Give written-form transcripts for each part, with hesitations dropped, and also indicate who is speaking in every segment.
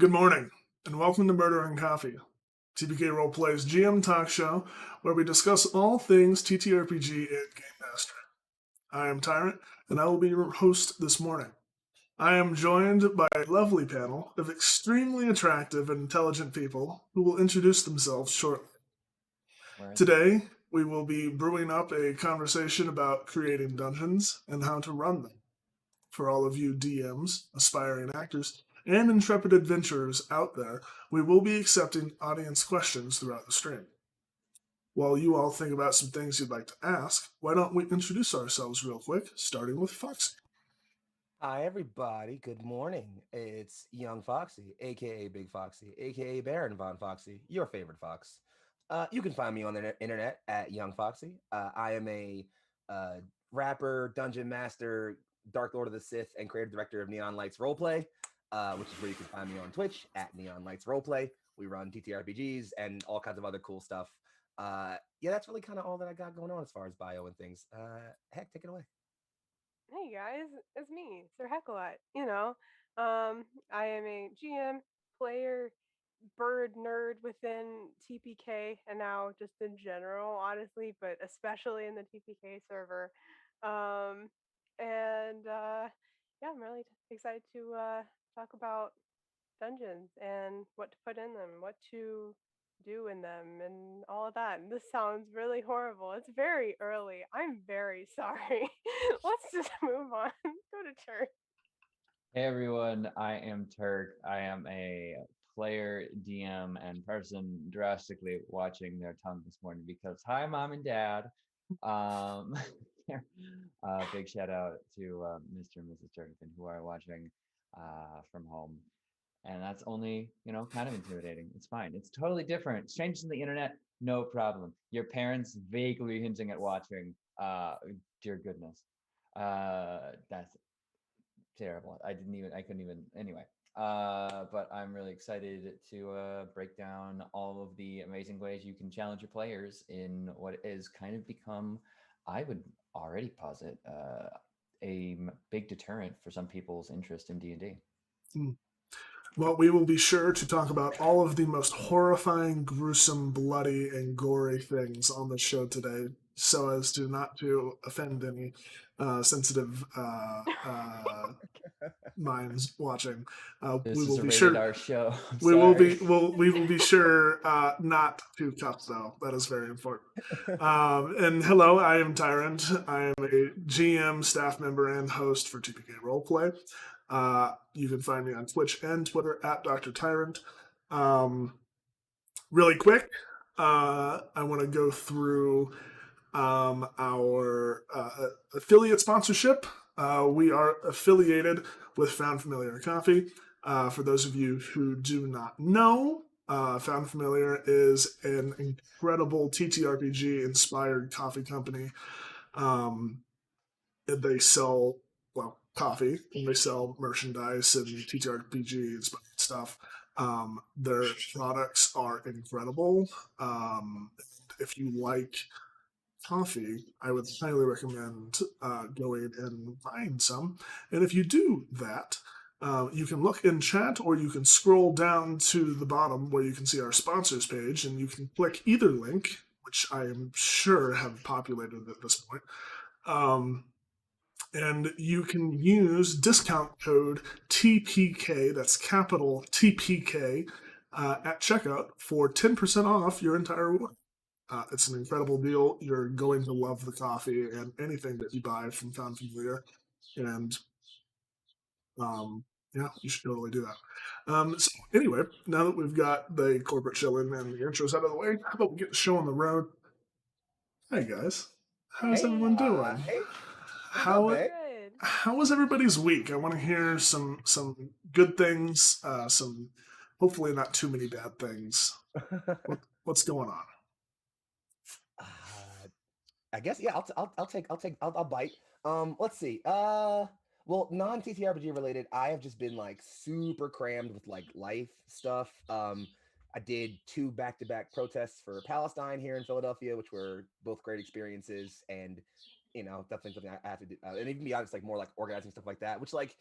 Speaker 1: Good morning, and welcome to Murder and Coffee, TPK Roleplay's GM talk show, where we discuss all things TTRPG and Game Master. I am Tyrant, and I will be your host this morning. I am joined by a lovely panel of extremely attractive and intelligent people who will introduce themselves shortly. Today, we will be brewing up a conversation about creating dungeons and how to run them. For all of you DMs, aspiring actors, and intrepid adventurers out there, we will be accepting audience questions throughout the stream. While you all think about some things you'd like to ask, why don't we introduce ourselves real quick, starting with FoXXii.
Speaker 2: Hi, everybody. Good morning. It's Young Foxy, aka Big Foxy, aka Baron Von Foxy, your favorite fox. You can find me on the internet at Young Foxy. I am a uh, rapper, dungeon master, Dark Lord of the Sith, and creative director of Neon Lights Roleplay, which is where you can find me on Twitch at Neon Lights Roleplay. We run TTRPGs and all kinds of other cool stuff. Yeah, that's really kind of all that I got going on as far as bio and things. Heck, take it away.
Speaker 3: Hey guys, it's me, Sir Heckalot. I am a GM, player, bird nerd within TPK, and now just in general, honestly, but especially in the TPK server. Um, yeah, I'm really excited to talk about dungeons and what to put in them, what to do in them, and all of that. And this sounds really horrible. It's very early. I'm very sorry. Let's just move on. Go to church.
Speaker 4: Hey everyone, I am Turk. I am a player, DM, and person drastically watching their tongue this morning because hi, mom and dad. Um, big shout out to Mr. and Mrs. Turkington who are watching from home. And that's only, kind of intimidating. It's fine. It's totally different. Strangers on the internet, no problem. Your parents vaguely hinting at watching, dear goodness. That's terrible. I couldn't even, anyway. But I'm really excited to break down all of the amazing ways you can challenge your players in what is kind of become, I would already posit, big deterrent for some people's interest in D&D.
Speaker 1: Well, we will be sure to talk about all of the most horrifying, gruesome, bloody, and gory things on the show today, so as to not to offend any sensitive minds watching. We
Speaker 4: This is
Speaker 1: will
Speaker 4: a
Speaker 1: be
Speaker 4: rated
Speaker 1: sure
Speaker 4: R show. I'm
Speaker 1: we will
Speaker 4: sorry.
Speaker 1: be we will be sure not to cuss though. That is very important. And hello, I am Tyrant. I am a GM, staff member, and host for TPK Roleplay. You can find me on Twitch and Twitter at Dr. Tyrant. Um, really quick, I want to go through our affiliate sponsorship. We are affiliated with Found Familiar Coffee. For those of you who do not know, Found Familiar is an incredible TTRPG inspired coffee company. Um, they sell, well, coffee, and they sell merchandise and TTRPG inspired stuff. Their products are incredible. If you like coffee, I would highly recommend going and buying some. And if you do that, you can look in chat or you can scroll down to the bottom where you can see our sponsors page and you can click either link, which I am sure have populated at this point. And you can use discount code TPK, that's capital TPK, at checkout for 10% off your entire order. It's an incredible deal. You're going to love the coffee and anything that you buy from Found Familiar. And yeah, you should totally do that. So anyway, now that we've got the corporate chilling and the intros out of the way, how about we get the show on the road? Hey guys, how's
Speaker 2: Hey,
Speaker 1: everyone doing?
Speaker 2: hey, what's up,
Speaker 1: How
Speaker 2: babe?
Speaker 3: Good.
Speaker 1: how was everybody's week? I want to hear some good things, some hopefully not too many bad things. What's going on?
Speaker 2: uh, I guess yeah. I'll bite. Let's see. Well, non TTRPG related, I have just been like super crammed with like life stuff. I did two back-to-back protests for Palestine here in Philadelphia, which were both great experiences, and definitely something I have to do. And even be honest, like more like organizing stuff like that, which like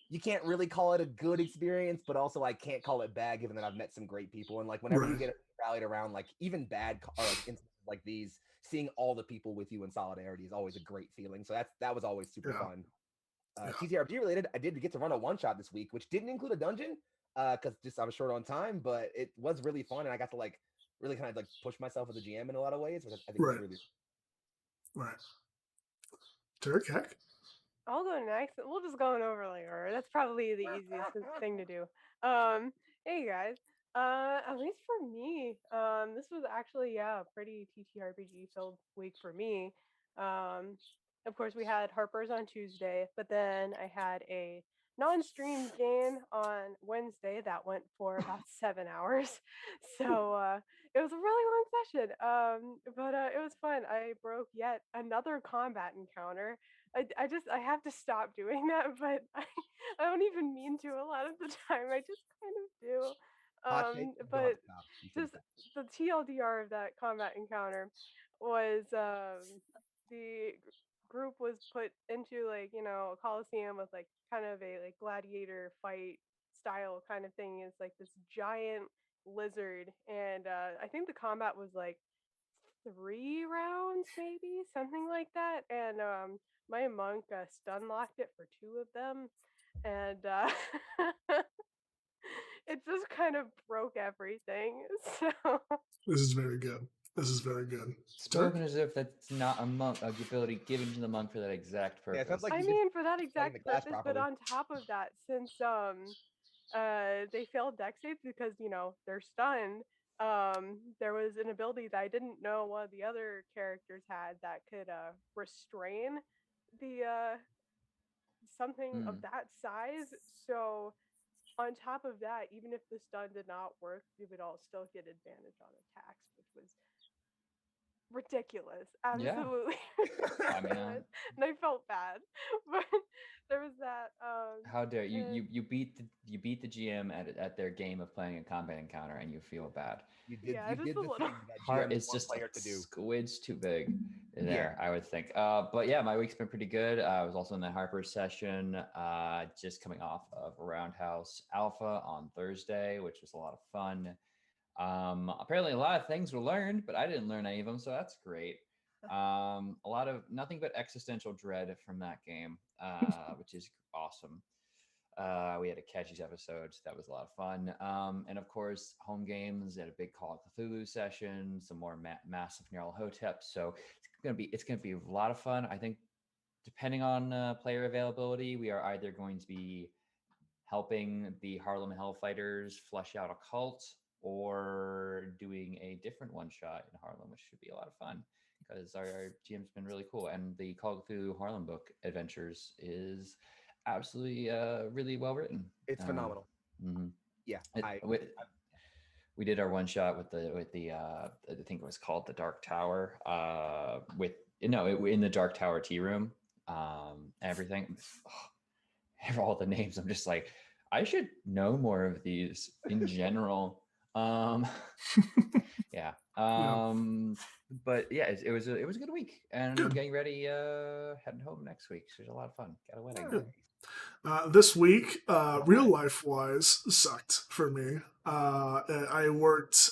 Speaker 2: you can't really call it a good experience, but also I can't call it bad given that I've met some great people. And like whenever you
Speaker 1: Right.
Speaker 2: get rallied around like even bad or like instances like these, seeing all the people with you in solidarity is always a great feeling. So that was always super
Speaker 1: Yeah.
Speaker 2: fun.
Speaker 1: Yeah.
Speaker 2: TTRPG related, I did get to run a one shot this week, which didn't include a dungeon because just I was short on time, but it was really fun and I got to like really kind of like push myself as a GM in a lot of ways, which I think was
Speaker 1: Right.
Speaker 2: really
Speaker 1: Right. Turk, heck.
Speaker 3: I'll go next. We'll just go in overlay order. That's probably the easiest thing to do. Hey guys. At least for me, this was actually a pretty TTRPG filled week for me. Um, of course, we had Harper's on Tuesday, but then I had a non-streamed game on Wednesday that went for about 7 hours. So it was a really long session. But it was fun. I broke yet another combat encounter. I have to stop doing that, but I don't even mean to a lot of the time. I just kind of do.
Speaker 2: hot take. You don't have
Speaker 3: But
Speaker 2: to stop. You should
Speaker 3: just
Speaker 2: stop.
Speaker 3: the TLDR of that combat encounter was the group was put into like a coliseum with like kind of a like gladiator fight style kind of thing. It's like this giant lizard, and I think the combat was like 3 rounds, maybe something like that. And my monk stun locked it for 2 of them, and it just kind of broke everything. So
Speaker 1: This is very good. This is very good.
Speaker 4: Spoken as if that's not a monk, a ability given to the monk for that exact
Speaker 2: Yeah, it
Speaker 4: purpose.
Speaker 2: sounds like
Speaker 3: I
Speaker 2: you've been
Speaker 3: mean, for that
Speaker 2: playing the
Speaker 3: exact
Speaker 2: class
Speaker 3: purpose, but
Speaker 2: properly.
Speaker 3: on top of that, since they failed dex saves because they're stunned, there was an ability that I didn't know one of the other characters had that could restrain the something of
Speaker 4: Hmm.
Speaker 3: that size. So on top of that, even if the stun did not work, we would all still get advantage on attacks, which was ridiculous,
Speaker 4: Yeah.
Speaker 3: absolutely
Speaker 4: I mean,
Speaker 3: ridiculous, and I felt bad. But there was that.
Speaker 4: how dare you?
Speaker 3: And
Speaker 4: You beat the GM at their game of playing a combat encounter, and you feel bad.
Speaker 3: yeah,
Speaker 2: You
Speaker 3: just
Speaker 2: did
Speaker 3: a
Speaker 2: the
Speaker 3: little.
Speaker 2: thing that
Speaker 4: Heart
Speaker 2: GMs
Speaker 4: is
Speaker 2: want
Speaker 4: just a
Speaker 2: player to do.
Speaker 4: squidge too big
Speaker 2: Yeah.
Speaker 4: there, I would think. But yeah, my week's been pretty good. I was also in the Harper session, just coming off of Roundhouse Alpha on Thursday, which was a lot of fun. Apparently, a lot of things were learned, but I didn't learn any of them, so that's great. A lot of nothing but existential dread from that game, which is awesome. We had a Catchies episode. So that was a lot of fun. And of course, home games. Had a big Call of Cthulhu session, some more massive Neural Hotep. So it's gonna be a lot of fun. I think depending on player availability, we are either going to be helping the Harlem Hellfighters flesh out a cult or doing a different one shot in Harlem, which should be a lot of fun because our GM's been really cool. And the Call of Cthulhu Harlem book adventures is absolutely really well written.
Speaker 2: It's phenomenal.
Speaker 4: Mm-hmm.
Speaker 2: Yeah,
Speaker 4: We did our one shot with the I think it was called the Dark Tower in the Dark Tower tea room, everything. All the names, I'm just like, I should know more of these in general. Yeah. But yeah, it was a good week, and
Speaker 1: Good.
Speaker 4: getting ready, heading home next week. So it was a lot of fun. Got a wedding.
Speaker 1: Good. This week, real life wise, sucked for me. I worked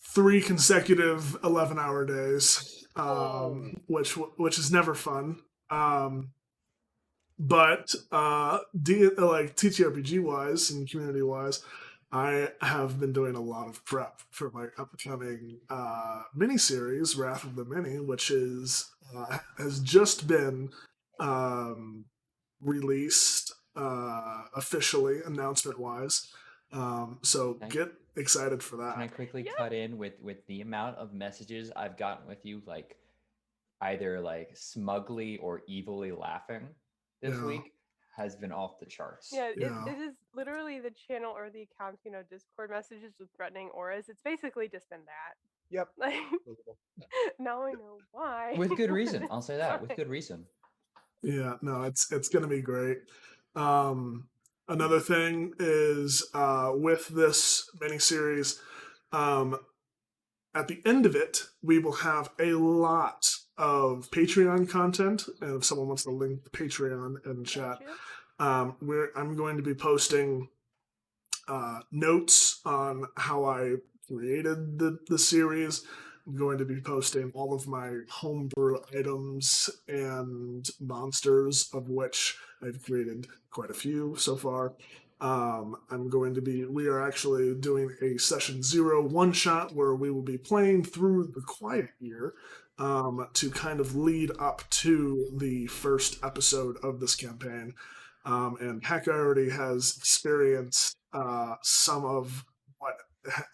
Speaker 1: 3 consecutive 11-hour days, which is never fun. But like TTRPG wise and community wise, I have been doing a lot of prep for my upcoming miniseries, Wrath of the Many, which has just been um, released officially, announcement wise. So
Speaker 4: Okay.
Speaker 1: get excited for that.
Speaker 4: Can I quickly
Speaker 3: Yeah.
Speaker 4: cut in with the amount of messages I've gotten with you, like either like smugly or evilly laughing this
Speaker 1: Yeah.
Speaker 4: week has been off the charts.
Speaker 3: Yeah,
Speaker 1: Yeah.
Speaker 3: it is literally the channel or the accounts, Discord messages with threatening auras. It's basically just been that.
Speaker 2: Yep.
Speaker 3: Like, now I know why.
Speaker 4: With good reason.
Speaker 3: It's
Speaker 4: I'll say that. With
Speaker 3: fine.
Speaker 4: good reason.
Speaker 1: Yeah, no, it's gonna be great. Another thing is with this miniseries, um, at the end of it, we will have a lot of Patreon content. And if someone wants to link the Patreon in chat,
Speaker 3: Gotcha.
Speaker 1: I'm going to be posting notes on how I created the series. I'm going to be posting all of my homebrew items and monsters, of which I've created quite a few so far. We are actually doing a session 0 one shot where we will be playing through the Quiet Year to kind of lead up to the first episode of this campaign. And Heka already has experienced some of what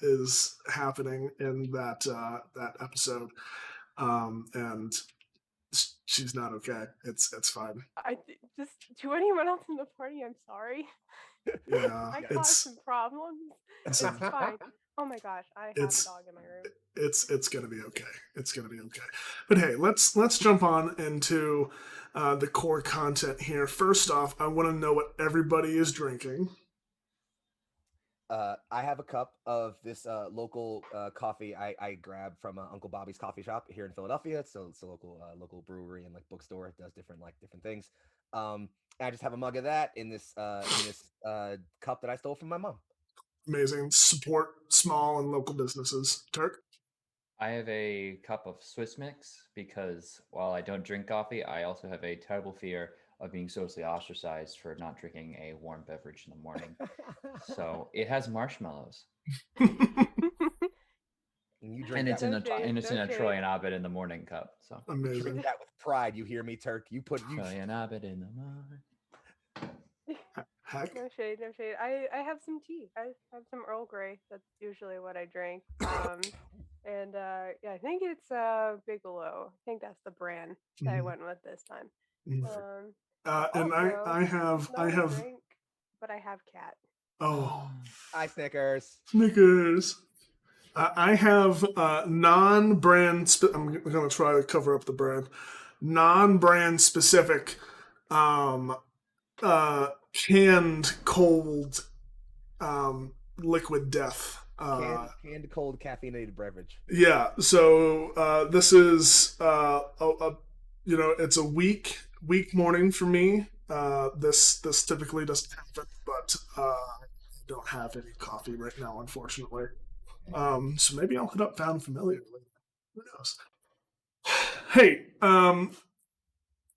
Speaker 1: is happening in that episode, and she's not okay. It's fine.
Speaker 3: Just to anyone else in the party, I'm sorry.
Speaker 1: Yeah,
Speaker 3: I caused some problems. It's fine. Oh my gosh, I have a
Speaker 1: it's
Speaker 3: dog in my room.
Speaker 1: it's gonna be okay. It's gonna be okay. But hey, let's jump on into the core content here. First off, I want to know what everybody is drinking.
Speaker 2: I have a cup of this local coffee I grabbed from Uncle Bobby's coffee shop here in Philadelphia. It's a local brewery and like bookstore. It does different things. And I just have a mug of that in this cup that I stole from my mom.
Speaker 1: Amazing. Support small and local businesses. Turk?
Speaker 4: I have a cup of Swiss Mix because while I don't drink coffee, I also have a terrible fear of being socially ostracized for not drinking a warm beverage in the morning. So it has marshmallows.
Speaker 2: And you drink
Speaker 4: And it's
Speaker 2: that
Speaker 4: in
Speaker 2: with
Speaker 4: a
Speaker 2: pride.
Speaker 4: and it's in a Troy and Abed in the morning cup. So
Speaker 1: Amazing.
Speaker 2: Drink that with pride. You hear me, Turk? You put you.
Speaker 4: Troy and Abed in the morning.
Speaker 1: Heck.
Speaker 3: No shade, no shade. I have some tea. I have some Earl Grey. That's usually what I drink. And yeah, I think it's Bigelow. I think that's the brand that I went with this time.
Speaker 1: And I
Speaker 3: it's not a
Speaker 1: have
Speaker 3: drink, but I have cat.
Speaker 1: oh
Speaker 2: Hi, Snickers.
Speaker 1: Snickers. I have non-brand. I'm going to try to cover up the brand. Non-brand specific, canned cold, liquid death.
Speaker 2: Canned cold caffeinated beverage.
Speaker 1: Yeah. So this is it's a weak morning for me. This typically doesn't happen, but I don't have any coffee right now, unfortunately. So maybe I'll hit up Found Familiar later. Who knows? Hey,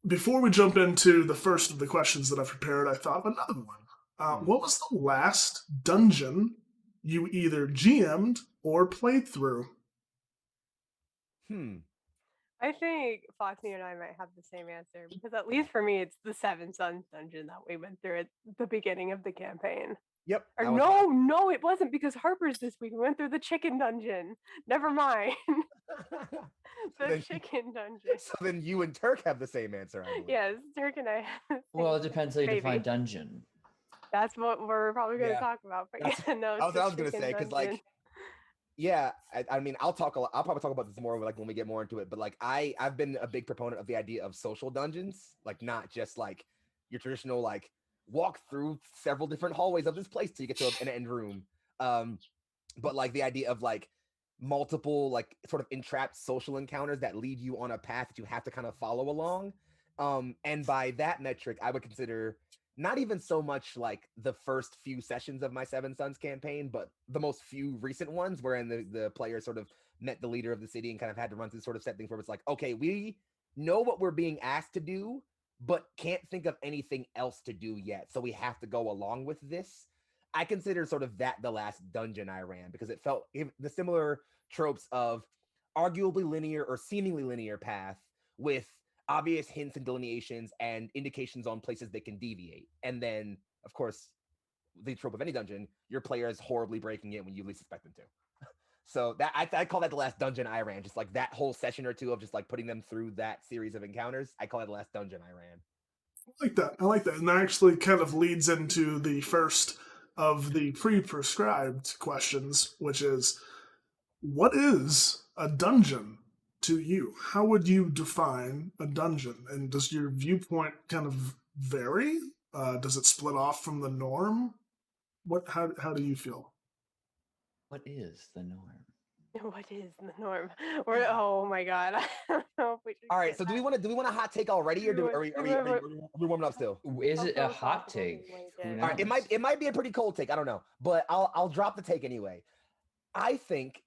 Speaker 1: before we jump into the first of the questions that I've prepared, I thought of another one. What was the last dungeon you either GM'd or played through?
Speaker 3: I think FoXXii and I might have the same answer because at least for me, it's the Seven Sons dungeon that we went through at the beginning of the campaign.
Speaker 2: Yep.
Speaker 3: Or no, it wasn't because Harper's this week. We went through the chicken dungeon. Never mind. Chicken dungeon.
Speaker 2: So then you and Turk have the same answer, I believe.
Speaker 3: Yes, Turk and I have.
Speaker 4: Well, it depends how you define dungeon.
Speaker 3: That's what we're probably going to talk about. But yeah, no,
Speaker 2: I was going to say because like. Yeah, I mean, I'll probably talk about this more like when we get more into it. But like, I've been a big proponent of the idea of social dungeons, like not just like your traditional like walk through several different hallways of this place till you get to an end room. But like the idea of like multiple like sort of entrapped social encounters that lead you on a path that you have to kind of follow along. And by that metric, I would consider not even so much like the first few sessions of my Seven Sons campaign, but the most few recent ones wherein the player sort of met the leader of the city and kind of had to run through sort of set things where it's like, okay, we know what we're being asked to do, but can't think of anything else to do yet. So we have to go along with this. I consider sort of that the last dungeon I ran because it felt the similar tropes of arguably linear or seemingly linear path with obvious hints and delineations and indications on places they can deviate. And then, of course, the trope of any dungeon, your player is horribly breaking it when you least expect them to. So that I call that the last dungeon I ran. Just like that whole session or two of just like putting them through that series of encounters. I call it the last dungeon I ran.
Speaker 1: I like that. And that actually kind of leads into the first of the pre-prescribed questions, which is, what is a dungeon to you? How would you define a dungeon? And does your viewpoint kind of vary? Does it split off from the norm? How do you feel?
Speaker 4: What is the norm?
Speaker 3: What is the norm? Oh my god, I don't know if we should
Speaker 2: All right,
Speaker 3: get
Speaker 2: so do we
Speaker 3: that.
Speaker 2: want a hot take already, or
Speaker 3: Too,
Speaker 2: are we warming up still?
Speaker 4: Is
Speaker 3: how
Speaker 4: it a hot
Speaker 3: philosophical do
Speaker 4: take?
Speaker 3: we want to
Speaker 4: Who
Speaker 3: get?
Speaker 2: All right,
Speaker 4: knows?
Speaker 2: it might be a pretty cold take. I don't know, but I'll drop the take anyway. I think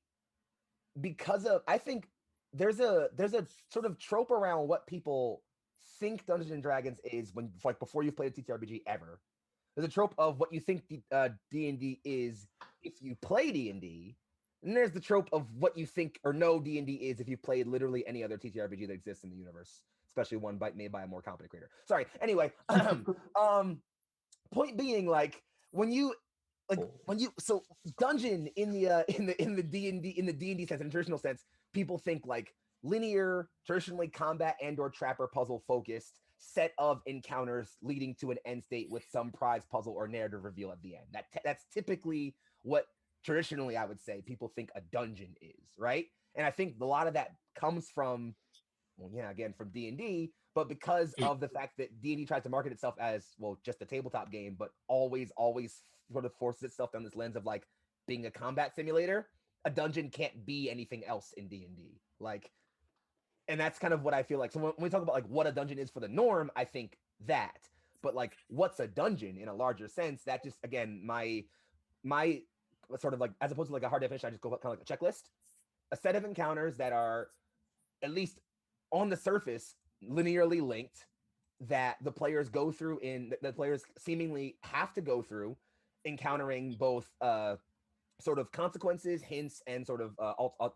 Speaker 2: I think there's a sort of trope around what people think Dungeons and Dragons is when like before you've played a TTRPG ever. There's a trope of what you think D&D is if you play D&D, and there's the trope of what you think or know D&D is if you've played literally any other TTRPG that exists in the universe, especially one made by a more competent creator. Sorry. Anyway, point being, like so dungeon in the D&D sense, in the traditional sense, people think like linear, traditionally combat and or trapper puzzle focused set of encounters leading to an end state with some prize puzzle or narrative reveal at the end. That's typically what traditionally I would say people think a dungeon is, right? And I think a lot of that comes from, well, yeah, again, from D&D, but because of the fact that D&D tries to market itself as, well, just a tabletop game, but always sort of forces itself down this lens of like being a combat simulator, a dungeon can't be anything else in D&D. Like, and that's kind of what I feel like. So when we talk about like what a dungeon is for the norm, I think that. But like, what's a dungeon in a larger sense? That just, again, my sort of like, as opposed to like a hard definition, I just go kind of like a checklist, a set of encounters that are at least on the surface linearly linked, that the players go through the players seemingly have to go through, encountering both sort of consequences, hints, and sort of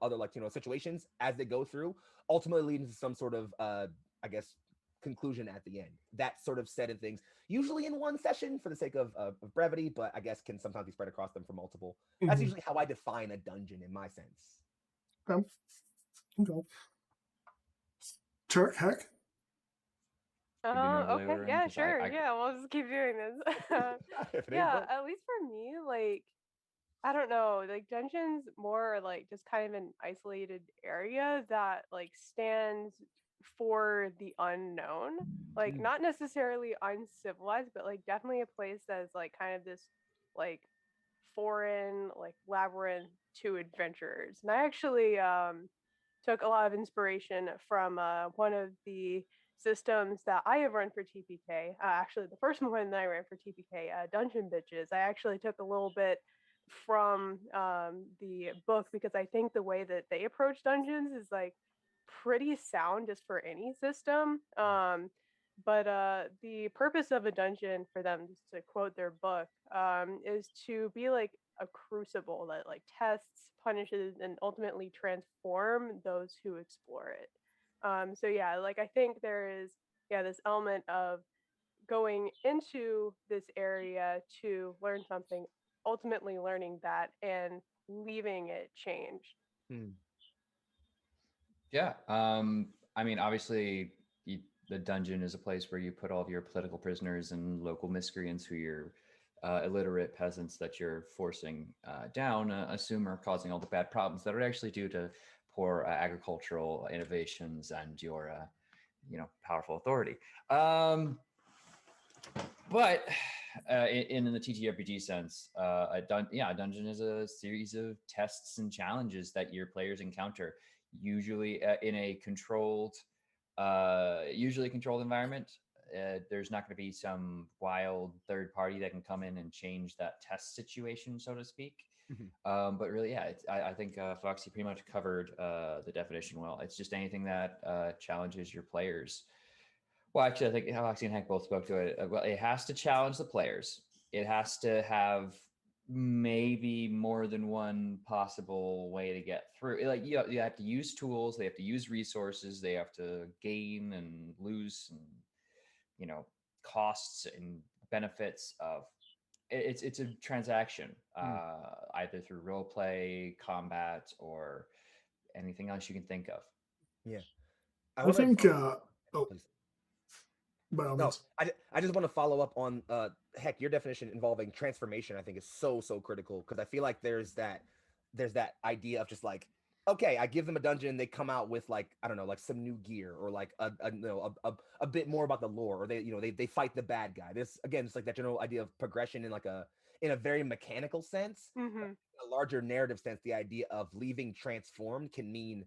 Speaker 2: other, like, situations as they go through, ultimately leading to some sort of I guess conclusion at the end. That sort of set of things, usually in one session for the sake of brevity, but I guess can sometimes be spread across them for multiple. That's usually how I define a dungeon in my sense.
Speaker 1: Okay. Turk, heck.
Speaker 3: Okay, yeah, sure, yeah, we'll just keep doing this. Yeah, at least for me, like, I don't know, like dungeons more like just kind of an isolated area that like stands for the unknown. Like not necessarily uncivilized, but like definitely a place that is like kind of this like foreign like labyrinth to adventurers. And I actually took a lot of inspiration from one of the systems that I have run for TPK. Actually, the first one that I ran for TPK, Dungeon Bitches. I actually took a little bit from the book because I think the way that they approach dungeons is like pretty sound just for any system. But the purpose of a dungeon for them, just to quote their book, is to be like a crucible that like tests, punishes, and ultimately transform those who explore it. So yeah, like I think there is this element of going into this area to learn something, ultimately learning that and leaving it changed.
Speaker 4: Yeah. I mean, obviously, the dungeon is a place where you put all of your political prisoners and local miscreants who you're illiterate peasants that you're forcing down, assume are causing all the bad problems that are actually due to poor agricultural innovations and your, powerful authority. But in the TTRPG sense, a dungeon is a series of tests and challenges that your players encounter, usually in a usually controlled environment. There's not going to be some wild third party that can come in and change that test situation, so to speak. But really, yeah, I think FoXXii pretty much covered the definition well. It's just anything that challenges your players. Well, actually, I think FoXXii and Hank both spoke to it. Well, it has to challenge the players. It has to have maybe more than one possible way to get through. Like you have to use tools. They have to use resources. They have to gain and lose, and costs and benefits of. It's a transaction, either through role play, combat, or anything else you can think of.
Speaker 2: Yeah,
Speaker 1: I think.
Speaker 2: Please.
Speaker 1: By all
Speaker 2: No,
Speaker 1: means.
Speaker 2: I just want to follow up on heck, your definition involving transformation I think is so critical, because I feel like there's that idea of just like okay, I give them a dungeon, they come out with like, I don't know, like some new gear or like a bit more about the lore, or they fight the bad guy. This again, it's like that general idea of progression in a very mechanical sense.
Speaker 3: Mm-hmm.
Speaker 2: In a larger narrative sense, the idea of leaving transformed can mean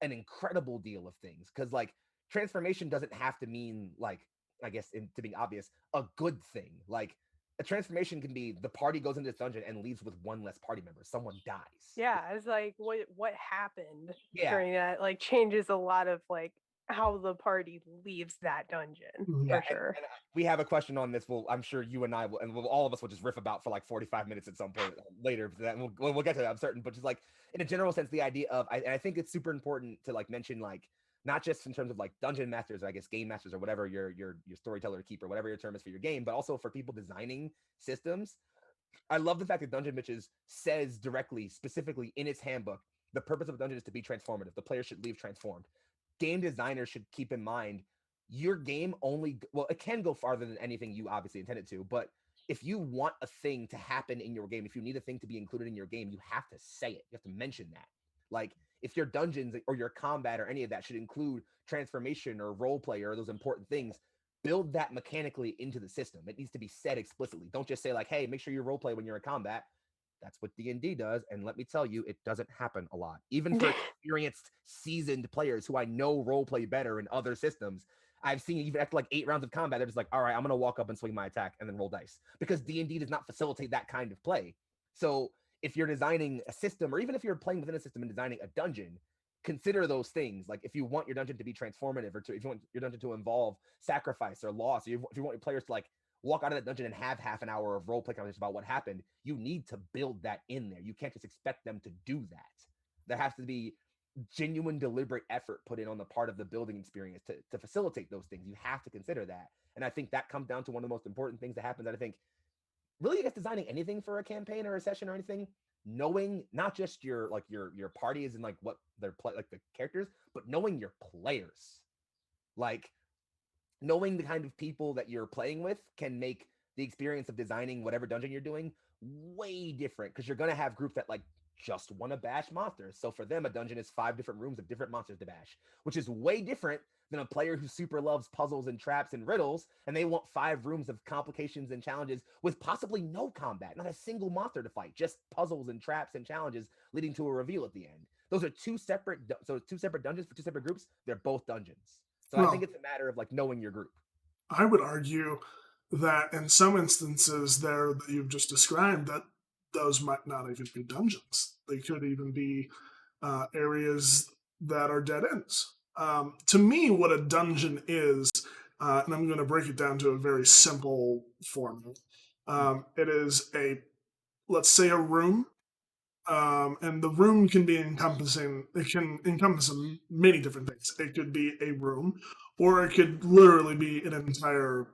Speaker 2: an incredible deal of things, because like transformation doesn't have to mean like, I guess, to being obvious, a good thing. Like a transformation can be the party goes into this dungeon and leaves with one less party member, someone dies.
Speaker 3: Yeah, it's like what happened
Speaker 2: Yeah.
Speaker 3: during that like changes a lot of like how the party leaves that dungeon
Speaker 1: Mhm.
Speaker 2: Yeah,
Speaker 3: for sure.
Speaker 2: and we have a question on this. Well, I'm sure you and I will, and all of us will just riff about for like 45 minutes at some point later. That we'll get to that, I'm certain. But just like in a general sense, the idea of, and I think it's super important to like mention, like not just in terms of like dungeon masters, or I guess game masters, or whatever your storyteller, keeper, whatever your term is for your game, but also for people designing systems. I love the fact that Dungeon Bitches says directly, specifically in its handbook, the purpose of a dungeon is to be transformative. The player should leave transformed. Game designers should keep in mind your game only, well, it can go farther than anything you obviously intended to, but if you want a thing to happen in your game, if you need a thing to be included in your game, you have to say it. You have to mention that. Like if your dungeons or your combat or any of that should include transformation or role play or those important things, build that mechanically into the system. It needs to be said explicitly. Don't just say like, hey, make sure you role play when you're in combat. That's what D&D does, and let me tell you, it doesn't happen a lot. Even for experienced, seasoned players who I know role play better in other systems, I've seen even after like 8 rounds of combat, they're just like, all right, I'm gonna walk up and swing my attack and then roll dice, because D&D does not facilitate that kind of play. So if you're designing a system, or even if you're playing within a system and designing a dungeon, consider those things. Like if you want your dungeon to be transformative, or if you want your dungeon to involve sacrifice or loss, or if you want your players to like walk out of that dungeon and have half an hour of role play conversation about what happened, you need to build that in there. You can't just expect them to do that. There has to be genuine, deliberate effort put in on the part of the building experience to facilitate those things. You have to consider that. And I think that comes down to one of the most important things that happens. That I think really, I guess, designing anything for a campaign or a session or anything, knowing not just your parties and like what they're like the characters, but knowing your players. Like knowing the kind of people that you're playing with can make the experience of designing whatever dungeon you're doing way different, because you're going to have groups that like just want to bash monsters. So for them, a dungeon is 5 different rooms of different monsters to bash, which is way different than a player who super loves puzzles and traps and riddles, and they want 5 rooms of complications and challenges with possibly no combat, not a single monster to fight, just puzzles and traps and challenges leading to a reveal at the end. Those are two separate dungeons for 2 separate groups. They're both dungeons. So I think it's a matter of like knowing your group.
Speaker 1: I would argue that in some instances there that you've just described, that those might not even be dungeons. They could even be areas that are dead ends. To me, what a dungeon is, and I'm going to break it down to a very simple formula. It is let's say, a room. And the room can be it can encompass many different things. It could be a room, or it could literally be an entire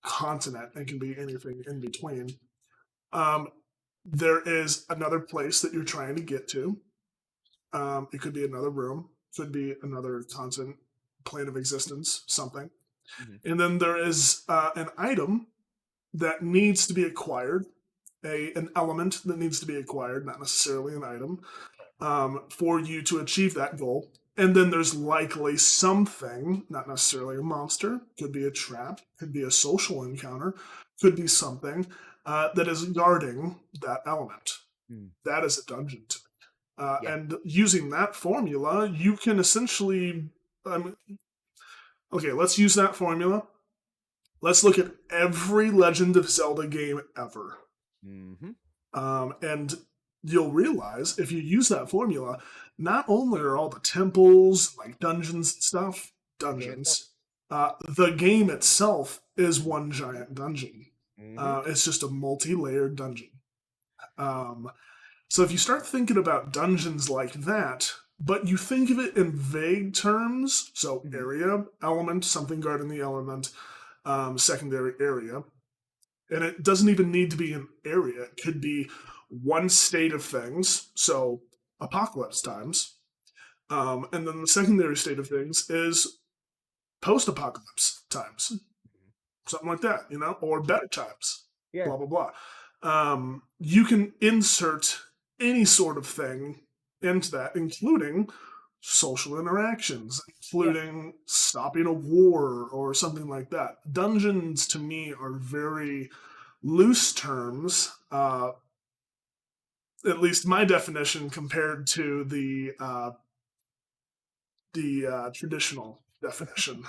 Speaker 1: continent. It can be anything in between. Um, there is another place that you're trying to get to. It could be another room, could be another continent, plane of existence, something.
Speaker 2: Mm-hmm.
Speaker 1: And then there is an item that needs to be acquired, an element that needs to be acquired, not necessarily an item, for you to achieve that goal. And then there's likely something, not necessarily a monster, could be a trap, could be a social encounter, could be something that is guarding that element. That is a dungeon to me.
Speaker 2: Yeah.
Speaker 1: And using that formula, you can essentially. Okay, let's use that formula. Let's look at every Legend of Zelda game ever.
Speaker 2: Mm-hmm.
Speaker 1: And you'll realize if you use that formula, not only are all the temples, like dungeons and stuff, dungeons, the game itself is one giant dungeon.
Speaker 2: Mm-hmm.
Speaker 1: It's just a multi-layered dungeon. So if you start thinking about dungeons like that, but you think of it in vague terms, so area, element, something guarding the element, secondary area, and it doesn't even need to be an area. It could be one state of things, so apocalypse times, and then the secondary state of things is post-apocalypse times, something like that, or better times, blah, blah, blah. You can insert any sort of thing into that, including social interactions,
Speaker 2: Yeah.
Speaker 1: including stopping a war or something like that. Dungeons to me are very loose terms, at least my definition compared to the traditional definition.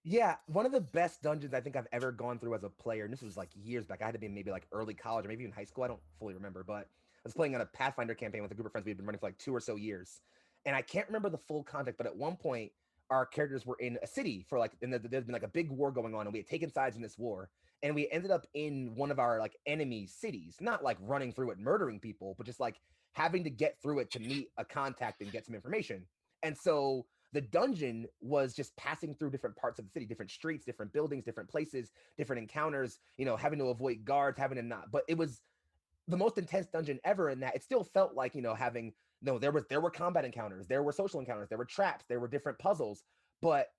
Speaker 2: Yeah, one of the best dungeons I think I've ever gone through as a player, and this was like years back. I had to be maybe like early college or maybe even high school. I don't fully remember, but I was playing on a Pathfinder campaign with a group of friends we had been running for like 2 or so years. And I can't remember the full context, but at one point, our characters were in a city for like, and there'd been like a big war going on, and we had taken sides in this war. And we ended up in one of our like enemy cities, not like running through it, murdering people, but just like having to get through it to meet a contact and get some information. And so the dungeon was just passing through different parts of the city, different streets, different buildings, different places, different encounters, having to avoid guards, having to not, but it was the most intense dungeon ever in that it still felt like, having, no, there were combat encounters, there were social encounters, there were traps, there were different puzzles, but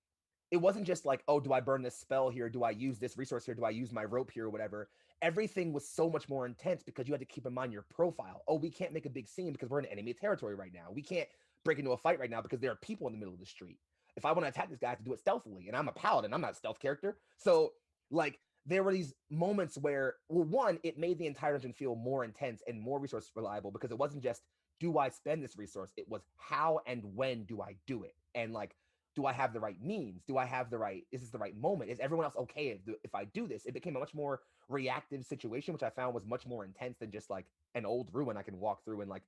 Speaker 2: it wasn't just like, oh, do I burn this spell here? Do I use this resource here? Do I use my rope here or whatever? Everything was so much more intense because you had to keep in mind your profile. Oh, we can't make a big scene because we're in enemy territory right now. We can't break into a fight right now because there are people in the middle of the street. If I want to attack this guy, I have to do it stealthily. And I'm a paladin. I'm not a stealth character. So, like, there were these moments where, well, one, it made the entire dungeon feel more intense and more resource reliable because it wasn't just, do I spend this resource? It was how and when do I do it? And like, do I have the right means? Do I have the right, is this the right moment? Is everyone else okay if I do this? It became a much more reactive situation, which I found was much more intense than just like an old ruin I can walk through and like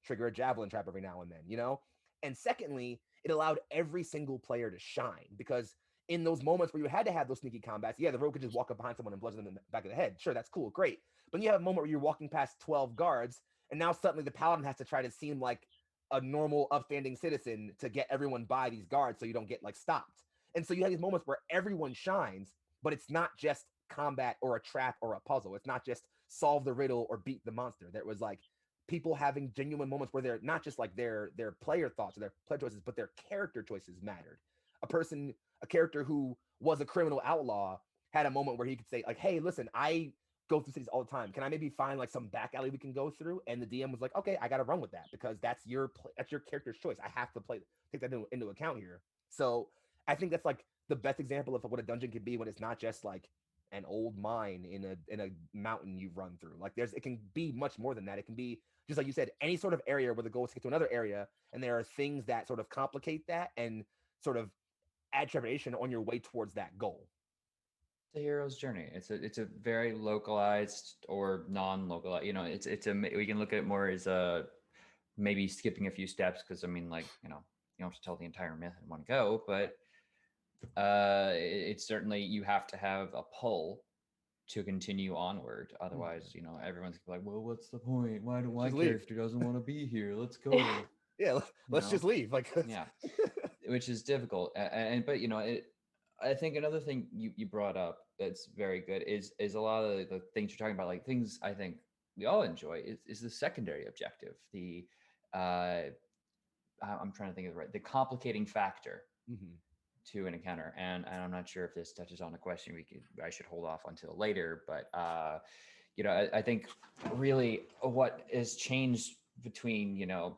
Speaker 2: trigger a javelin trap every now and then. And secondly, it allowed every single player to shine because in those moments where you had to have those sneaky combats, yeah, the rogue could just walk up behind someone and bludgeon them in the back of the head. Sure, that's cool, great. But you have a moment where you're walking past 12 guards, and now suddenly the paladin has to try to seem like a normal, upstanding citizen to get everyone by these guards so you don't get like stopped. And so you have these moments where everyone shines, but it's not just combat or a trap or a puzzle. It's not just solve the riddle or beat the monster. There was like people having genuine moments where they're not just like their player thoughts or their player choices, but their character choices mattered. A character who was a criminal outlaw had a moment where he could say like, "Hey, listen, I go through cities all the time. Can I maybe find like some back alley we can go through?" And the DM was like, "Okay, I got to run with that because that's your character's choice. I have to take that into account here." So I think that's like the best example of what a dungeon can be when it's not just like an old mine in a mountain you run through. Like it can be much more than that. It can be just like you said, any sort of area where the goal is to get to another area, and there are things that sort of complicate that and sort of add trepidation on your way towards that goal.
Speaker 4: The hero's journey. It's a very localized or non-localized. It's a we can look at it more as a maybe skipping a few steps because I mean, like you don't have to tell the entire myth in one go, but it's certainly you have to have a pull to continue onward. Otherwise, everyone's like, well, what's the point? Why do my
Speaker 2: Just leave.
Speaker 4: character doesn't want to be here? Let's go.
Speaker 2: Yeah,
Speaker 4: You
Speaker 2: let's
Speaker 4: know?
Speaker 2: just leave. Like,
Speaker 4: Yeah, which is difficult. And but I think another thing you brought up that's very good is a lot of the things you're talking about, like things I think we all enjoy is the secondary objective, the uh, I'm trying to think of the complicating factor
Speaker 2: mhm.
Speaker 4: to an encounter. And I'm not sure if this touches on a question I should hold off until later, but I think really what has changed between OG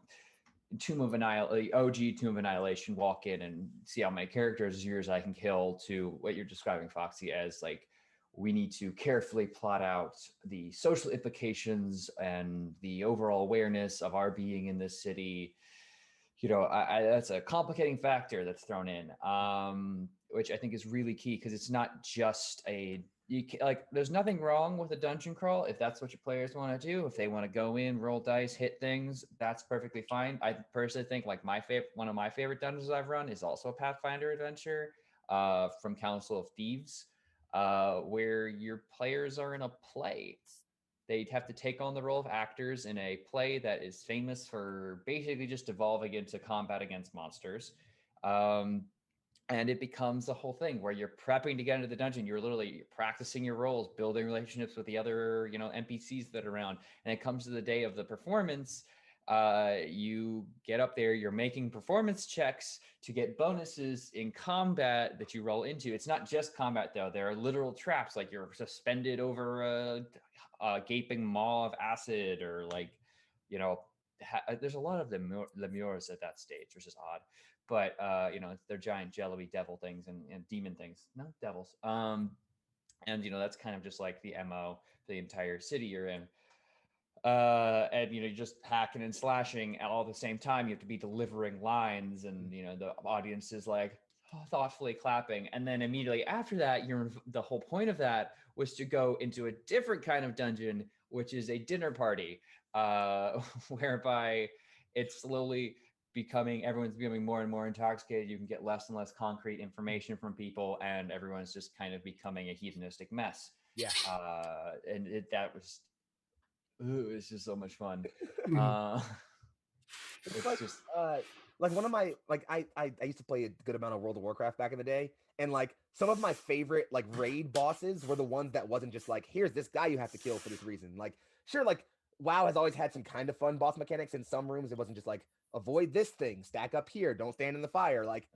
Speaker 4: Tomb of Annihilation, walk in and see how many characters as yours I can kill, to what you're describing, FoXXii, as like we need to carefully plot out the social implications and the overall awareness of our being in this city. That's a complicating factor that's thrown in, which I think is really key because it's not just there's nothing wrong with a dungeon crawl if that's what your players want to do. If they want to go in, roll dice, hit things, that's perfectly fine. I personally think like one of my favorite dungeons I've run is also a Pathfinder adventure from Council of Thieves, where your players are in a play. They'd have to take on the role of actors in a play that is famous for basically just evolving into combat against monsters. Um, and it becomes a whole thing where you're prepping to get into the dungeon. You're literally practicing your roles, building relationships with the other, NPCs that are around. And it comes to the day of the performance. You get up there, you're making performance checks to get bonuses in combat that you roll into. It's not just combat though. There are literal traps, like you're suspended over a gaping maw of acid, or like, there's a lot of lemures at that stage, which is odd. But they're giant jelly devil things and demon things, no devils. And that's kind of just like the mo for the entire city you're in. And you're just hacking and slashing at all the same time. You have to be delivering lines, and the audience is like thoughtfully clapping. And then immediately after that, the whole point of that was to go into a different kind of dungeon, which is a dinner party, whereby it's slowly everyone's becoming more and more intoxicated. You can get less and less concrete information from people, and everyone's just kind of becoming a hedonistic mess.
Speaker 2: Yeah.
Speaker 4: That was, it's just so much fun.
Speaker 2: It's like
Speaker 4: just
Speaker 2: like one of my I used to play a good amount of World of Warcraft back in the day, and like some of my favorite like raid bosses were the ones that wasn't just like, here's this guy you have to kill for this reason. Like sure, like WoW has always had some kind of fun boss mechanics in some rooms. It wasn't just like avoid this thing, stack up here, don't stand in the fire. Like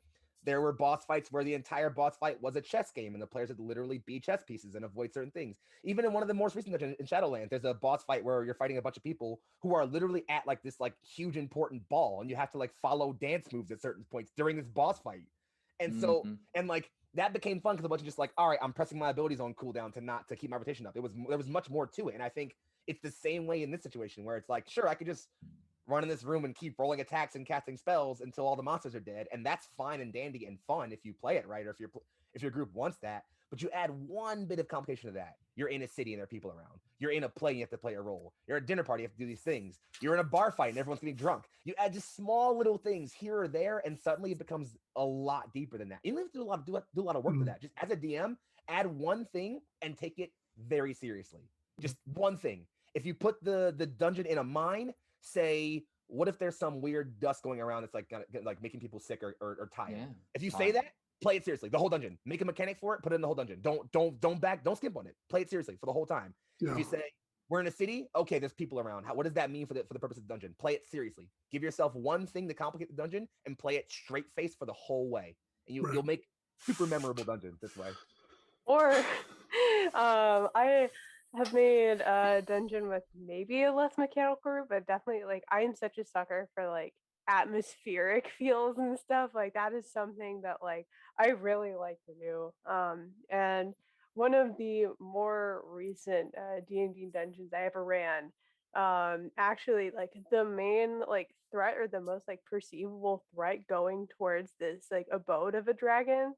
Speaker 2: there were boss fights where the entire boss fight was a chess game, and the players had to literally be chess pieces and avoid certain things. Even in one of the most recent dungeons in Shadowlands, there's a boss fight where you're fighting a bunch of people who are literally at like this like huge important ball, and you have to like follow dance moves at certain points during this boss fight. And so, and like that became fun because it wasn't just like, all right, I'm pressing my abilities on cooldown to keep my rotation up. There was much more to it, and I think it's the same way in this situation where it's like, sure, I could just run in this room and keep rolling attacks and casting spells until all the monsters are dead, and that's fine and dandy and fun if you play it right, or if your group wants that. But you add one bit of complication to that. You're in a city and there are people around. You're in a play and you have to play a role. You're at a dinner party, you have to do these things. You're in a bar fight and everyone's getting drunk. You add just small little things here or there, and suddenly it becomes a lot deeper than that. You don't have to do a lot of work to that. Just as a DM, add one thing and take it very seriously. Just one thing. If you put the dungeon in a mine, say, what if there's some weird dust going around that's like making people sick or tired?
Speaker 4: Yeah,
Speaker 2: if you say that, play it seriously the whole dungeon. Make a mechanic for it, put it in the whole dungeon. Don't skip on it. Play it seriously for the whole time.
Speaker 1: Yeah.
Speaker 2: If you say we're in a city, okay, there's people around. What does that mean for the purpose of the dungeon? Play it seriously. Give yourself one thing to complicate the dungeon and play it straight face for the whole way. And you'll make super memorable dungeons this way.
Speaker 3: Or I have made a dungeon with maybe a less mechanical route, but definitely like I am such a sucker for like atmospheric feels and stuff. Like that is something that like I really like to do. And one of the more recent D&D dungeons I ever ran, actually like the main like threat or the most like perceivable threat going towards this like abode of a dragon,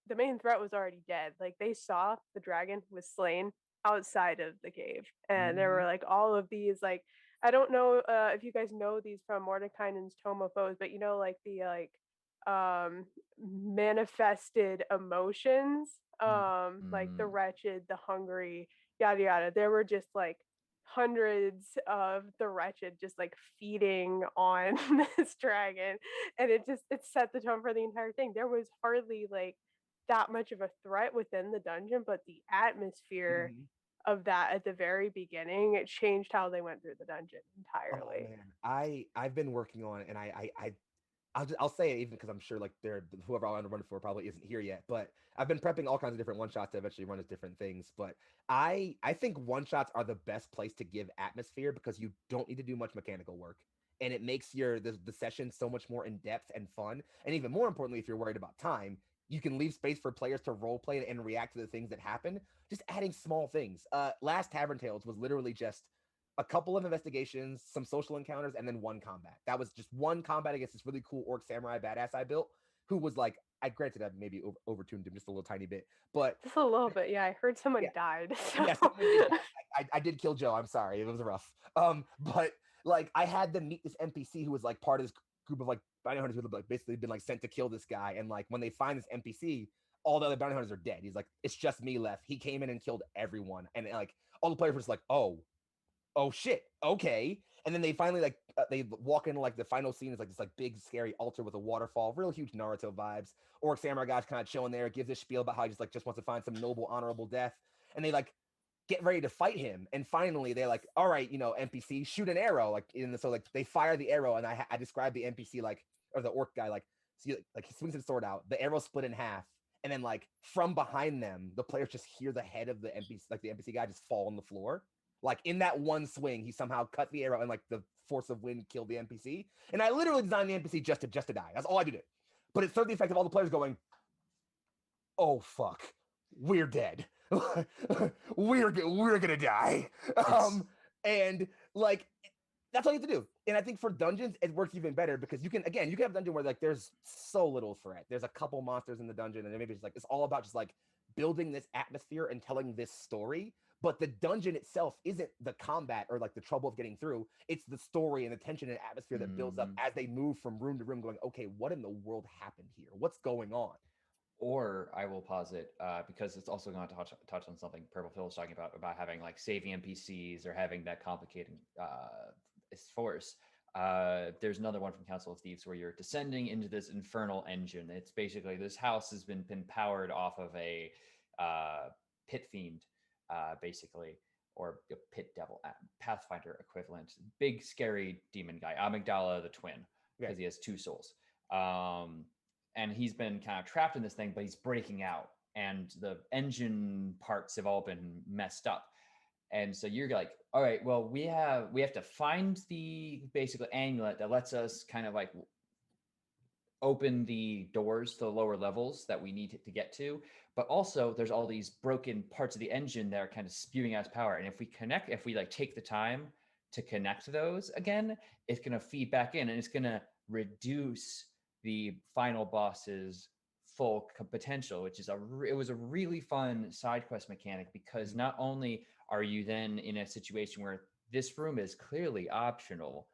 Speaker 3: the main threat was already dead. Like they saw the dragon was slain outside of the cave, and there were like all of these like, I don't know if you guys know these from Mordekainen's Tome of Foes, but you know like the manifested emotions, like the wretched, the hungry, yada yada. There were just like hundreds of the wretched just like feeding on this dragon, and it set the tone for the entire thing. There was hardly like that much of a threat within the dungeon, but the atmosphere of that at the very beginning, it changed how they went through the dungeon entirely.
Speaker 2: Oh man, I've been working on it, and I'll say it even because I'm sure like whoever I want to run it for probably isn't here yet. But I've been prepping all kinds of different one shots to eventually run as different things. But I think one shots are the best place to give atmosphere because you don't need to do much mechanical work, and it makes the session so much more in depth and fun. And even more importantly, if you're worried about time, you can leave space for players to role play and react to the things that happen. Just adding small things. Last Tavern Tales was literally just a couple of investigations, some social encounters, and then one combat. That was just one combat against this really cool orc samurai badass I built, who was like, I granted I maybe overtuned him just a little tiny bit, but
Speaker 3: just a little bit. Yeah, I heard someone died. So.
Speaker 2: Yes, I did kill Joe. I'm sorry, it was rough. But like I had them meet this NPC who was like part of this group of like bounty hunters who have like basically been like sent to kill this guy, and like when they find this NPC, all the other bounty hunters are dead. He's like, it's just me left. He came in and killed everyone, and like all the players were just like, oh shit, okay. And then they finally like they walk into like the final scene is like this like big scary altar with a waterfall, real huge Naruto vibes. Orc samurai guy's kind of chilling there, gives this spiel about how he just wants to find some noble honorable death, and they like get ready to fight him. And finally they're like, all right, NPC, shoot an arrow. Like so like they fire the arrow, and I described the NPC like, or the orc guy like, see like he swings his sword out, the arrow split in half, and then like from behind them the players just hear the head of the NPC, like the NPC guy, just fall on the floor. Like in that one swing, he somehow cut the arrow and like the force of wind killed the NPC. And I literally designed the NPC just to die. That's all I did. But it served the effect of all the players going, "Oh fuck, we're dead. we're gonna die."
Speaker 4: It's
Speaker 2: And like that's all you have to do. And I think for dungeons, it works even better because you can have a dungeon where like there's so little threat. There's a couple monsters in the dungeon, and maybe it's all about just like building this atmosphere and telling this story. But the dungeon itself isn't the combat or like the trouble of getting through. It's the story and the tension and atmosphere that builds up as they move from room to room, going, okay, what in the world happened here? What's going on?
Speaker 4: Or I will posit, because it's also going to touch on something Purple Phil was talking about having like saving NPCs or having that complicating force. There's another one from Council of Thieves where you're descending into this infernal engine. It's basically this house has been powered off of a pit fiend, basically, or a pit devil, Pathfinder equivalent. Big, scary demon guy, Amygdala the Twin, because he has two souls. And he's been kind of trapped in this thing, but he's breaking out, and the engine parts have all been messed up. And so you're like, all right, well, we have to find the basically amulet that lets us kind of like open the doors to the lower levels that we need to get to. But also there's all these broken parts of the engine that are kind of spewing out power. And if we like take the time to connect those again, it's going to feed back in, and it's going to reduce the final boss's full potential, which is it was a really fun side quest mechanic, because not only are you then in a situation where this room is clearly optional,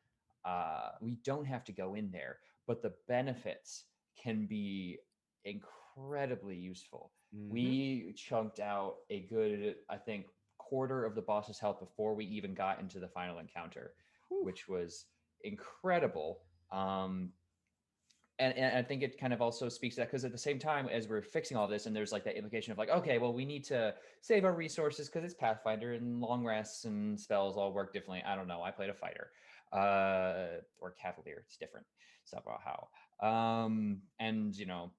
Speaker 4: we don't have to go in there, but the benefits can be incredibly useful. We chunked out a good, I think, quarter of the boss's health before we even got into the final encounter, which was incredible. And I think it kind of also speaks to that, because at the same time as we're fixing all this, and there's like that implication of like, okay, well, we need to save our resources because it's Pathfinder and long rests and spells all work differently. I don't know. I played a fighter or cavalier. It's different. It's about how. And you know,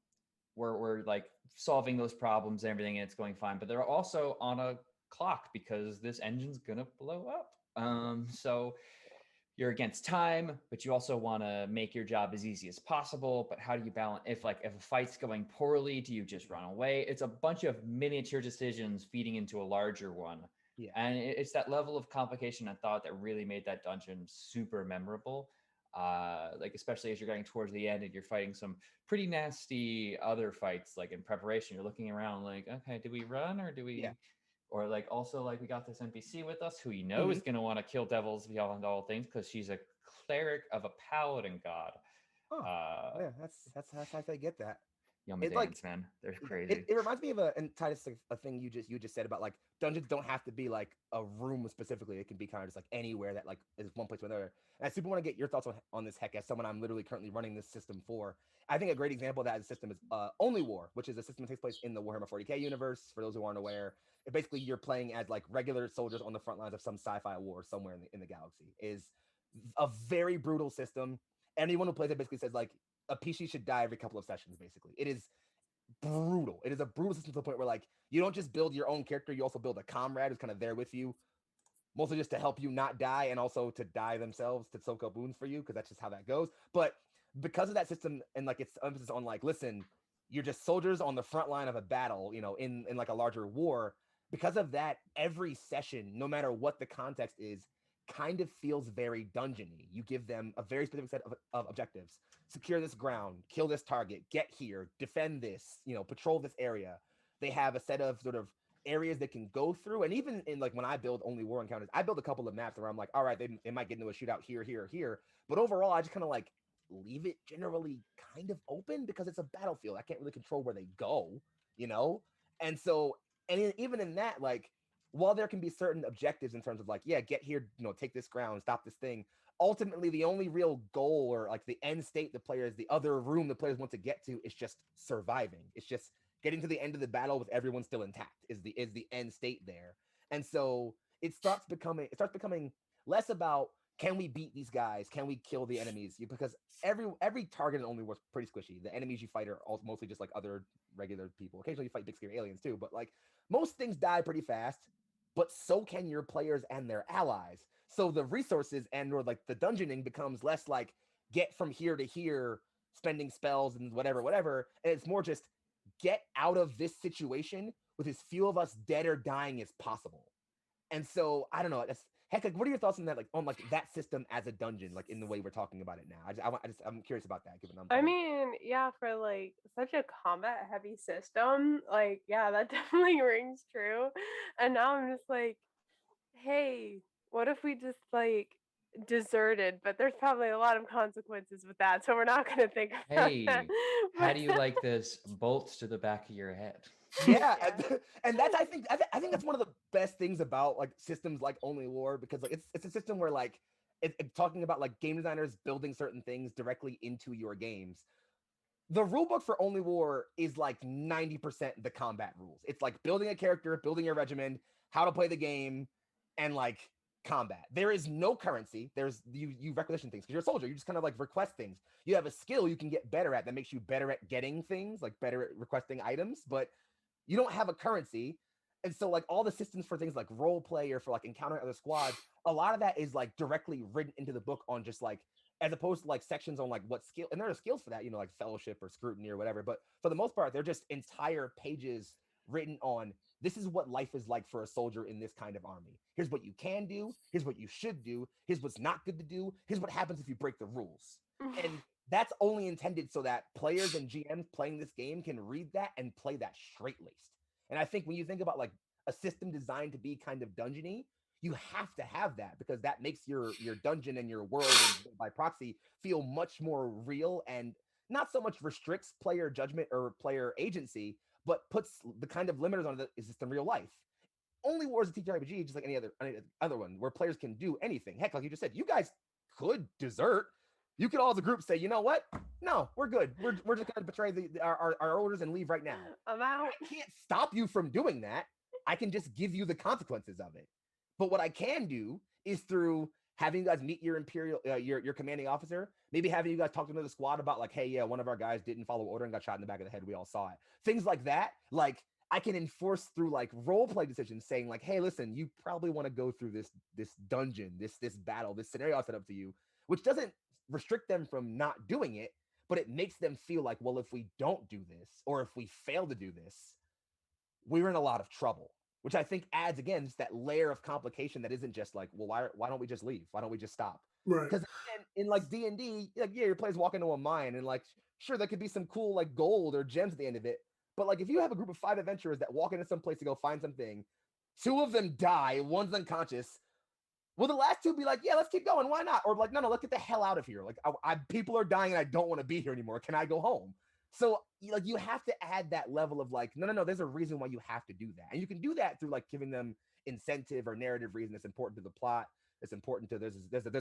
Speaker 4: we're like solving those problems and everything, and it's going fine. But they're also on a clock because this engine's gonna blow up. So you're against time, but you also want to make your job as easy as possible. But how do you balance if a fight's going poorly, do you just run away? It's a bunch of miniature decisions feeding into a larger one.
Speaker 2: Yeah.
Speaker 4: And it's that level of complication and thought that really made that dungeon super memorable. Like especially as you're getting towards the end and you're fighting some pretty nasty other fights, like in preparation, you're looking around like, okay, do we run or do we?
Speaker 2: Yeah.
Speaker 4: Or like also like we got this NPC with us who you know is going to want to kill devils beyond all things because she's a cleric of a paladin god.
Speaker 2: Yeah, that's how I get that.
Speaker 4: Yomadans, man, they're crazy.
Speaker 2: It reminds me of and Titus, a thing you just said about like dungeons don't have to be like a room specifically. It can be kind of just like anywhere that like is one place or another. And I super want to get your thoughts on this, Heck, as someone I'm literally currently running this system for. I think a great example of that as a system is Only War, which is a system that takes place in the Warhammer 40k universe. For those who aren't aware, basically you're playing as like regular soldiers on the front lines of some sci-fi war somewhere in the galaxy. Is a very brutal system. Anyone who plays it basically says like a PC should die every couple of sessions. Basically, it is brutal. It is a brutal system to the point where like you don't just build your own character, you also build a comrade who's kind of there with you, mostly just to help you not die and also to die themselves to soak up wounds for you, because that's just how that goes. But because of that system and like its emphasis on like, listen, you're just soldiers on the front line of a battle, you know, in like a larger war. Because of that, every session, no matter what the context is, kind of feels very dungeony. You give them a very specific set of objectives: secure this ground, kill this target, get here, defend this, you know, patrol this area. They have a set of sort of areas they can go through. And even in like when I build Only War encounters, I build a couple of maps where I'm like, all right, they might get into a shootout here, here, here. But overall, I just kind of like leave it generally kind of open because it's a battlefield. I can't really control where they go, you know? And so, and even in that, like, while there can be certain objectives in terms of like, yeah, get here, you know, take this ground, stop this thing, ultimately the only real goal or like the end state the other room the players want to get to is just surviving. It's just getting to the end of the battle with everyone still intact is the end state there. And so it starts becoming less about can we beat these guys, can we kill the enemies, because every target in Only War is pretty squishy. The enemies you fight are mostly just like other regular people. Occasionally you fight big scary aliens too, but like most things die pretty fast. but so can your players and their allies. So the resources and or like the dungeoning becomes less like get from here to here, spending spells and whatever, and it's more just get out of this situation with as few of us dead or dying as possible. And so I don't know. That's, heck, like, what are your thoughts on that? Like on like that system as a dungeon, like in the way we're talking about it now. I'm curious about that. Given
Speaker 3: I mean, yeah, for like such a combat heavy system, like yeah, that definitely rings true. And now I'm just like, hey, what if we just like deserted? But there's probably a lot of consequences with that, so we're not gonna think about that.
Speaker 4: Hey, how
Speaker 3: But
Speaker 4: do you like this? Bolts to the back of your head.
Speaker 2: yeah,
Speaker 3: yeah.
Speaker 2: and that's I think that's one of the best things about like systems like Only War, because like it's a system where like it's talking about like game designers building certain things directly into your games. The rule book for Only War is like 90% the combat rules. It's like building a character, building your regimen, how to play the game, and like combat. There is no currency. There's you requisition things because you're a soldier. You just kind of like request things. You have a skill you can get better at that makes you better at getting things, like better at requesting items, but you don't have a currency. And so like all the systems for things like role play or for like encountering other squads, a lot of that is like directly written into the book on just like as opposed to like sections on like what skill, and there are skills for that, you know, like fellowship or scrutiny or whatever. But for the most part, they're just entire pages written on this is what life is like for a soldier in this kind of army. Here's what you can do. Here's what you should do. Here's what's not good to do. Here's what happens if you break the rules. And that's only intended so that players and GMs playing this game can read that and play that straight laced. And I think when you think about like a system designed to be kind of dungeony, you have to have that because that makes your dungeon and your world and by proxy feel much more real and not so much restricts player judgment or player agency, but puts the kind of limiters on the system real life. Only War is a TTRPG, just like any other one, where players can do anything. Heck, like you just said, you guys could desert. You could all as a group say, you know what? No, we're good. We're just gonna betray our orders and leave right now.
Speaker 3: I'm out.
Speaker 2: I can't stop you from doing that. I can just give you the consequences of it. But what I can do is through having you guys meet your imperial, your commanding officer, maybe having you guys talk to another squad about like, hey, yeah, one of our guys didn't follow order and got shot in the back of the head. We all saw it. Things like that. Like I can enforce through like role play decisions, saying like, hey, listen, you probably want to go through this dungeon, this battle, this scenario I set up to you, which doesn't restrict them from not doing it, but it makes them feel like, well, if we don't do this or if we fail to do this, we're in a lot of trouble, which I think adds again just that layer of complication that isn't just like, well, why don't we just leave? Why don't we just stop?
Speaker 1: Right.
Speaker 2: Because in like D&D, like yeah, your players walk into a mine and like sure there could be some cool like gold or gems at the end of it, but like if you have a group of 5 adventurers that walk into some place to go find something, 2 of them die, one's unconscious. Will the last 2 be like, yeah, let's keep going? Why not? Or like, no, let's get the hell out of here. Like, people are dying and I don't want to be here anymore. Can I go home? So like you have to add that level of like, no, there's a reason why you have to do that. And you can do that through like giving them incentive or narrative reason that's important to the plot. It's important to there's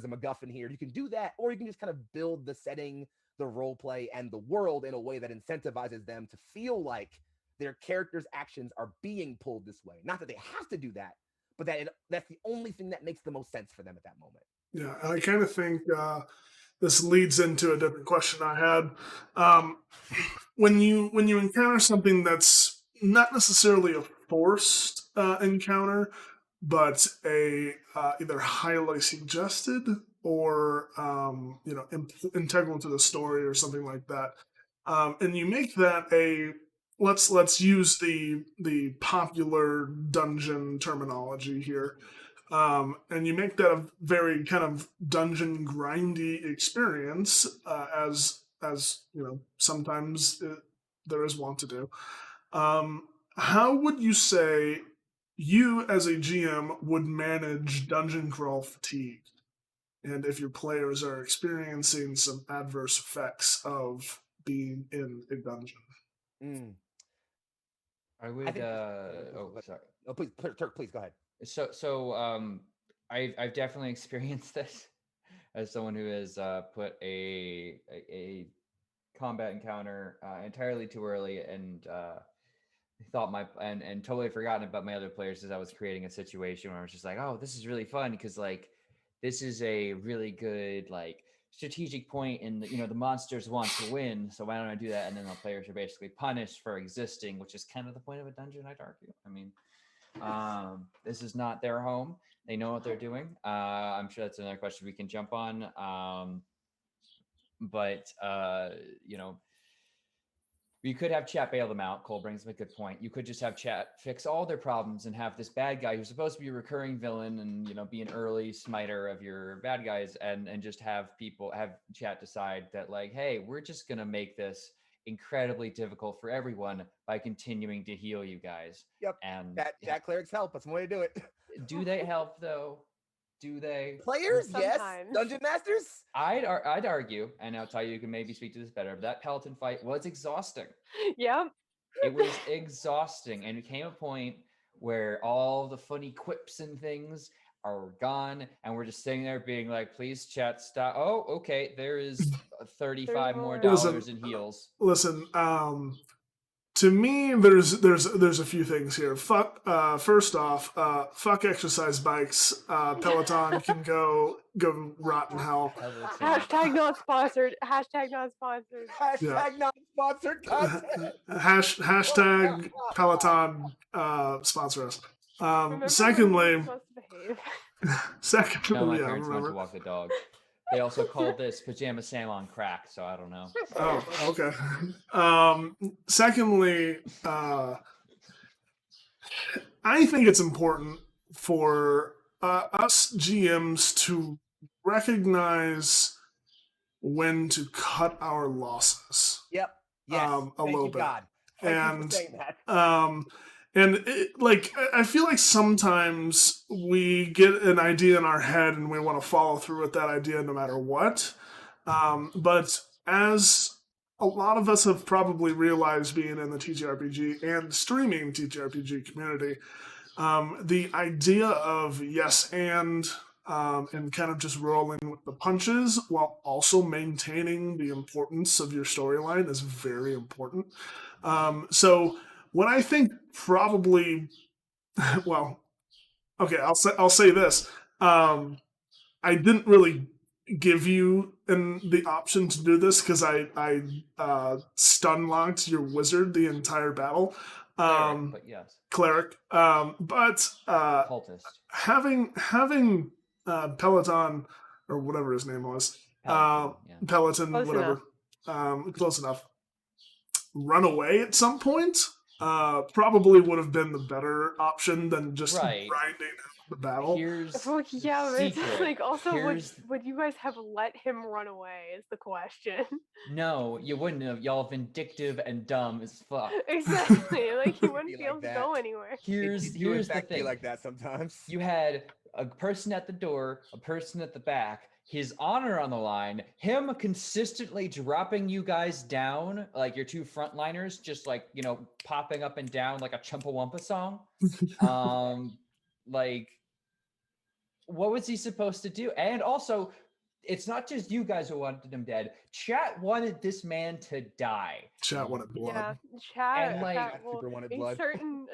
Speaker 2: a MacGuffin here. You can do that, or you can just kind of build the setting, the role play, and the world in a way that incentivizes them to feel like their characters' actions are being pulled this way. Not that they have to do that, but that's the only thing that makes the most sense for them at that moment.
Speaker 1: Yeah, and I kind of think this leads into a different question I had. Um, when you encounter something that's not necessarily a forced encounter, but a either highly suggested or integral to the story or something like that, and you make that a let's use the popular dungeon terminology here. And you make that a very kind of dungeon grindy experience, as you know sometimes there is want to do. How would you say you as a GM would manage dungeon crawl fatigue, and if your players are experiencing some adverse effects of being in a dungeon?
Speaker 2: Mm.
Speaker 4: I
Speaker 2: I
Speaker 4: would
Speaker 2: think.
Speaker 4: oh sorry.
Speaker 2: Oh, please, Turk, please go ahead.
Speaker 4: So I've definitely experienced this as someone who has put a combat encounter entirely too early and thought and totally forgotten about my other players as I was creating a situation where I was just like, oh, this is really fun because like this is a really good like strategic point in the monsters want to win, so why don't I do that? And then the players are basically punished for existing, which is kind of the point of a dungeon, I'd argue. I mean, This is not their home. They know what they're doing. I'm sure that's another question we can jump on. But you know, you could have chat bail them out. Cole brings up a good point. You could just have chat fix all their problems and have this bad guy who's supposed to be a recurring villain and be an early smiter of your bad guys, and just have chat decide that, like, hey, we're just gonna make this incredibly difficult for everyone by continuing to heal you guys.
Speaker 2: Yep.
Speaker 4: And
Speaker 2: Chat clerics help. That's one way to do it.
Speaker 4: do they help though? Do they?
Speaker 2: Players, yes.
Speaker 3: Sometimes.
Speaker 2: Dungeon masters.
Speaker 4: I'd argue, and I'll tell you can maybe speak to this better, but that Peloton fight was exhausting.
Speaker 3: Yep.
Speaker 4: It was exhausting, and it came a point where all the funny quips and things are gone, and we're just sitting there being like, please chat, stop. Oh, okay, there is 35 more dollars in heals.
Speaker 1: Listen, to me, there's a few things here. First off, fuck exercise bikes. Peloton can go rot in hell.
Speaker 3: Hashtag not sponsored. Hashtag not sponsored.
Speaker 2: Hashtag not sponsored content.
Speaker 1: Hashtag Peloton sponsor us.
Speaker 3: Remember
Speaker 1: Secondly,
Speaker 3: when we were supposed to behave?
Speaker 4: No, my
Speaker 1: yeah,
Speaker 4: parents went to walk the dog. They also called this Pajama Sam on crack, so I don't know.
Speaker 1: Oh, okay. Secondly, I think it's important for us GMs to recognize when to cut our losses.
Speaker 2: Yep. Yes.
Speaker 1: A
Speaker 2: Thank
Speaker 1: little
Speaker 2: you,
Speaker 1: bit.
Speaker 2: God. Thank you
Speaker 1: And
Speaker 2: for saying that.
Speaker 1: and I feel like sometimes we get an idea in our head and we want to follow through with that idea no matter what. But as a lot of us have probably realized being in the TTRPG and streaming TTRPG community, the idea of yes and kind of just rolling with the punches while also maintaining the importance of your storyline is very important. So what I think probably, well, okay, I'll say this. I didn't really give you the option to do this because I stun locked your wizard the entire battle.
Speaker 4: Cleric, but yes.
Speaker 1: Cleric. But
Speaker 4: Cultist.
Speaker 1: having Peloton or whatever his name was, Peloton,
Speaker 3: Close
Speaker 1: whatever, close enough, run away at some point. Probably would have been the better option than just grinding out the battle.
Speaker 4: Here's
Speaker 3: Well, yeah, but it's
Speaker 4: secret.
Speaker 3: like also
Speaker 4: Here's...
Speaker 3: would you guys have let him run away is the question.
Speaker 4: No, you wouldn't have. Y'all vindictive and dumb as fuck.
Speaker 3: Exactly. Like he wouldn't
Speaker 2: Be
Speaker 3: be able
Speaker 2: like
Speaker 3: to
Speaker 2: that.
Speaker 3: go anywhere.
Speaker 4: Here's
Speaker 2: in
Speaker 4: the
Speaker 2: fact
Speaker 4: thing.
Speaker 2: Be like that sometimes.
Speaker 4: You had a person at the door, a person at the back, his honor on the line, him consistently dropping you guys down, like your two frontliners, just like, popping up and down like a Chumpawampa song. Like, what was he supposed to do? And also, it's not just you guys who wanted him dead. Chat wanted this man to die.
Speaker 1: Chat wanted blood.
Speaker 3: Yeah, chat.
Speaker 4: And, like,
Speaker 2: super wanted
Speaker 3: a
Speaker 2: blood.
Speaker 3: certain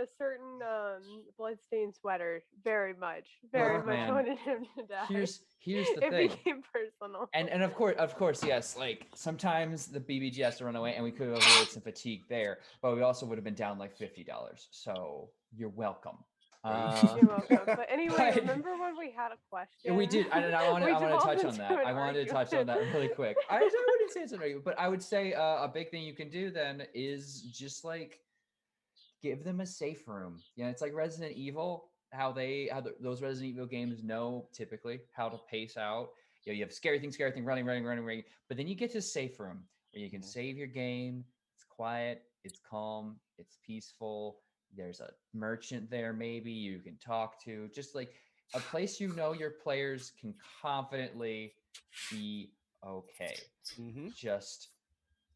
Speaker 3: bloodstained sweater very much
Speaker 4: Man.
Speaker 3: wanted him to die.
Speaker 4: Here's the
Speaker 3: it
Speaker 4: thing.
Speaker 3: became personal.
Speaker 4: And of course, yes. Like sometimes the BBG has to run away, and we could have avoided some fatigue there, but we also would have been down like $50. So you're welcome.
Speaker 3: You're welcome. But anyway, remember when we had a question?
Speaker 4: We did, and I want to touch on that. I wanted to touch on that really quick. I wouldn't say it's an argument, but I would say a big thing you can do then is just like give them a safe room. It's like Resident Evil. How those Resident Evil games know typically how to pace out. You have scary thing, running, but then you get to safe room where you can save your game. It's quiet, it's calm, it's peaceful. There's a merchant there maybe you can talk to. Just like a place your players can confidently be okay.
Speaker 2: Mm-hmm.
Speaker 4: Just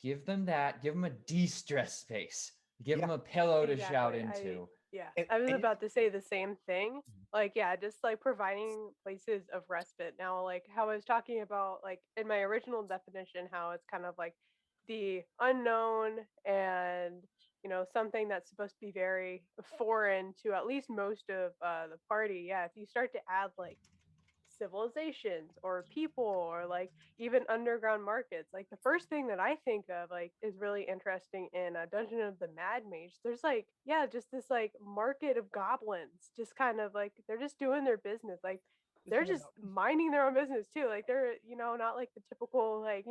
Speaker 4: give them that. Give them a de-stress space. Give them a pillow to shout into.
Speaker 3: I was about to say the same thing. Like, yeah, just like providing places of respite. Now, like how I was talking about, like in my original definition, how it's kind of like the unknown and something that's supposed to be very foreign to at least most of the party. Yeah, if you start to add like civilizations or people or like even underground markets. Like the first thing that I think of like is really interesting in a Dungeon of the Mad Mage. There's like yeah, just this like market of goblins, just kind of like they're just doing their business. Like they're just minding their own business too. Like they're not like the typical like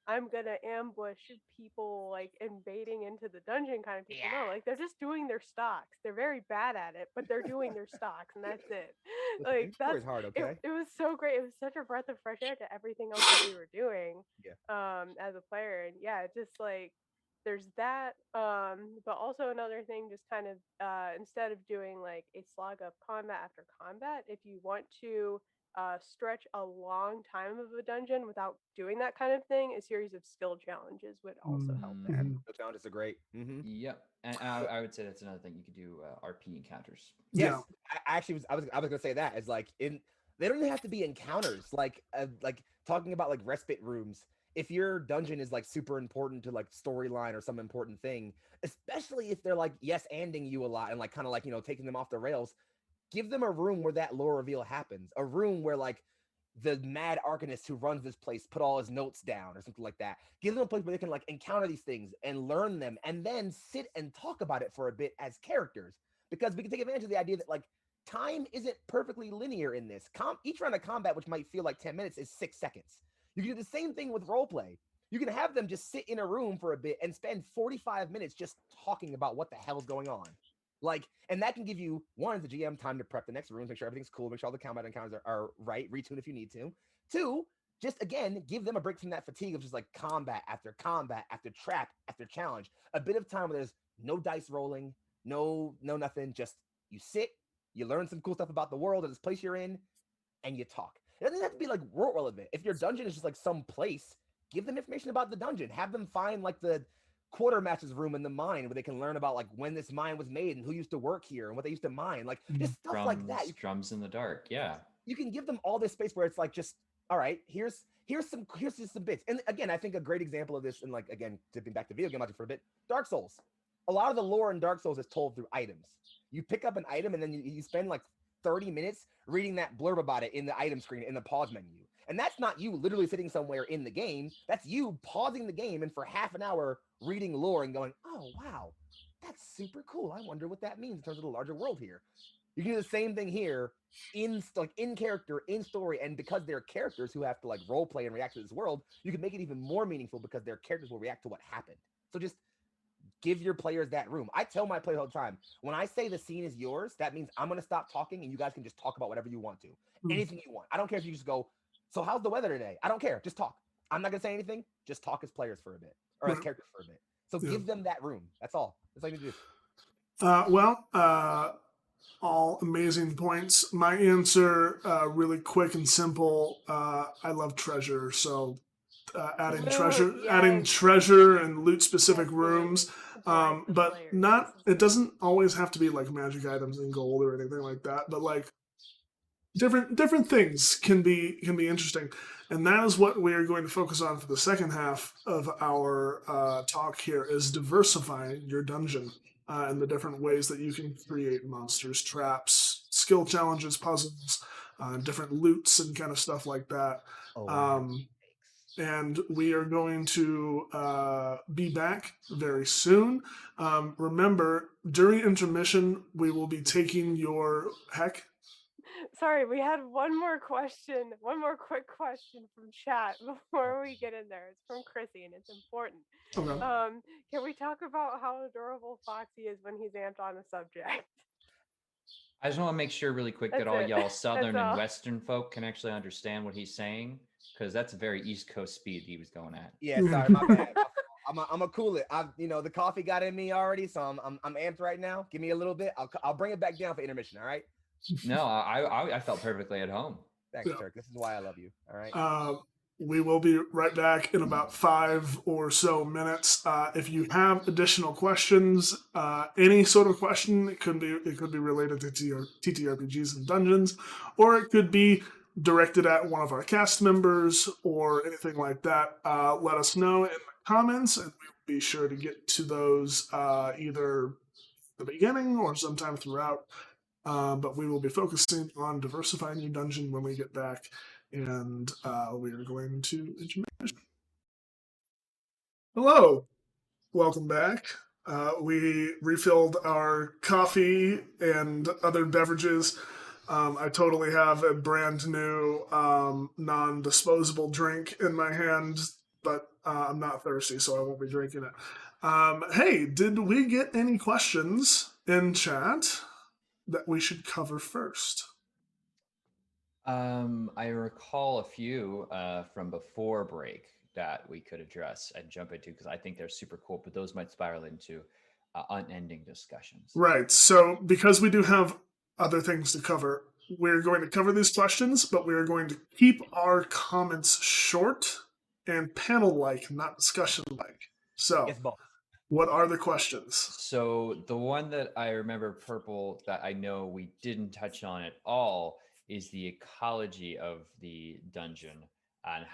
Speaker 3: I'm gonna ambush people like invading into the dungeon kind of people. No, like they're just doing their stocks. They're very bad at it, but they're doing their stocks, and that's it.
Speaker 2: Listen,
Speaker 3: Like
Speaker 2: your story is hard,
Speaker 3: it.
Speaker 2: okay?
Speaker 3: It was so great. It was such a breath of fresh air to everything else that we were doing.
Speaker 2: Yeah.
Speaker 3: As a player, and yeah, just like there's that. But also another thing, just kind of instead of doing like a slog up combat after combat, if you want to stretch a long time of a dungeon without doing that kind of thing, a series of skill challenges would also help there.
Speaker 1: Mhm.
Speaker 2: The challenges are great.
Speaker 4: Yep, and I would say that's another thing you could do RP encounters.
Speaker 2: Yes,
Speaker 1: Yeah.
Speaker 2: I actually I was gonna say that is like in they don't even have to be encounters like talking about like respite rooms. If your dungeon is like super important to like storyline or some important thing, especially if they're like yes anding you a lot and like kind of like taking them off the rails, give them a room where that lore reveal happens. A room where like the mad arcanist who runs this place put all his notes down or something like that. Give them a place where they can like encounter these things and learn them and then sit and talk about it for a bit as characters. Because we can take advantage of the idea that like time isn't perfectly linear in this. Each round of combat, which might feel like 10 minutes, is 6 seconds. You can do the same thing with roleplay. You can have them just sit in a room for a bit and spend 45 minutes just talking about what the hell's going on. Like, and that can give you one, the GM time to prep the next rooms, make sure everything's cool, make sure all the combat encounters are right, retune if you need to. Two, just again, give them a break from that fatigue of just like combat after trap after challenge. A bit of time where there's no dice rolling, no nothing. Just you sit, you learn some cool stuff about the world or this place you're in, and you talk. It doesn't have to be like world relevant. If your dungeon is just like some place, give them information about the dungeon. Have them find like the quartermaster's room in the mine where they can learn about like when this mine was made and who used to work here and what they used to mine. Like just stuff like that.
Speaker 4: Drums in the dark. Yeah.
Speaker 2: You can give them all this space where it's like just all right, here's just some bits. And again, I think a great example of this, and like again, dipping back to video game logic for a bit, Dark Souls. A lot of the lore in Dark Souls is told through items. You pick up an item and then you spend like 30 minutes reading that blurb about it in the item screen in the pause menu. And that's not you literally sitting somewhere in the game. That's you pausing the game and for half an hour reading lore and going, oh, wow, that's super cool. I wonder what that means in terms of the larger world here. You can do the same thing here in character, in story. And because they're characters who have to like role play and react to this world, you can make it even more meaningful because their characters will react to what happened. So just give your players that room. I tell my players all the time, when I say the scene is yours, that means I'm going to stop talking and you guys can just talk about whatever you want to. Anything you want. I don't care if you just go, so how's the weather today? I don't care. Just talk. I'm not going to say anything. Just talk as players for a bit or as characters for a bit. So give them that room. That's all. That's all you need to do.
Speaker 1: All amazing points. My answer, really quick and simple. I love treasure. So adding treasure and loot specific rooms. But it doesn't always have to be like magic items and gold or anything like that. But like different things can be interesting, and that is what we are going to focus on for the second half of our talk here is diversifying your dungeon and the different ways that you can create monsters, traps, skill challenges, puzzles, different loots and kind of stuff like that. And we are going to be back very soon. Remember, during intermission, we will be taking your
Speaker 3: Sorry, we had one more quick question from chat before we get in there. It's from Chrissy and it's important.
Speaker 1: Okay.
Speaker 3: Can we talk about how adorable FoXXii is when he's amped on a subject?
Speaker 4: I just want to make sure really quick that all y'all Southern and Western folk can actually understand what he's saying, because that's a very East Coast speed he was going at.
Speaker 2: Yeah, sorry, my bad. I'm gonna cool it. The coffee got in me already, so I'm amped right now. Give me a little bit. I'll bring it back down for intermission. All right.
Speaker 4: No, I felt perfectly at home.
Speaker 2: Thanks, Turk. This is why I love you. All right.
Speaker 1: We will be right back in about 5 or so minutes. If you have additional questions, any sort of question, it could be related to TTRPGs and dungeons, or it could be directed at one of our cast members or anything like that. Let us know in the comments, and we'll be sure to get to those either the beginning or sometime throughout. but we will be focusing on diversifying your dungeon when we get back, and we are going to intermission. Hello, welcome back. We refilled our coffee and other beverages. I totally have a brand new non-disposable drink in my hand, but I'm not thirsty, so I won't be drinking it. Hey, did we get any questions in chat that we should cover first?
Speaker 4: I recall a few from before break that we could address and jump into because I think they're super cool, but those might spiral into unending discussions.
Speaker 1: Right. So, because we do have other things to cover, we're going to cover these questions, but we are going to keep our comments short and panel like, not discussion like. So,
Speaker 2: Yes, both.
Speaker 1: what are the questions?
Speaker 4: So the one that I remember, Purple, that I know we didn't touch on at all is the ecology of the dungeon and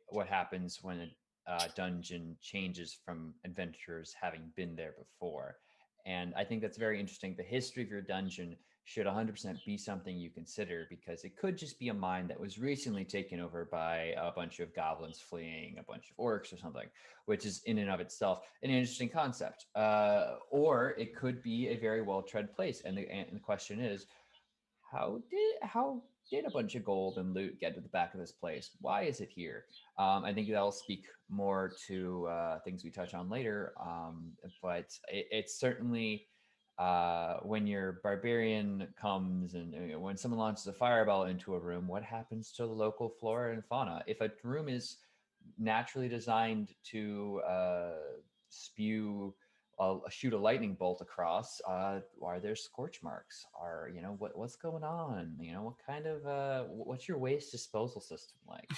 Speaker 4: what happens when a dungeon changes from adventurers having been there before. And I think that's very interesting. The history of your dungeon should 100% be something you consider because it could just be a mine that was recently taken over by a bunch of goblins fleeing a bunch of orcs or something, which is in and of itself an interesting concept. Or it could be a very well-tread place. And the question is, how did a bunch of gold and loot get to the back of this place? Why is it here? I think that'll speak more to things we touch on later. But it's certainly when your barbarian comes and when someone launches a fireball into a room, what happens to the local flora and fauna? If a room is naturally designed to spew shoot a lightning bolt across, are there scorch marks? Are what's going on? What kind of what's your waste disposal system like?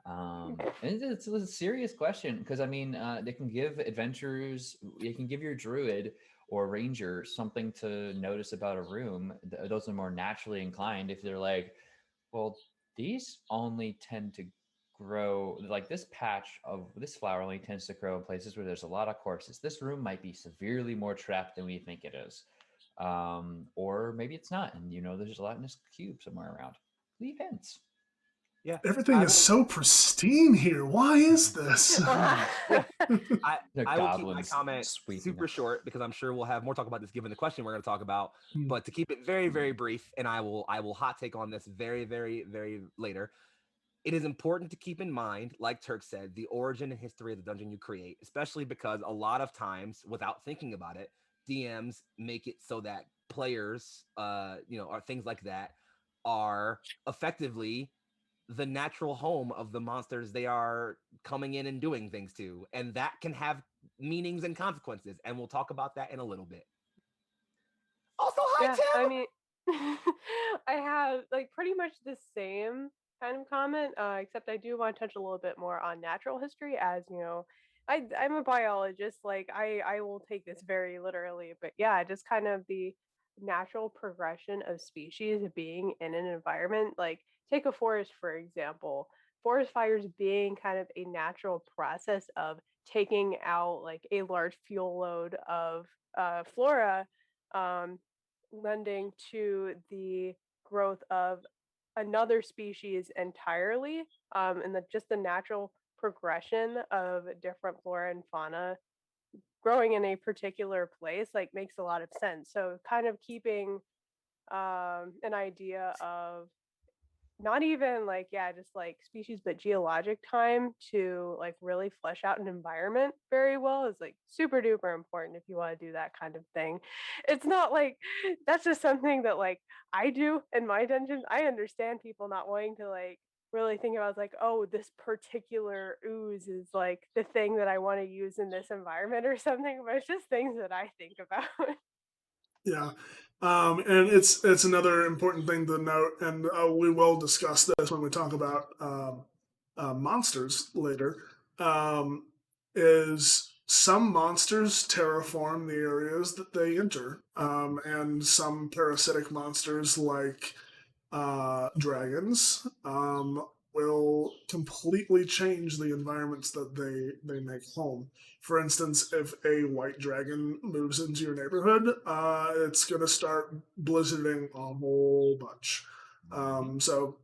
Speaker 4: And it's a serious question because I mean, they can give adventurers, you can give your druid or ranger something to notice about a room. Those are more naturally inclined if they're like, well, these only tend to grow, like this patch of this flower only tends to grow in places where there's a lot of corpses. This room might be severely more trapped than we think it is. Or maybe it's not, and there's a gelatinous cube somewhere around. Leave hints.
Speaker 2: Yeah.
Speaker 1: Everything is so pristine here. Why is this?
Speaker 2: Yeah.
Speaker 4: The
Speaker 2: I will keep my
Speaker 4: goblins
Speaker 2: comment
Speaker 4: sweeping
Speaker 2: super
Speaker 4: them.
Speaker 2: short because I'm sure we'll have more talk about this given the question we're going to talk about.
Speaker 1: Hmm.
Speaker 2: But to keep it very, very brief, and I will hot take on this very, very, very later. It is important to keep in mind, like Turk said, the origin and history of the dungeon you create, especially because a lot of times, without thinking about it, DMs make it so that players, or things like that, are effectively the natural home of the monsters they are coming in and doing things to, and that can have meanings and consequences. And we'll talk about that in a little bit. Also, hi
Speaker 3: Yeah,
Speaker 2: Tim.
Speaker 3: I mean, I have like pretty much the same kind of comment, except I do want to touch a little bit more on natural history. As you know, I'm a biologist. Like I will take this very literally, but yeah, just kind of the natural progression of species being in an environment. Like take a forest for example. Forest fires being kind of a natural process of taking out like a large fuel load of flora. Um, Lending to the growth of another species entirely, and just the natural progression of different flora and fauna growing in a particular place like makes a lot of sense. So kind of keeping an idea of not even like yeah just like species but geologic time to like really flesh out an environment very well is like super duper important if you want to do that kind of thing. It's not like that's just something that like I do in my dungeons. I understand people not wanting to like really think about like oh this particular ooze is like the thing that I want to use in this environment or something, but it's just things that I think about.
Speaker 1: Yeah, and it's another important thing to note, and we will discuss this when we talk about monsters later. Is some monsters terraform the areas that they enter, and some parasitic monsters like dragons will completely change the environments that they make home. For instance, if a white dragon moves into your neighborhood, it's going to start blizzarding a whole bunch. So,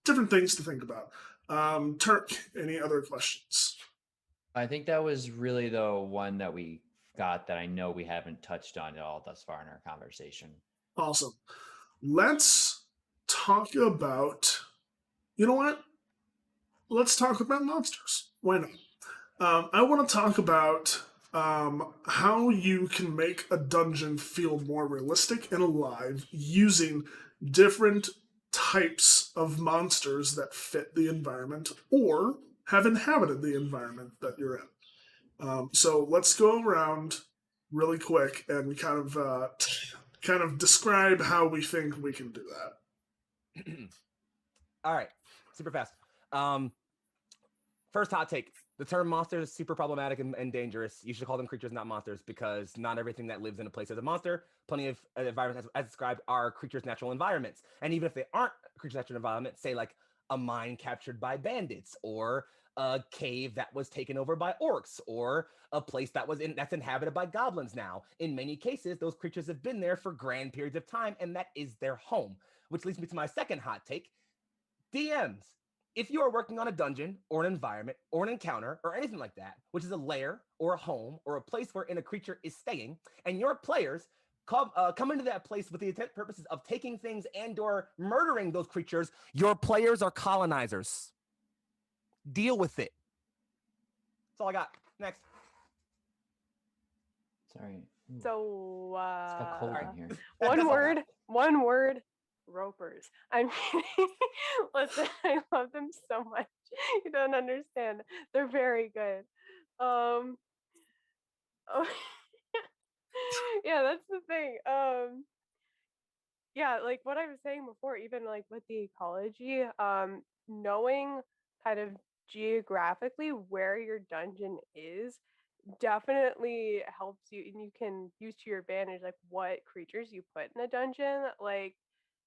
Speaker 1: different things to think about. Turk, any other questions?
Speaker 4: I think that was really the one that we got that I know we haven't touched on at all thus far in our conversation.
Speaker 1: Awesome. Let's talk about. You know what? Let's talk about monsters. Why not? I want to talk about how you can make a dungeon feel more realistic and alive using different types of monsters that fit the environment or have inhabited the environment that you're in. So let's go around really quick and kind of describe how we think we can do that.
Speaker 2: All right, super fast. First hot take. The term monster is super problematic and dangerous. You should call them creatures, not monsters, because not everything that lives in a place is a monster. Plenty of environments, as described, are creatures' natural environments. And even if they aren't creatures' natural environments, say like a mine captured by bandits, or a cave that was taken over by orcs, or a place that's inhabited by goblins now. In many cases, those creatures have been there for grand periods of time, and that is their home. Which leads me to my second hot take. DMs, if you are working on a dungeon or an environment or an encounter or anything like that, which is a lair or a home or a place wherein a creature is staying, and your players come into that place with the intent purposes of taking things and or murdering those creatures, your players are colonizers. Deal with it. That's all I got. Next.
Speaker 4: Sorry. Ooh,
Speaker 3: So,
Speaker 4: it's got cold
Speaker 2: Sorry.
Speaker 4: in here.
Speaker 3: one word, ropers. I mean, listen, I love them so much. You don't understand. They're very good. Um, oh, yeah, that's the thing. Yeah, like what I was saying before, even like with the ecology, knowing kind of geographically where your dungeon is definitely helps you, and you can use to your advantage like what creatures you put in a dungeon. Like,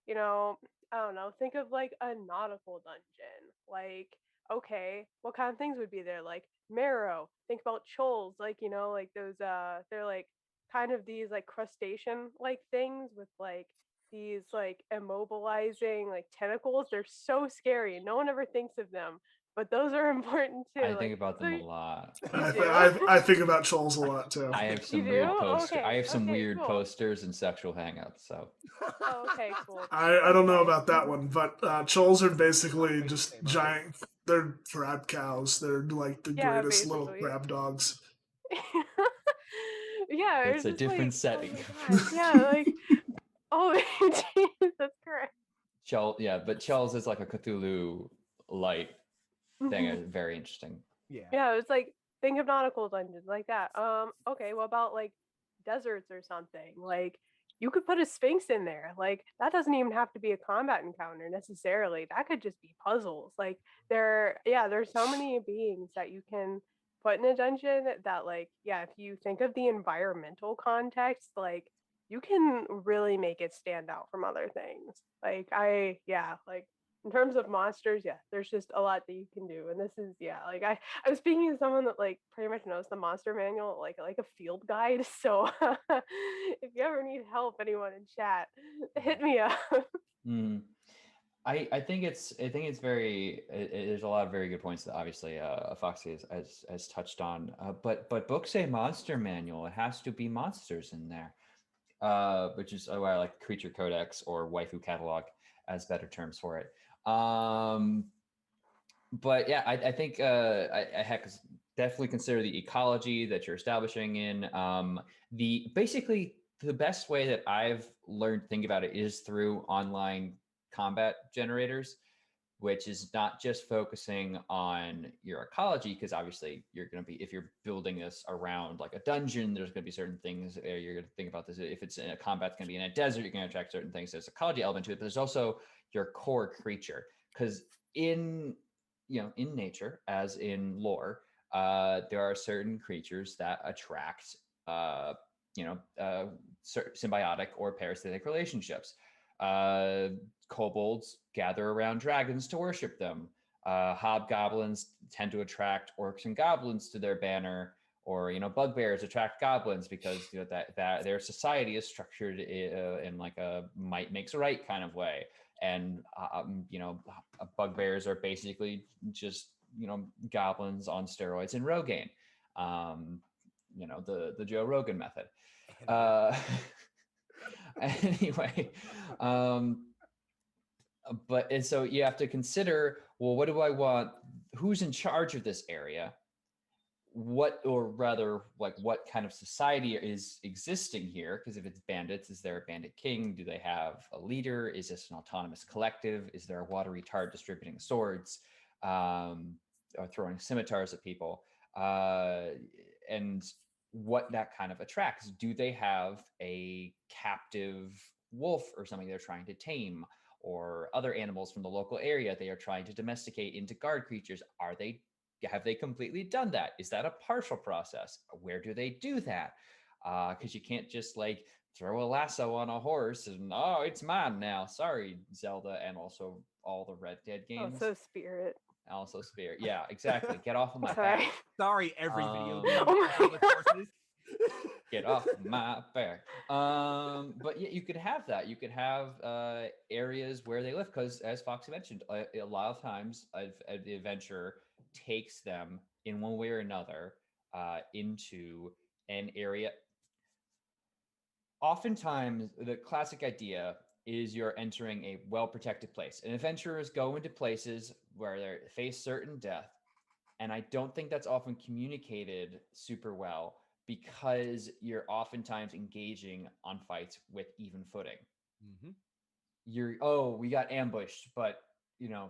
Speaker 3: you know, I don't know, think of like a nautical dungeon. Like, okay, what kind of things would be there? Like marrow. Think about shoals, like, like those they're like kind of these like crustacean like things with like these like immobilizing like tentacles. They're so scary and no one ever thinks of them. But those are important too.
Speaker 4: I think
Speaker 3: Like,
Speaker 4: about
Speaker 3: so
Speaker 4: them a lot.
Speaker 3: you
Speaker 1: I, th-
Speaker 3: do?
Speaker 1: I, I think about trolls a lot too.
Speaker 4: I have
Speaker 3: You
Speaker 4: some
Speaker 3: do?
Speaker 4: weird poster. I
Speaker 3: Okay.
Speaker 4: have some
Speaker 3: Okay,
Speaker 4: weird
Speaker 3: cool.
Speaker 4: posters and sexual hangouts. So
Speaker 3: Oh, okay, cool.
Speaker 1: I don't know
Speaker 3: Okay.
Speaker 1: about that one, but trolls are basically
Speaker 2: Wait to
Speaker 1: just
Speaker 2: say about it.
Speaker 1: giant. They're crab cows. They're like the
Speaker 3: Yeah,
Speaker 1: greatest little
Speaker 3: basically.
Speaker 1: crab dogs.
Speaker 3: Yeah,
Speaker 4: it's
Speaker 3: it's
Speaker 4: a
Speaker 3: just
Speaker 4: different
Speaker 3: like, oh
Speaker 4: setting.
Speaker 3: my gosh. Yeah, like, oh, jeez, that's correct.
Speaker 4: Yeah, but Chels is like a Cthulhu light thing.
Speaker 3: Mhm.
Speaker 4: Very interesting.
Speaker 2: Yeah.
Speaker 3: Yeah, it's like, think of nautical dungeons like that. Okay, what about like deserts or something? Like, you could put a sphinx in there. Like, that doesn't even have to be a combat encounter necessarily. That could just be puzzles. Like, there's so many beings that you can put in a dungeon that, like, yeah, if you think of the environmental context, like, you can really make it stand out from other things. Like, in terms of monsters, yeah, there's just a lot that you can do. And this is, yeah, like I was speaking to someone that like pretty much knows the monster manual like a field guide. So if you ever need help, anyone in chat, hit me up.
Speaker 4: Mm. I think it's very there's a lot of very good points that obviously FoXXii has touched on, but books say monster manual. It has to be monsters in there, which is why I like creature codex or waifu catalog as better terms for it. But yeah, I think I heck definitely consider the ecology that you're establishing in. Basically the best way that I've learned to think about it is through online combat generators, which is not just focusing on your ecology, because obviously you're going to be, if you're building this around like a dungeon, there's going to be certain things you're going to think about this. If it's in a combat, it's going to be in a desert, you're going to attract certain things. There's ecology element to it, but there's also your core creature, because in nature, as in lore, there are certain creatures that attract symbiotic or parasitic relationships. Kobolds gather around dragons to worship them. Hobgoblins tend to attract orcs and goblins to their banner, or bugbears attract goblins because that their society is structured in like a might makes right kind of way. And bugbears are basically just goblins on steroids in Rogaine. The Joe Rogan method. Anyway, and so you have to consider, well, what do I want? Who's in charge of this area? What kind of society is existing here? Because if it's bandits, is there a bandit king? Do they have a leader? Is this an autonomous collective? Is there a watery tard distributing swords, or throwing scimitars at people? And what that kind of attracts? Do they have a captive wolf or something they're trying to tame, or other animals from the local area they are trying to domesticate into guard creatures? Have they completely done that? Is that a partial process? Where do they do that? Because you can't just like throw a lasso on a horse and it's mine now. Sorry, Zelda, and also all the Red Dead games.
Speaker 3: Also Spirit.
Speaker 4: Also Spirit. Yeah, exactly. Get off of my
Speaker 3: Sorry.
Speaker 4: back.
Speaker 2: Sorry, every video game.
Speaker 3: Oh my
Speaker 2: with
Speaker 3: God.
Speaker 2: horses.
Speaker 4: Get off my back. But yeah, you could have that. You could have areas where they live, because as FoXXii mentioned, a lot of times the adventurer takes them in one way or another into an area. Oftentimes, the classic idea is you're entering a well-protected place. And adventurers go into places where they face certain death. And I don't think that's often communicated super well, because you're oftentimes engaging on fights with even footing. Mm-hmm. We got ambushed, but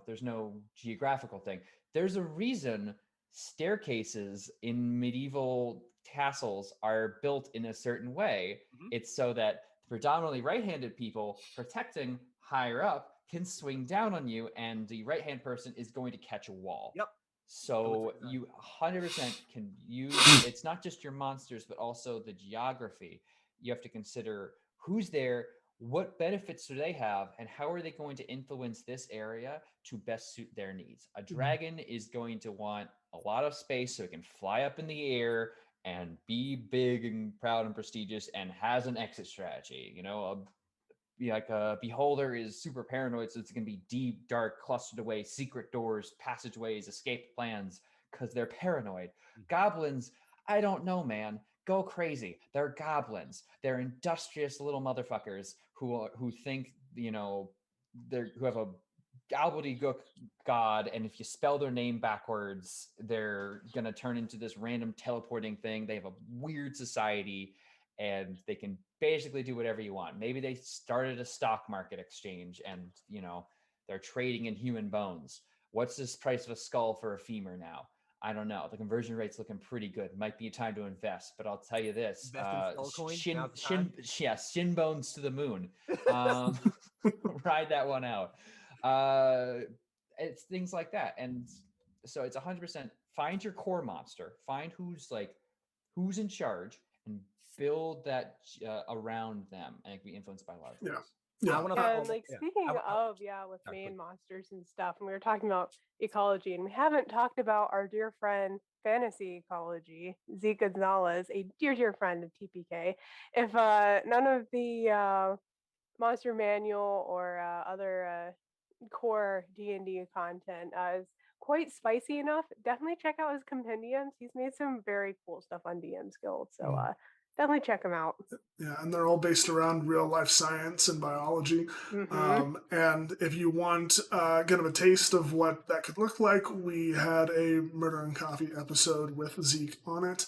Speaker 4: there's no geographical thing. There's a reason staircases in medieval castles are built in a certain way. Mm-hmm. It's so that predominantly right-handed people protecting higher up can swing down on you, and the right-hand person is going to catch a wall.
Speaker 2: Yep.
Speaker 4: So you 100% can use, it's not just your monsters, but also the geography. You have to consider who's there, what benefits do they have, and how are they going to influence this area to best suit their needs. A dragon is going to want a lot of space so it can fly up in the air and be big and proud and prestigious, and has an exit strategy. Like a beholder is super paranoid, so it's going to be deep, dark, clustered away secret doors, passageways, escape plans, because they're paranoid. Mm-hmm. Goblins, I don't know, man. Go crazy. They're goblins. They're industrious little motherfuckers who think who have a gobbledygook god, and if you spell their name backwards, they're gonna turn into this random teleporting thing. They have a weird society, and they can basically do whatever you want. Maybe they started a stock market exchange, and they're trading in human bones. What's this price of a skull for a femur now? I don't know. The conversion rate's looking pretty good. Might be a time to invest, but I'll tell you this: shin bones to the moon. Ride that one out. It's things like that, and so it's 100%. Find your core monster. Find who's in charge, and build that around them, and it can be influenced by a lot of things.
Speaker 3: Yeah, and speaking of with main monsters and stuff, and we were talking about ecology, and we haven't talked about our dear friend Fantasy Ecology, Zeke Gonzalez, a dear friend of TPK. If none of the monster manual or other core D&D content is quite spicy enough, definitely check out his compendiums. He's made some very cool stuff on DM Guild, so definitely check them out.
Speaker 1: Yeah, and they're all based around real life science and biology. Mm-hmm. And if you want kind of a taste of what that could look like, we had a Murder and Coffee episode with Zeke on it,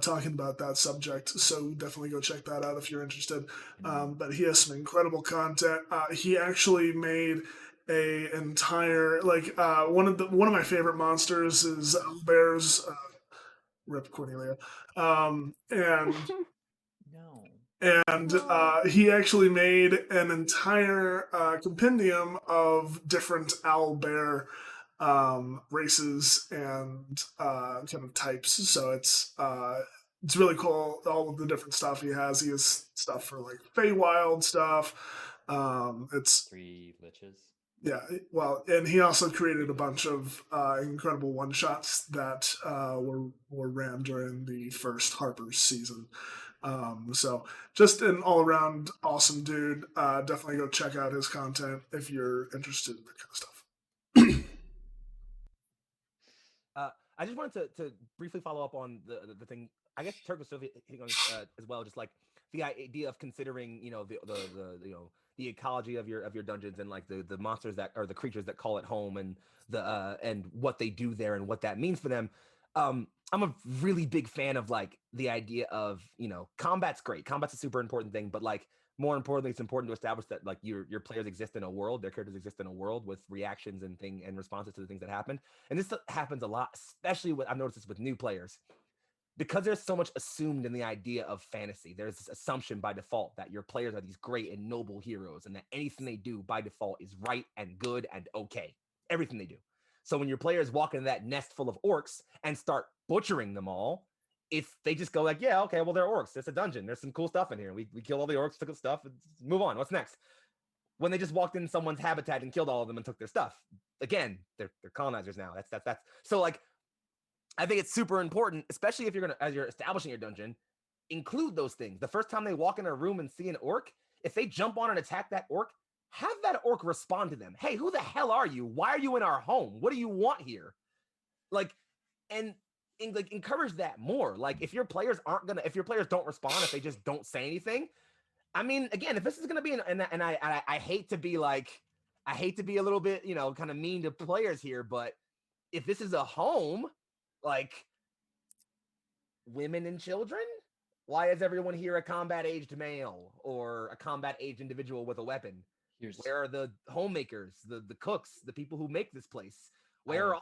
Speaker 1: talking about that subject. So definitely go check that out if you're interested. But he has some incredible content. He actually made a entire one of my favorite monsters is owlbears. Rip Cornelia, and he actually made an entire compendium of different owlbear races and kind of types. So it's really cool. All of the different stuff he has. He has stuff for like Feywild stuff. It's
Speaker 4: 3 liches.
Speaker 1: Yeah, well, and he also created a bunch of incredible one shots that were ran during the first Harper's season. So just an all around awesome dude. Definitely go check out his content if you're interested in that kind of stuff.
Speaker 2: I just wanted to briefly follow up on the thing. I guess Turk was still hitting on this as well, just like the idea of considering, the ecology of your dungeons and like the monsters that or the creatures that call it home and what they do there and what that means for them. I'm a really big fan of like the idea of combat's great. Combat's a super important thing, but like more importantly, it's important to establish that like your players exist in a world, their characters exist in a world with reactions and responses to the things that happen. And this happens a lot, especially with I've noticed this with new players because there's so much assumed in the idea of fantasy. There's this assumption by default that your players are these great and noble heroes, and that anything they do by default is right and good and okay. Everything they do. So when your players walk into that nest full of orcs and start butchering them all, if they just go like, yeah, okay, well they're orcs. It's a dungeon. There's some cool stuff in here. We killed all the orcs, took the stuff, move on. What's next? When they just walked in someone's habitat and killed all of them and took their stuff. Again, they're colonizers now. That's so like I think it's super important, especially if as you're establishing your dungeon, include those things. The first time they walk in a room and see an orc, if they jump on and attack that orc, have that orc respond to them. Hey, who the hell are you? Why are you in our home? What do you want here? Like, and like encourage that more. Like, if your players don't respond, if they just don't say anything, I mean, again, if this is gonna be and I hate to be like, I hate to be a little bit, kind of mean to players here, but if this is a home, like women and children? Why is everyone here a combat aged male or a combat aged individual with a weapon? Where are the homemakers, the cooks, the people who make this place? Where are all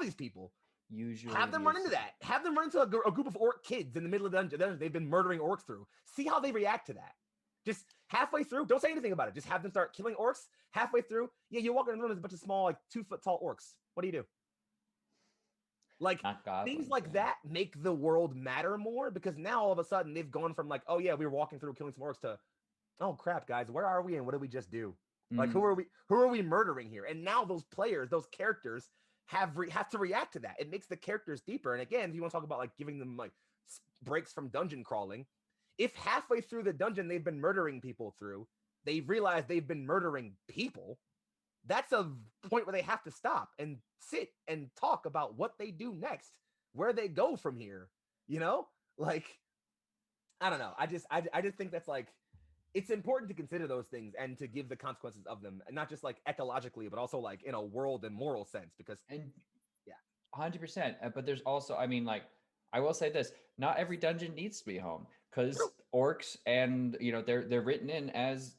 Speaker 2: these people?
Speaker 4: Usually
Speaker 2: have them run into that. Have them run into a group of orc kids in the middle of the dungeon they've been murdering orcs through. See how they react to that. Just halfway through, don't say anything about it. Just have them start killing orcs. Halfway through, yeah, you walk in the room, there's a bunch of small, like 2-foot tall orcs. What do you do? Like things like that make the world matter more because now all of a sudden they've gone from like, oh yeah, we were walking through killing some orcs to, oh crap, guys, where are we and what did we just do? Like who are we murdering here? And now those players, those characters have to react to that. It makes the characters deeper. And again, if you want to talk about like giving them like breaks from dungeon crawling, if halfway through the dungeon they've been murdering people through, they realize they've been murdering people, that's a point where they have to stop and sit and talk about what they do next, where they go from here. Like I don't know. I just think that's like it's important to consider those things and to give the consequences of them, and not just like ecologically, but also like in a world and moral sense. Because
Speaker 4: yeah, 100%. But there's also, I mean, like I will say this: not every dungeon needs to be home because orcs and they're written in as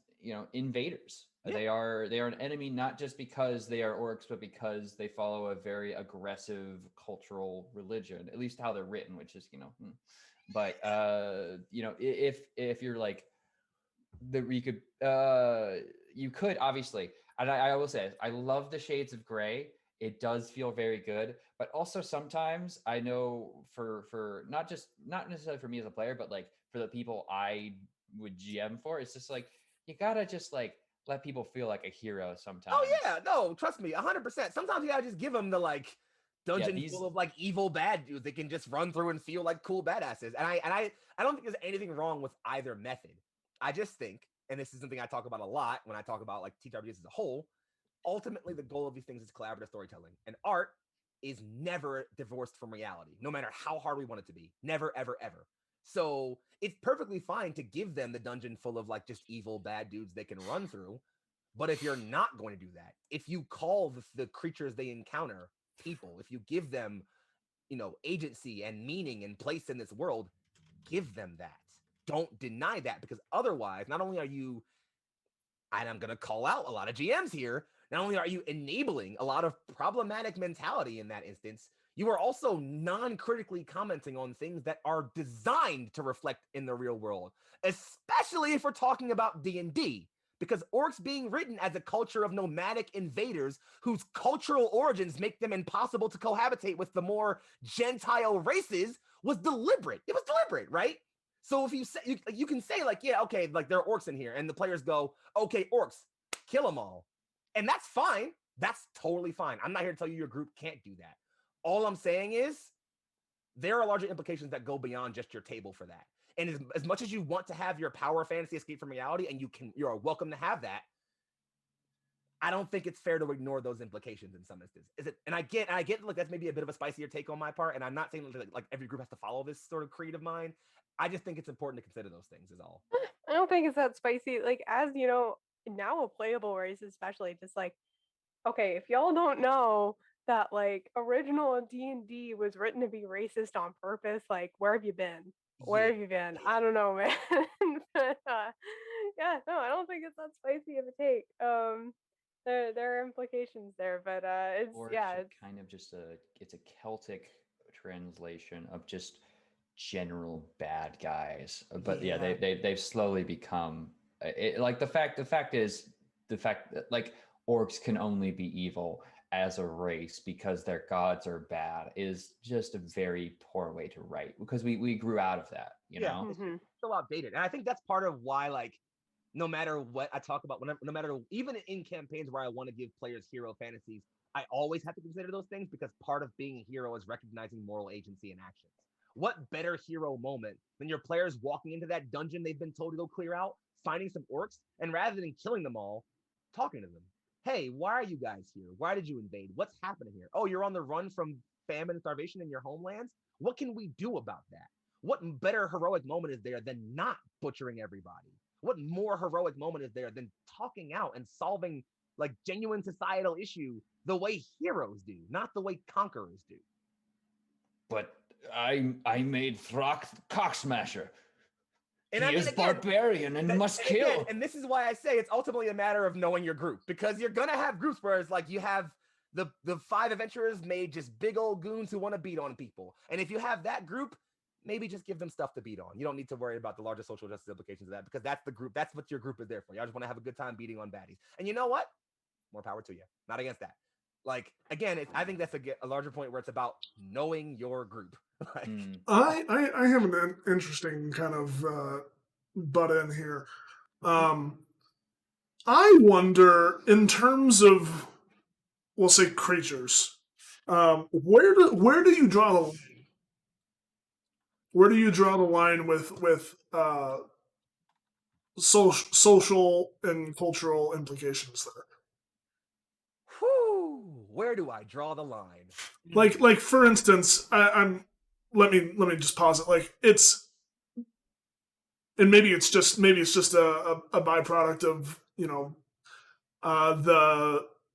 Speaker 4: invaders. Yeah. They are an enemy not just because they are orcs, but because they follow a very aggressive cultural religion. At least how they're written, which is But if you're like you could obviously, and I will say I love the shades of gray. It does feel very good, but also sometimes I know for not necessarily for me as a player, but like for the people I would GM for, it's just like you gotta just like let people feel like a hero sometimes.
Speaker 2: Oh yeah, no, trust me, 100%. Sometimes you gotta just give them the like dungeon full of like evil bad dudes that can just run through and feel like cool badasses. And I don't think there's anything wrong with either method. I just think, and this is something I talk about a lot when I talk about like TTRPGs as a whole, ultimately the goal of these things is collaborative storytelling. And art is never divorced from reality, no matter how hard we want it to be. Never, ever, ever. So it's perfectly fine to give them the dungeon full of like just evil bad dudes they can run through. But if you're not going to do that, if you call the creatures they encounter people, if you give them, agency and meaning and place in this world, give them that. Don't deny that, because otherwise, not only are you, and I'm going to call out a lot of GMs here, not only are you enabling a lot of problematic mentality in that instance, you are also non-critically commenting on things that are designed to reflect in the real world, especially if we're talking about D&D. Because orcs being written as a culture of nomadic invaders whose cultural origins make them impossible to cohabitate with the more Gentile races was deliberate. It was deliberate, right? So if you say, you can say like, yeah, okay, like there are orcs in here, and the players go, okay, orcs, kill them all. And that's fine. That's totally fine. I'm not here to tell you your group can't do that. All I'm saying is there are larger implications that go beyond just your table for that. And as much as you want to have your power fantasy escape from reality, and you're welcome to have that, I don't think it's fair to ignore those implications in some instances. Is it? And I get like that's maybe a bit of a spicier take on my part. And I'm not saying like every group has to follow this sort of creed of mine. I just think it's important to consider those things. Is all.
Speaker 3: I don't think it's that spicy. Like, as you know, now a playable race, especially, just like, okay, if y'all don't know that like original D&D was written to be racist on purpose, like, where have you been? Where have you been? I don't know, man. But, yeah, no, I don't think it's that spicy of a take. There are implications there, but it's
Speaker 4: Orcs
Speaker 3: yeah,
Speaker 4: are
Speaker 3: it's
Speaker 4: kind of just it's a Celtic translation of just general bad guys. But yeah,
Speaker 2: Yeah.
Speaker 4: they've slowly become like the fact is the fact that like orcs can only be evil as a race because their gods are bad is just a very poor way to write because we grew out of that, you
Speaker 2: Yeah,
Speaker 4: know.
Speaker 2: it's
Speaker 3: mhm.
Speaker 2: so outdated, and I think that's part of why, like, no matter what I talk about, whenever, no matter even in campaigns where I want to give players hero fantasies, I always have to consider those things because part of being a hero is recognizing moral agency and actions. What better hero moment than your players walking into that dungeon they've been told to go clear out, finding some orcs, and rather than killing them all, talking to them. Hey, why are you guys here? Why did you invade? What's happening here? Oh, you're on the run from famine and starvation in your homelands? What can we do about that? What better heroic moment is there than not butchering everybody? What more heroic moment is there than talking out and solving like genuine societal issue the way heroes do, not the way conquerors do?
Speaker 4: But I made Throck Cocksmasher.
Speaker 2: And
Speaker 4: He
Speaker 2: I mean,
Speaker 4: is
Speaker 2: again,
Speaker 4: barbarian and must kill.
Speaker 2: and this is why I say it's ultimately a matter of knowing your group, because you're gonna have groups where it's like you have the 5 adventurers made just big old goons who want to beat on people, and if you have that group, maybe just give them stuff to beat on. You don't need to worry about the larger social justice implications of that, because that's the group. That's what your group is there for. Y'all just want to have a good time beating on baddies, and you know what? More power to you. Not against that. Like again, I think that's a larger point where it's about knowing your group. Like,
Speaker 1: I have an interesting kind of butt in here. I wonder, in terms of, we'll say, creatures, where do you draw the line? Where do you draw the line with social and cultural implications there?
Speaker 2: whew, where do I draw the line?
Speaker 1: Like for instance, I'm let me just pause it. Like it's and maybe it's just a byproduct of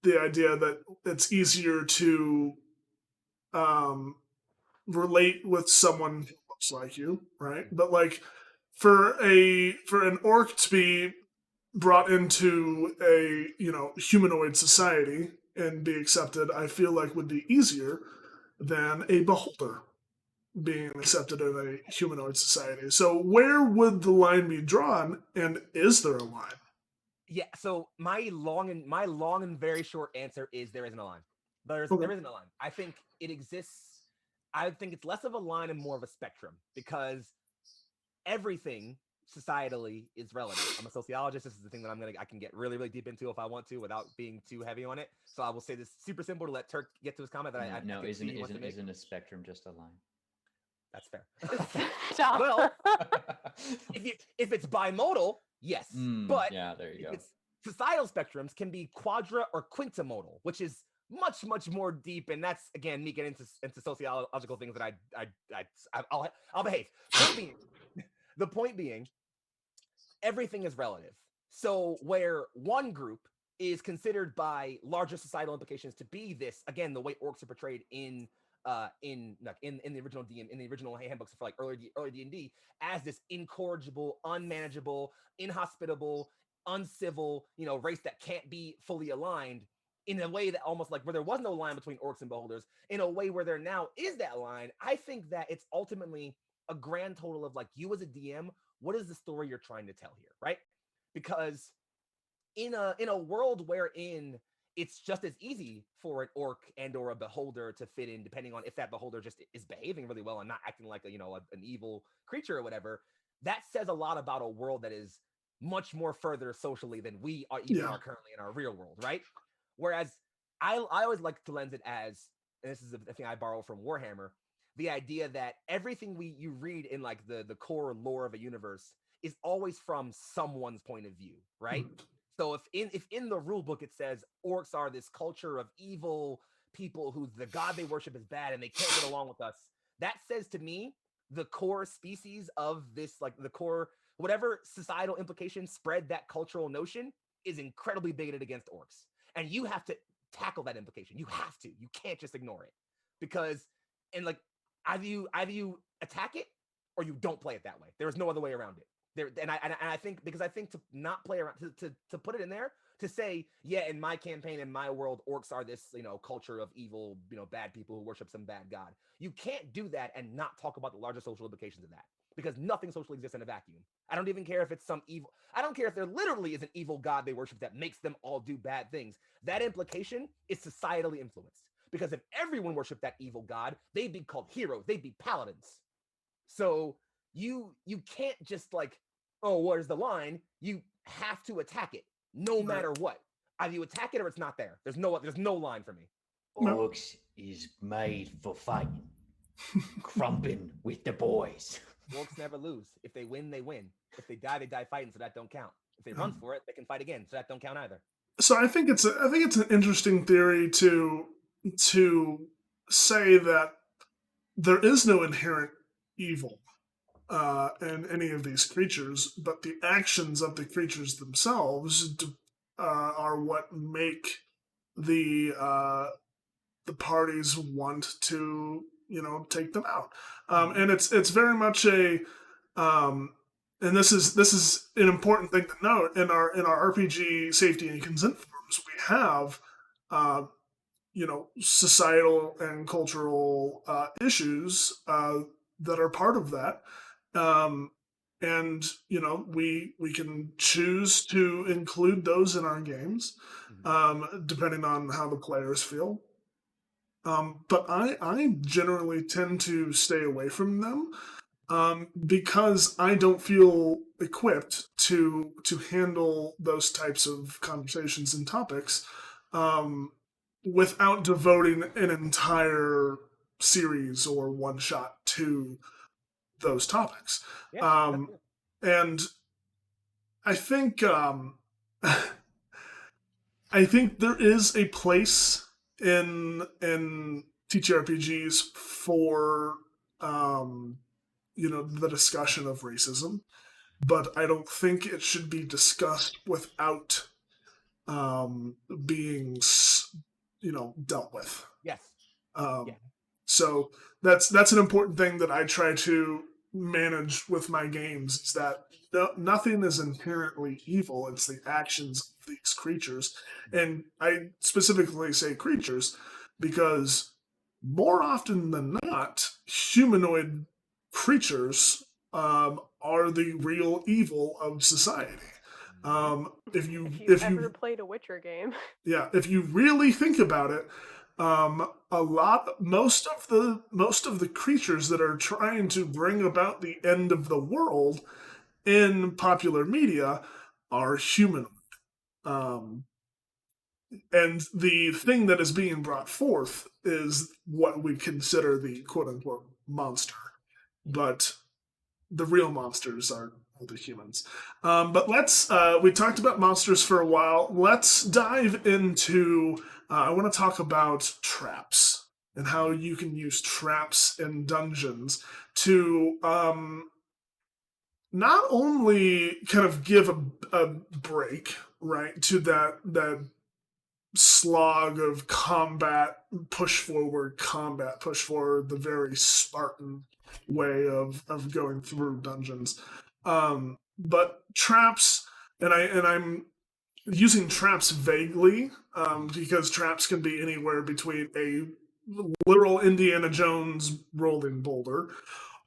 Speaker 1: the idea that it's easier to um, relate with someone who looks like you, right? But like for an orc to be brought into a humanoid society and be accepted, I feel like would be easier than a beholder being accepted in a humanoid society. So where would the line be drawn, and is there a line?
Speaker 2: Yeah, so my long and very short answer is there isn't a line. There
Speaker 1: Okay.
Speaker 2: isn't a line. I think it exists. I think it's less of a line and more of a spectrum, because everything societally is relative. I'm a sociologist. This is the thing that I can get really, really deep into if I want to without being too heavy on it. So I will say this super simple to let Turk get to his comment that I
Speaker 4: No,
Speaker 2: can see he wants to make.
Speaker 4: isn't a spectrum just a line?
Speaker 2: That's fair.
Speaker 3: Stop.
Speaker 2: Well, if it's bimodal, yes, but
Speaker 4: Yeah, there you
Speaker 2: if
Speaker 4: go.
Speaker 2: it's societal spectrums can be quadra or quintamodal, which is much more deep, and that's again me getting into sociological things that I'll behave. The point being, everything is relative. So where one group is considered by larger societal implications to be this, again, the way orcs are portrayed in the original DM, in the original handbooks for like early D&D, as this incorrigible, unmanageable, inhospitable, uncivil, race that can't be fully aligned, in a way that almost like where there was no line between orcs and beholders, in a way where there now is that line. I think that it's ultimately a grand total of like, you as a DM, what is the story you're trying to tell here, right? Because in a world wherein it's just as easy for an orc and or a beholder to fit in, depending on if that beholder just is behaving really well and not acting like an evil creature or whatever. That says a lot about a world that is much more further socially than we are
Speaker 1: Yeah.
Speaker 2: currently in our real world, right? Whereas I always like to lens it as, and this is a thing I borrow from Warhammer, the idea that everything you read in like the core lore of a universe is always from someone's point of view, right? So if in the rule book it says orcs are this culture of evil people who the god they worship is bad and they can't get along with us, that says to me the core species of this, like the core whatever societal implication spread that cultural notion, is incredibly bigoted against orcs. And you have to tackle that implication. You have to. You can't just ignore it. Because and like either you attack it or you don't play it that way. There is no other way around it. And I think because I think to not play around to put it in there to say, yeah, in my campaign, in my world, orcs are this, culture of evil, bad people who worship some bad god. You can't do that and not talk about the larger social implications of that, because nothing social exists in a vacuum. I don't even care if it's some evil. I don't care if there literally is an evil god they worship that makes them all do bad things. That implication is societally influenced. Because if everyone worshiped that evil god, they'd be called heroes. They'd be paladins. So you can't just like, oh, where's the line? You have to attack it, no matter what. Either you attack it or it's not there. There's no line for me.
Speaker 5: Orcs is made for fighting, crumping with the boys.
Speaker 2: Orcs never lose. If they win, they win. If they die fighting, so that don't count. If they run for it, they can fight again, so that don't count either.
Speaker 1: So I think it's an interesting theory to say that there is no inherent evil in any of these creatures, but the actions of the creatures themselves are what make the parties want to take them out. And it's very much a and this is an important thing to note in our RPG safety and consent forms. We have societal and cultural issues that are part of that. And we can choose to include those in our games, depending on how the players feel. But I generally tend to stay away from them because I don't feel equipped to handle those types of conversations and topics without devoting an entire series or one shot to those topics.
Speaker 2: Yeah,
Speaker 1: And I think I think there is a place in TTRPGs for the discussion of racism, but I don't think it should be discussed without being dealt with.
Speaker 2: Yes.
Speaker 1: Yeah. So that's an important thing that I try to manage with my games, is that nothing is inherently evil. It's the actions of these creatures. And I specifically say creatures because more often than not, humanoid creatures are the real evil of society. If you
Speaker 3: ever played a Witcher game,
Speaker 1: yeah, if you really think about it, most of the creatures that are trying to bring about the end of the world in popular media are humanoid. And the thing that is being brought forth is what we consider the quote-unquote monster. But the real monsters are the humans. But we talked about monsters for a while. Let's dive into, I want to talk about traps and how you can use traps in dungeons to not only kind of give a break, right, to that slog of push forward, the very Spartan way of going through dungeons. But traps, and I'm using traps vaguely, because traps can be anywhere between a literal Indiana Jones rolling boulder,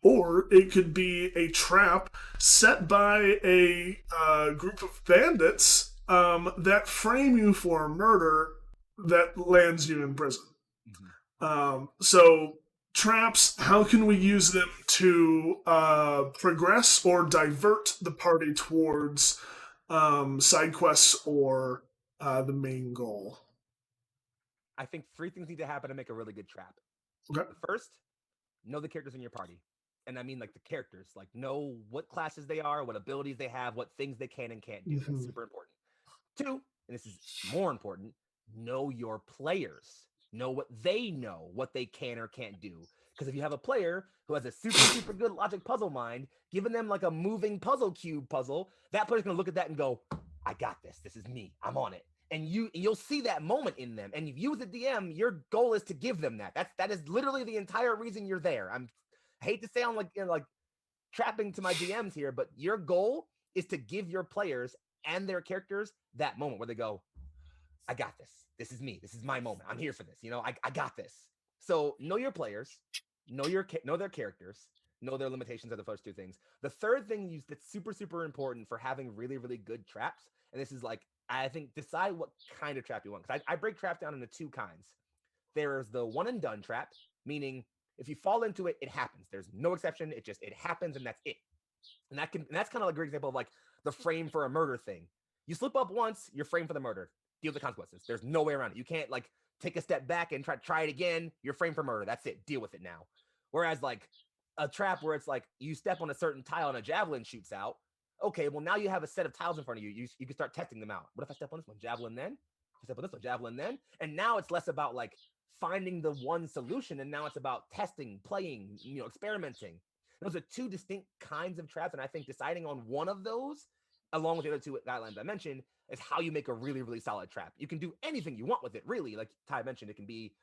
Speaker 1: or it could be a trap set by a group of bandits that frame you for a murder that lands you in prison. So traps, how can we use them to progress or divert the party towards side quests or the main goal?
Speaker 2: I think 3 things need to happen to make a really good trap.
Speaker 1: Okay.
Speaker 2: The first, know the characters in your party. And I mean like the characters, like know what classes they are, what abilities they have, what things they can and can't do. That's
Speaker 1: Mhm.
Speaker 2: super important. 2, and this is more important, know your players. Know what they know, what they can or can't do. Because if you have a player who has a super good logic puzzle mind, giving them like a moving puzzle cube puzzle, that player's gonna look at that and go, I got this. This is me. I'm on it. And you'll see that moment in them. And if you as a DM, your goal is to give them that. That is literally the entire reason you're there. I hate to sound like like trapping to my DMs here, but your goal is to give your players and their characters that moment where they go, I got this. This is me. This is my moment. I'm here for this. I got this. So know your players, know their characters, know their limitations are the first 2 things. The third thing that's super important for having really good traps, and this is like, I think, decide what kind of trap you want. Because I break traps down into 2 kinds. There's the one and done trap, meaning if you fall into it, it happens. There's no exception. It happens, and that's it. And that's kind of like a great example of like the frame for a murder thing. You slip up once, you're framed for the murder. Deal with the consequences. There's no way around it. You can't like take a step back and try it again. You're framed for murder. That's it. Deal with it now. Whereas like a trap where it's like you step on a certain tile and a javelin shoots out. Okay, well now you have a set of tiles in front of you. You can start testing them out. What if I step on this one? Javelin then? If I step on this one, javelin then? And now it's less about like finding the one solution, and now it's about testing, playing, experimenting. Those are 2 distinct kinds of traps, and I think deciding on one of those, along with the other 2 guidelines I mentioned, is how you make a really solid trap. You can do anything you want with it, really. Like Ty mentioned, it can be,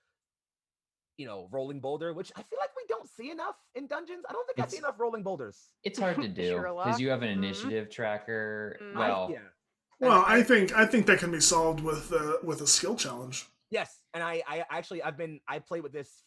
Speaker 2: rolling boulder, which I feel like we don't see enough in dungeons. I don't think I see enough rolling boulders.
Speaker 4: It's hard to do
Speaker 3: Sherlock.
Speaker 4: because you have an
Speaker 3: Mhm.
Speaker 4: initiative tracker.
Speaker 3: Mhm.
Speaker 4: Well,
Speaker 2: Yeah.
Speaker 1: Well, I think that can be solved with a skill challenge.
Speaker 2: Yes, and I played with this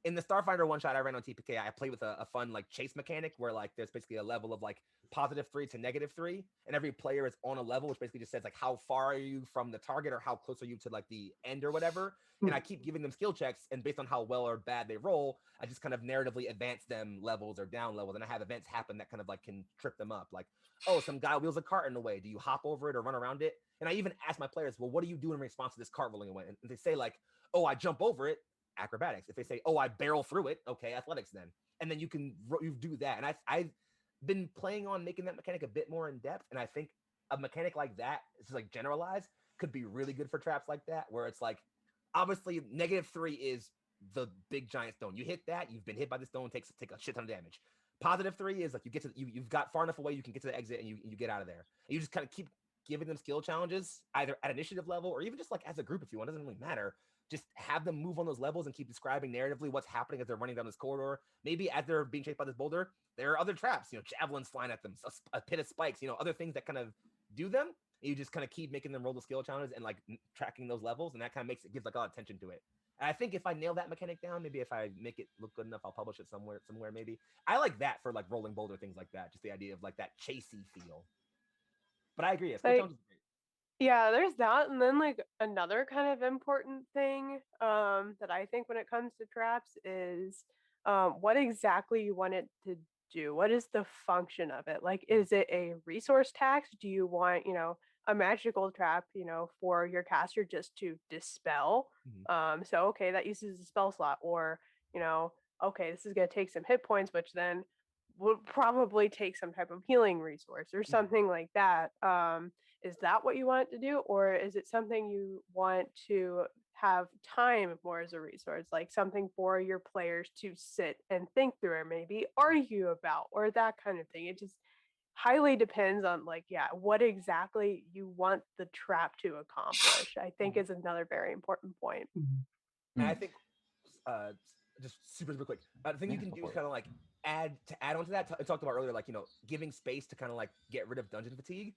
Speaker 2: in the Starfinder one shot I ran on TPK. I played with a fun like chase mechanic where like there's basically a level of like +3 to -3, and every player is on a level which basically just says like how far are you from the target or how close are you to like the end or whatever. And I keep giving them skill checks, and based on how well or bad they roll, I just kind of narratively advance them levels or down levels, and I have events happen that kind of like can trip them up. Like, oh, some guy wheels a cart in the way. Do you hop over it or run around it? And I even ask my players, well, what do you do in response to this cart rolling away? And they say like, oh, I jump over it, acrobatics. If they say, oh, I barrel through it, okay, athletics then. And then you do that. And I've been playing on making that mechanic a bit more in depth. And I think a mechanic like that, it's just like generalized, could be really good for traps like that, where it's like, obviously -3 is the big giant stone. You hit that, you've been hit by the stone, take a shit ton of damage. +3 is like you get to you've got far enough away, you can get to the exit and you get out of there. And you just kind of keep giving them skill challenges, either at initiative level or even just like as a group if you want. It doesn't really matter. Just have them move on those levels and keep describing narratively what's happening as they're running down this corridor. Maybe as they're being chased by this boulder, there are other traps, javelins flying at them, a pit of spikes, other things that kind of do them. You just kind of keep making them roll the skill challenges and like tracking those levels, and that kind of gives like a lot of attention to it. And I think if I nail that mechanic down, maybe if I make it look good enough, I'll publish it somewhere maybe. I like that for like rolling boulder, things like that. Just the idea of like that chasey feel. But I agree, skill challenges are great.
Speaker 3: Yeah, there's that, and then like another kind of important thing that I think when it comes to traps is what exactly you want it to do. What is the function of it? Like, is it a resource tax? Do you want, a magical trap, for your caster just to dispel? So okay, that uses a spell slot, or okay, this is gonna take some hit points, which then would probably take some type of healing resource or something like that. Is that what you want to do, or is it something you want to have time more as a resource, like something for your players to sit and think through or maybe argue about or that kind of thing? It just highly depends on what exactly you want the trap to accomplish, I think, is another very important point.
Speaker 2: And I think just super quick, the thing you can do is kind of like add on to that. I talked about earlier, like giving space to kind of like get rid of dungeon fatigue.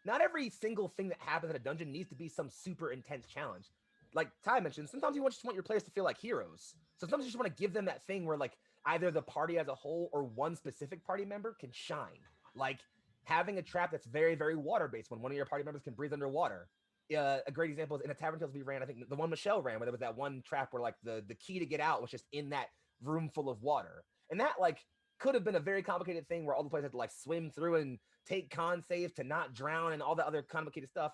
Speaker 2: Not every single thing that happens in a dungeon needs to be some super intense challenge. Like Ty mentioned, sometimes you just want your players to feel like heroes. So sometimes you just want to give them that thing where like either the party as a whole or one specific party member can shine. Like having a trap that's very, very water-based when one of your party members can breathe underwater. A great example is in a Tavern Tales we ran, I think the one Michelle ran, where there was that one trap where like the key to get out was just in that room full of water. And that like could have been a very complicated thing where all the players had to like swim through and take con saves to not drown and all the other complicated stuff.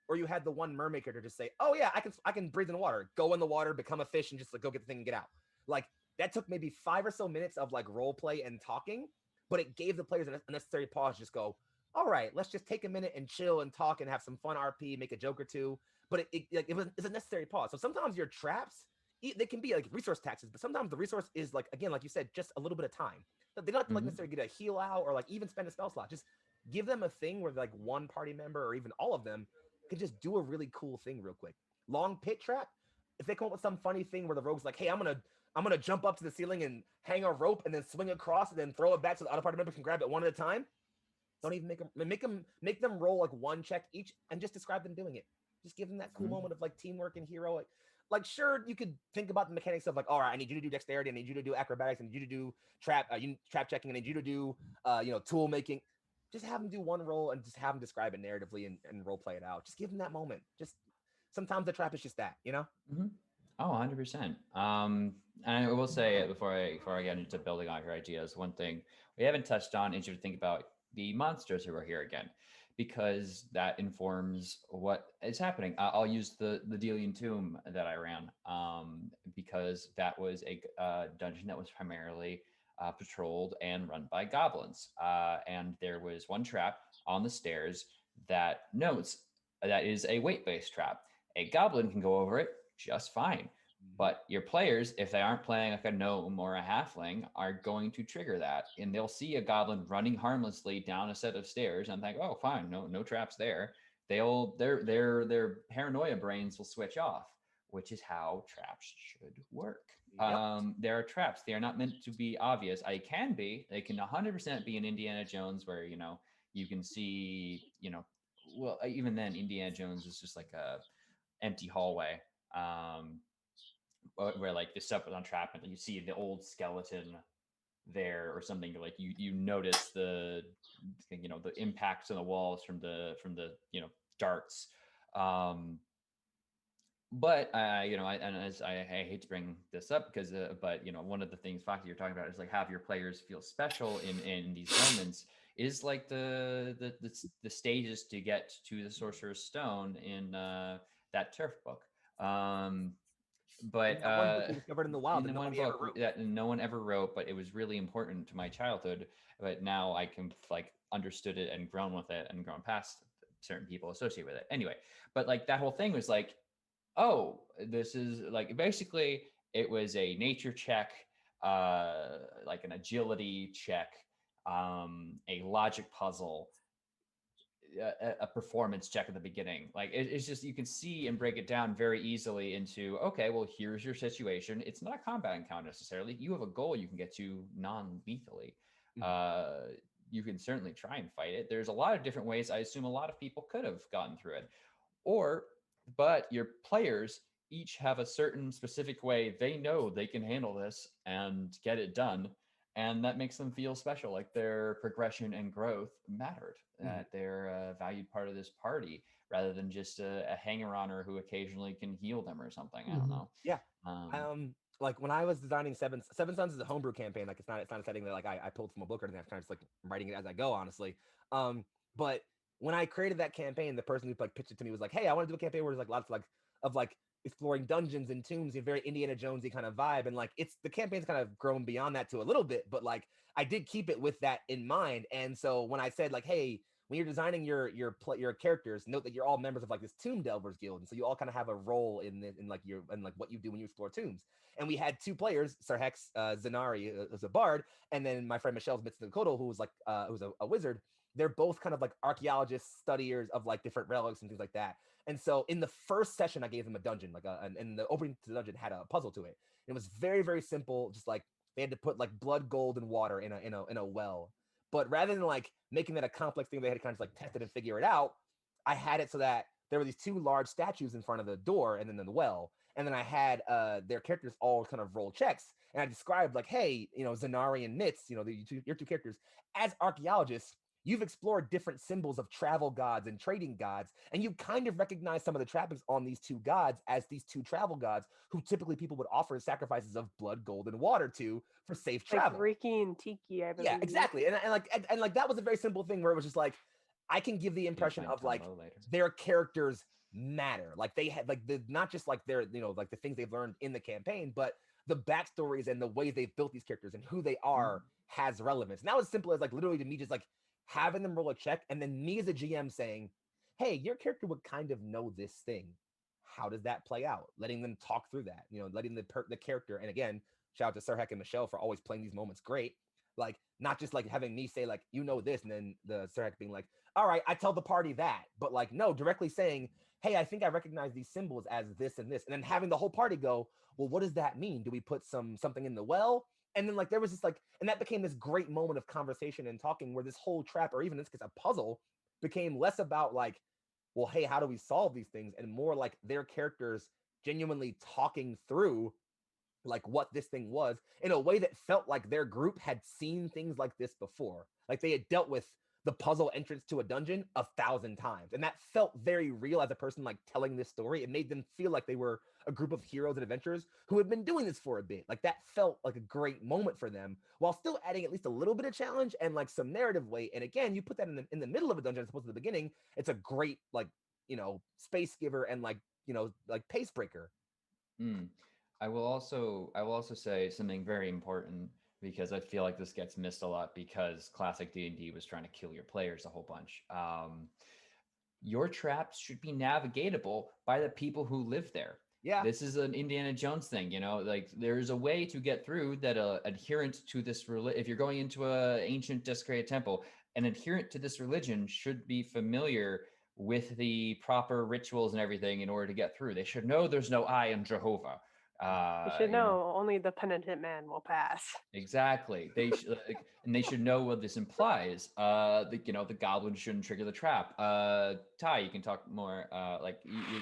Speaker 2: Or you had the one mermaid character just say, "Oh yeah, I can breathe in the water, go in the water, become a fish, and just like go get the thing and get out." Like that took maybe 5 or so minutes of like role play and talking, but it gave the players a necessary pause. Just go, all right, let's just take a minute and chill and talk and have some fun RP, make a joke or two. But it's a necessary pause. So sometimes your traps, they can be like resource taxes, but sometimes the resource is like, again, like you said, just a little bit of time. They don't have to like necessarily get a heal out or like even spend a spell slot. Just give them a thing where like one party member or even all of them can just do a really cool thing real quick. Long pit trap. If they come up with some funny thing where the rogue's like, "Hey, I'm gonna jump up to the ceiling and hang a rope and then swing across and then throw it back so the other party member can grab it one at a time." Don't even make them roll like one check each and just describe them doing it. Just give them that cool moment of like teamwork and hero. Like sure, you could think about the mechanics of like, all right, I need you to do dexterity, I need you to do acrobatics, I need you to do trap checking, I need you to do tool making. Just have them do one roll and just have them describe it narratively and role play it out. Just give them that moment. Just sometimes the trap is just that, you know?
Speaker 4: Oh, 100%. And I will say before I get into building on your ideas, one thing we haven't touched on is you think about the monsters who are here again, because that informs what is happening. I'll use the Delian Tomb that I ran because that was a dungeon that was primarily patrolled and run by goblins. And there was one trap on the stairs that notes that is a weight-based trap. A goblin can go over it just fine. But your players, if they aren't playing like a gnome or a halfling, are going to trigger that, and they'll see a goblin running harmlessly down a set of stairs and think, "Oh, fine, no traps there." Their paranoia brains will switch off, which is how traps should work.
Speaker 2: Yep.
Speaker 4: There are traps; they are not meant to be obvious. They can 100% be in Indiana Jones, where you can see, well, even then, Indiana Jones is just like a empty hallway. Where like the stuff was on trap and you see the old skeleton there or something, like you notice the impacts on the walls from the darts. But I hate to bring this up because but one of the things, FoXXii, you're talking about is like have your players feel special in these moments is like the stages to get to the Sorcerer's Stone in that Turf book. But
Speaker 2: one book we discovered in the wild
Speaker 4: in the one book that no one ever wrote, but it was really important to my childhood. But now I can like understood it and grown with it and grown past certain people associated with it. Anyway, but like that whole thing was like, oh, this is like basically it was a nature check, like an agility check, a logic puzzle, a performance check at the beginning. Like it's just, you can see and break it down very easily into, okay, well, here's your situation. It's not a combat encounter necessarily. You have a goal you can get to non-lethally. You can certainly try and fight it. There's a lot of different ways. I assume a lot of people could have gotten through it, but your players each have a certain specific way they know they can handle this and get it done. And that makes them feel special, like their progression and growth mattered, that they're a valued part of this party rather than just a hanger-oner who occasionally can heal them or something. I don't know.
Speaker 2: Yeah. Like when I was designing Seven Sons is a homebrew campaign. Like it's not a setting that like I pulled from a book or anything. I'm kind of just like writing it as I go, honestly. But when I created that campaign, the person who like pitched it to me was like, "Hey, I want to do a campaign where there's like lots of exploring dungeons and tombs, a very Indiana Jonesy kind of vibe." And like the campaign's kind of grown beyond that to a little bit, but like I did keep it with that in mind. And so when I said like, "Hey, when you're designing your characters, note that you're all members of like this Tomb Delvers Guild, and so you all kind of have a role in what you do when you explore tombs." And we had 2 players, Sir Hex Zanari was a bard, and then my friend Michelle's Mitsukoto, who was like who's a wizard. They're both kind of like archaeologists, studiers of like different relics and things like that. And so in the first session, I gave them a dungeon, and the opening to the dungeon had a puzzle to it. It was very, very simple. Just like they had to put like blood, gold, and water in a well. But rather than like making that a complex thing, they had to kind of like test it and figure it out. I had it so that there were these 2 large statues in front of the door and then in the well. And then I had their characters all kind of roll checks. And I described like, hey, Zanari and Mitz, your 2 characters, as archaeologists, you've explored different symbols of travel gods and trading gods, and you kind of recognize some of the trappings on these 2 gods as these 2 travel gods who typically people would offer sacrifices of blood, gold, and water to for safe travel.
Speaker 3: Like Ricky and Tiki, I believe.
Speaker 2: Yeah, exactly. And like that was a very simple thing where it was just like, I can give the impression
Speaker 4: find
Speaker 2: of like
Speaker 4: Tombo later.
Speaker 2: their characters matter. Like they had like the not just like their, you know, like the things they've learned in the campaign, but the backstories and the ways they've built these characters and who they are has relevance. Now as simple as like literally to me just like having them roll a check and then me as a GM saying, hey, your character would kind of know this thing. How does that play out? Letting them talk through that, you know, letting the character, and again, shout out to Sir Heck and Michelle for always playing these moments great. Like not just like having me say like, you know this, and then the Sir Heck being like, all right, I tell the party that, but like no, directly saying, hey, I think I recognize these symbols as this and this, and then having the whole party go, well, what does that mean? Do we put something in the well? And then like there was this like, and that became this great moment of conversation and talking where this whole trap, or even in this case, a puzzle, became less about like, well, hey, how do we solve these things, and more like their characters genuinely talking through like what this thing was in a way that felt like their group had seen things like this before. Like they had dealt with the puzzle entrance to a dungeon 1,000 times. And that felt very real as a person like telling this story. It made them feel like they were a group of heroes and adventurers who had been doing this for a bit. Like that felt like a great moment for them while still adding at least a little bit of challenge and like some narrative weight. And again, you put that in the middle of a dungeon as opposed to the beginning. It's a great like, you know, space giver and like, you know, like pace breaker.
Speaker 4: I will also say something very important, because I feel like this gets missed a lot because classic D&D was trying to kill your players a whole bunch. Your traps should be navigatable by the people who live there.
Speaker 2: Yeah.
Speaker 4: This is an Indiana Jones thing, you know, like there's a way to get through that adherent to this if you're going into a ancient desecrated temple, an adherent to this religion should be familiar with the proper rituals and everything in order to get through. They should know there's no I in Jehovah.
Speaker 3: You should
Speaker 4: You know,
Speaker 3: know only the penitent man will pass.
Speaker 4: exactly. They should, and they should know what this implies. The goblin shouldn't trigger the trap. Ty, you can talk more.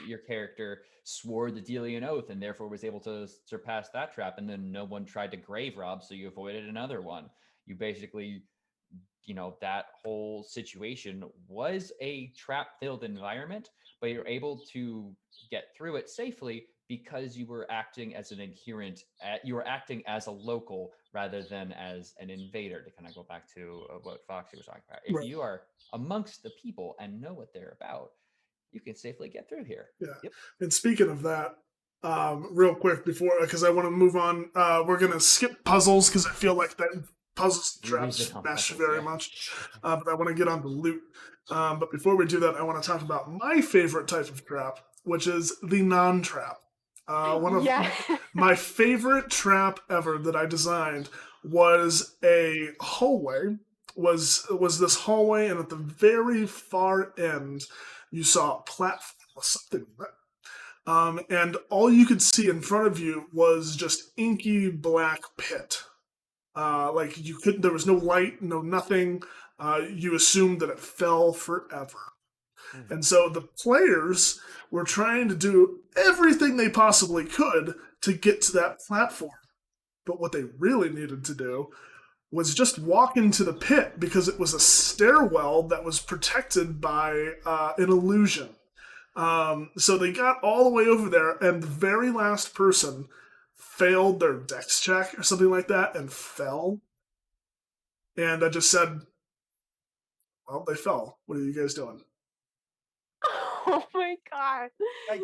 Speaker 4: Your character swore the Delian oath and therefore was able to surpass that trap, and then no one tried to grave rob, so you avoided another one. You basically, that whole situation was a trap-filled environment, but you're able to get through it safely because you were acting as an adherent. You were acting as a local rather than as an invader. To kind of go back to what FoXXii was talking about. If
Speaker 1: Right.
Speaker 4: you are amongst the people and know what they're about, you can safely get through here.
Speaker 1: Yeah.
Speaker 2: Yep.
Speaker 1: And speaking of that, real quick before, because I want to move on, we're going to skip puzzles because I feel like that puzzles and
Speaker 4: We've
Speaker 1: traps
Speaker 4: been on
Speaker 1: mesh
Speaker 4: puzzles,
Speaker 1: very
Speaker 4: yeah.
Speaker 1: much. But I want to get on to loot. But before we do that, I want to talk about my favorite type of trap, which is the non-trap. One of
Speaker 3: Yeah.
Speaker 1: my favorite trap ever that I designed was a hallway. Was this hallway, and at the very far end, you saw a platform with something in it. And all you could see in front of you was just inky black pit. Like there was no light, no nothing. You assumed that it fell forever. And so the players were trying to do everything they possibly could to get to that platform. But what they really needed to do was just walk into the pit because it was a stairwell that was protected by an illusion. So they got all the way over there, and the very last person failed their dex check or something like that and fell. And I just said, well, they fell. What are you guys doing?
Speaker 3: Oh my god.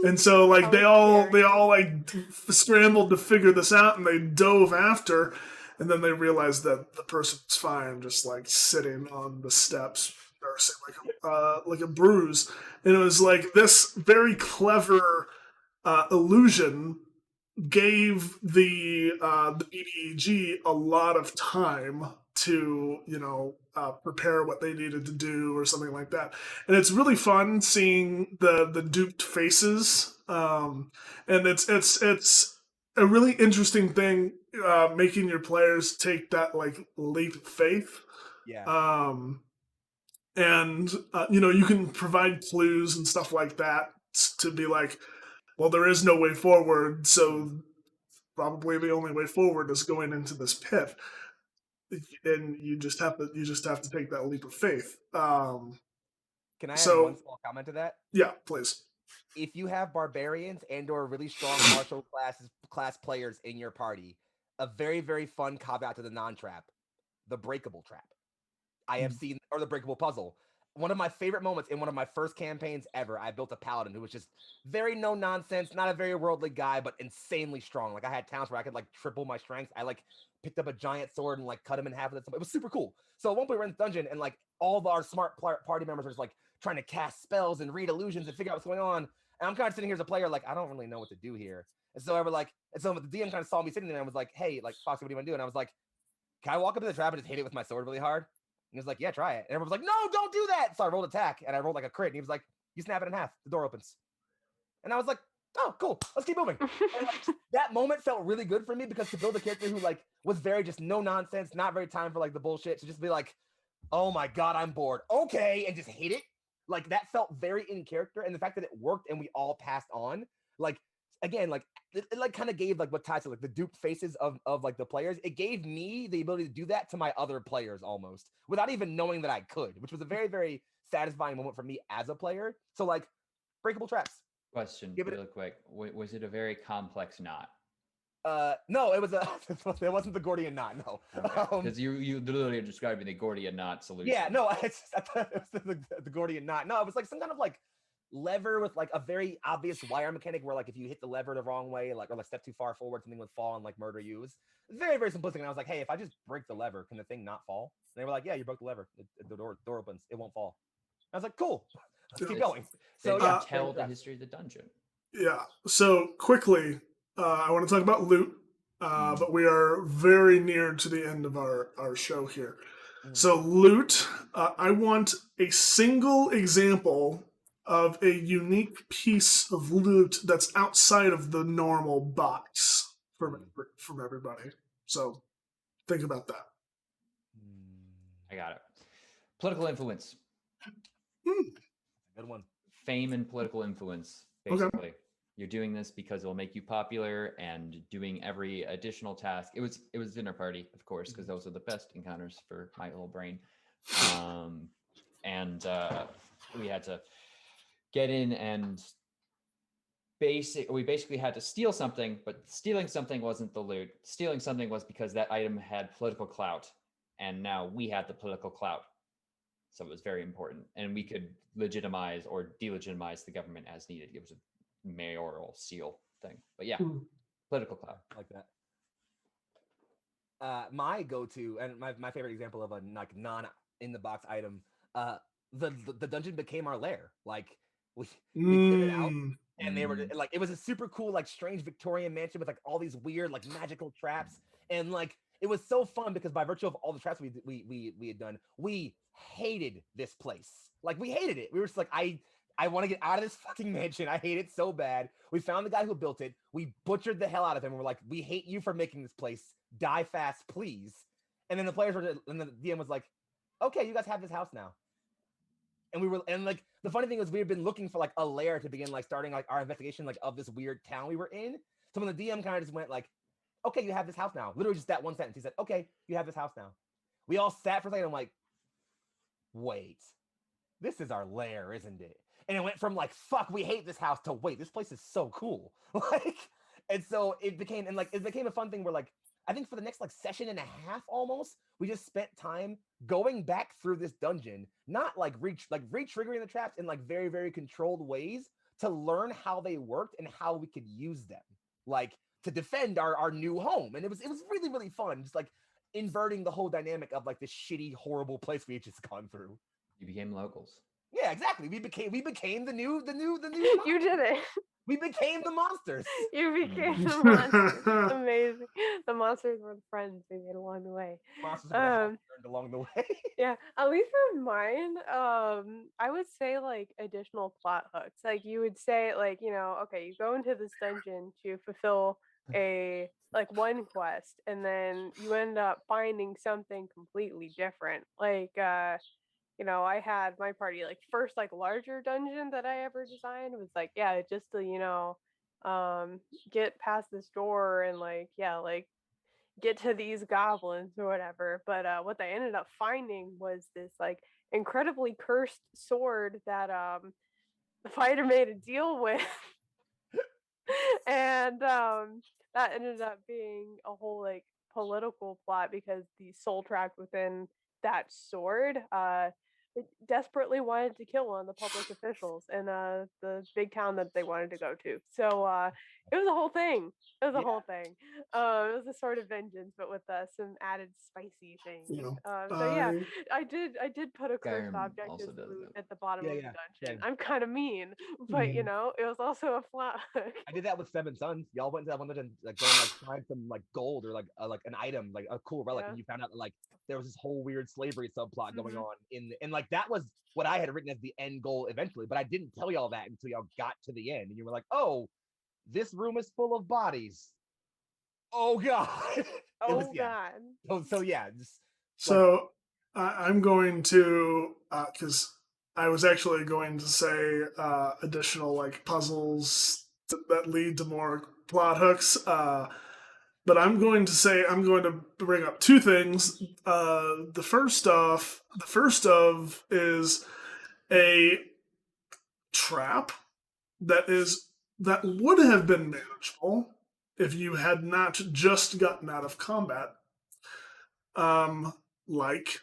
Speaker 1: And so like
Speaker 3: That
Speaker 1: they
Speaker 3: was scary.
Speaker 1: all like scrambled to figure this out, and they dove after, and then they realized that the person was fine, just like sitting on the steps, nursing like a bruise. And it was like this very clever illusion gave the BDG a lot of time to prepare what they needed to do or something like that, and it's really fun seeing the duped faces, and it's a really interesting thing, making your players take that like leap of faith.
Speaker 2: Yeah.
Speaker 1: And you can provide clues and stuff like that to be like, well, there is no way forward, so probably the only way forward is going into this pit, and you just have to take that leap of faith.
Speaker 2: Can I add one
Speaker 1: So
Speaker 2: small comment to that?
Speaker 1: yeah, please.
Speaker 2: If you have barbarians and or really strong martial class players in your party, a very, very fun cop out to the non-trap, the breakable trap. I have seen, or the breakable puzzle. one of my favorite moments in one of my first campaigns ever, I built a paladin who was just very no nonsense, not a very worldly guy, but insanely strong. Like I had talents where I could like triple my strength. I like picked up a giant sword and like cut him in half with it. It was super cool. So at one point we're in the dungeon and like all of our smart party members are just like trying to cast spells and read illusions and figure out what's going on. And I'm kind of sitting here as a player, like I don't really know what to do here. And so I were like, and so the DM kind of saw me sitting there and was like, hey, like Foxy, what do you want to do? And I was like, can I walk up to the trap and just hit it with my sword really hard? And he was like, yeah, try it. And everyone was like, no, don't do that. So I rolled attack and I rolled like a crit. And he was like, you snap it in half. The door opens. And I was like, oh, cool. Let's keep moving. And like, that moment felt really good for me because to build a character who like was very just no nonsense, not very time for like the bullshit, to just be like, oh my God, I'm bored. Okay. And just hit it. Like that felt very in character. And the fact that it worked and we all passed on, like, again, like it like kind of gave like what Ty said, like the duped faces of like the players. It gave me the ability to do that to my other players almost without even knowing that I could, which was a very, very satisfying moment for me as a player. So like breakable traps.
Speaker 4: Question, really quick. Was it a very complex knot?
Speaker 2: No, it was it wasn't the Gordian knot. No,
Speaker 4: because you literally are describing the Gordian knot solution.
Speaker 2: Yeah, no, I thought it was the Gordian knot. No, it was like some kind of like lever with like a very obvious wire mechanic where like if you hit the lever the wrong way, like or like step too far forward, something would fall and like murder you. It was very, very simplistic. And I was like, hey, if I just break the lever, can the thing not fall? And they were like, yeah, you broke the lever. The door opens. It won't fall. I was like, cool. Let's keep going. So yeah,
Speaker 4: tell the history of the dungeon.
Speaker 1: Yeah. So quickly, I want to talk about loot, but we are very near to the end of our show here. So loot, I want a single example of a unique piece of loot that's outside of the normal box from everybody. So think about that.
Speaker 4: I got it. Political influence.
Speaker 2: Good one.
Speaker 4: Fame and political influence, basically. Okay. You're doing this because it'll make you popular and doing every additional task. It was dinner party, of course, because those are the best encounters for my little brain. We had to get in and we basically had to steal something, but stealing something wasn't the loot. Stealing something was because that item had political clout, and now we had the political clout. So it was very important, and we could legitimize or delegitimize the government as needed. It was a mayoral seal thing, but yeah, political clout.
Speaker 2: Like that. My go-to and my favorite example of a like non in the box item. The dungeon became our lair. Like we cleared it out, and they were like, it was a super cool like strange Victorian mansion with like all these weird like magical traps, and like it was so fun because by virtue of all the traps we had done, we hated this place. Like we hated it. We were just like, I want to get out of this fucking mansion. I hate it so bad. We found the guy who built it. We butchered the hell out of him. We're like, we hate you for making this place. Die fast, please. And then the players were, and the DM was like, okay, you guys have this house now. And we were, and like the funny thing was, we had been looking for like a lair to begin like starting like our investigation like of this weird town we were in. So when the DM kind of just went like, okay, you have this house now. Literally just that one sentence. He said, okay, you have this house now. We all sat for a second. I'm like, wait, this is our lair, isn't it? And it went from like, fuck, we hate this house to wait, this place is so cool. Like, and so it became a fun thing where like, I think for the next like session and a half almost, we just spent time going back through this dungeon, not like re-triggering the traps in like very, very controlled ways to learn how they worked and how we could use them, like to defend our new home. And it was really, really fun, just like inverting the whole dynamic of like this shitty, horrible place we had just gone through.
Speaker 4: You became locals.
Speaker 2: Yeah, exactly. We became the new.
Speaker 3: You did it.
Speaker 2: We became the monsters.
Speaker 3: You became the monsters. Amazing. The monsters were the friends we made along the way.
Speaker 2: Monsters learned along the way.
Speaker 3: Yeah, at least for mine, I would say like additional plot hooks. Like you would say like, you know, okay, you go into this dungeon to fulfill a like one quest, and then you end up finding something completely different. Like you know, I had my party like first like larger dungeon that I ever designed was like, yeah, just to, you know, get past this door and like, yeah, like get to these goblins or whatever. But what they ended up finding was this like incredibly cursed sword that the fighter made a deal with. And that ended up being a whole like political plot because the soul trapped within that sword desperately wanted to kill one of the public officials in the big town that they wanted to go to. So it was a whole thing. It was a
Speaker 2: Yeah.
Speaker 3: whole thing. It was a sort of vengeance, but with some added spicy things.
Speaker 1: You know,
Speaker 3: So yeah,
Speaker 1: I
Speaker 3: I did put a cursed
Speaker 4: Skyrim
Speaker 3: object
Speaker 4: also
Speaker 3: as
Speaker 4: does
Speaker 3: loot
Speaker 4: that.
Speaker 3: at the bottom
Speaker 2: Yeah,
Speaker 3: of the
Speaker 2: yeah,
Speaker 3: dungeon.
Speaker 2: same.
Speaker 3: I'm kind of mean, but you know, it was also a flag.
Speaker 2: I did that with Seven Sons. Y'all went to that one dungeon, like going like find some like gold or like an item, like a cool relic,
Speaker 3: Yeah.
Speaker 2: and you found out that like there was this whole weird slavery subplot going
Speaker 3: Mhm.
Speaker 2: on and like that was what I had written as the end goal eventually, but I didn't tell y'all that until y'all got to the end, and you were like, "Oh, this room is full of bodies." Oh god, it was
Speaker 3: Oh
Speaker 2: yeah.
Speaker 3: God.
Speaker 2: So yeah, just like
Speaker 1: so I'm going to because I was actually going to say additional like puzzles that lead to more plot hooks. But I'm going to say I'm going to bring up two things. The first of is a trap that would have been manageable if you had not just gotten out of combat. Um, like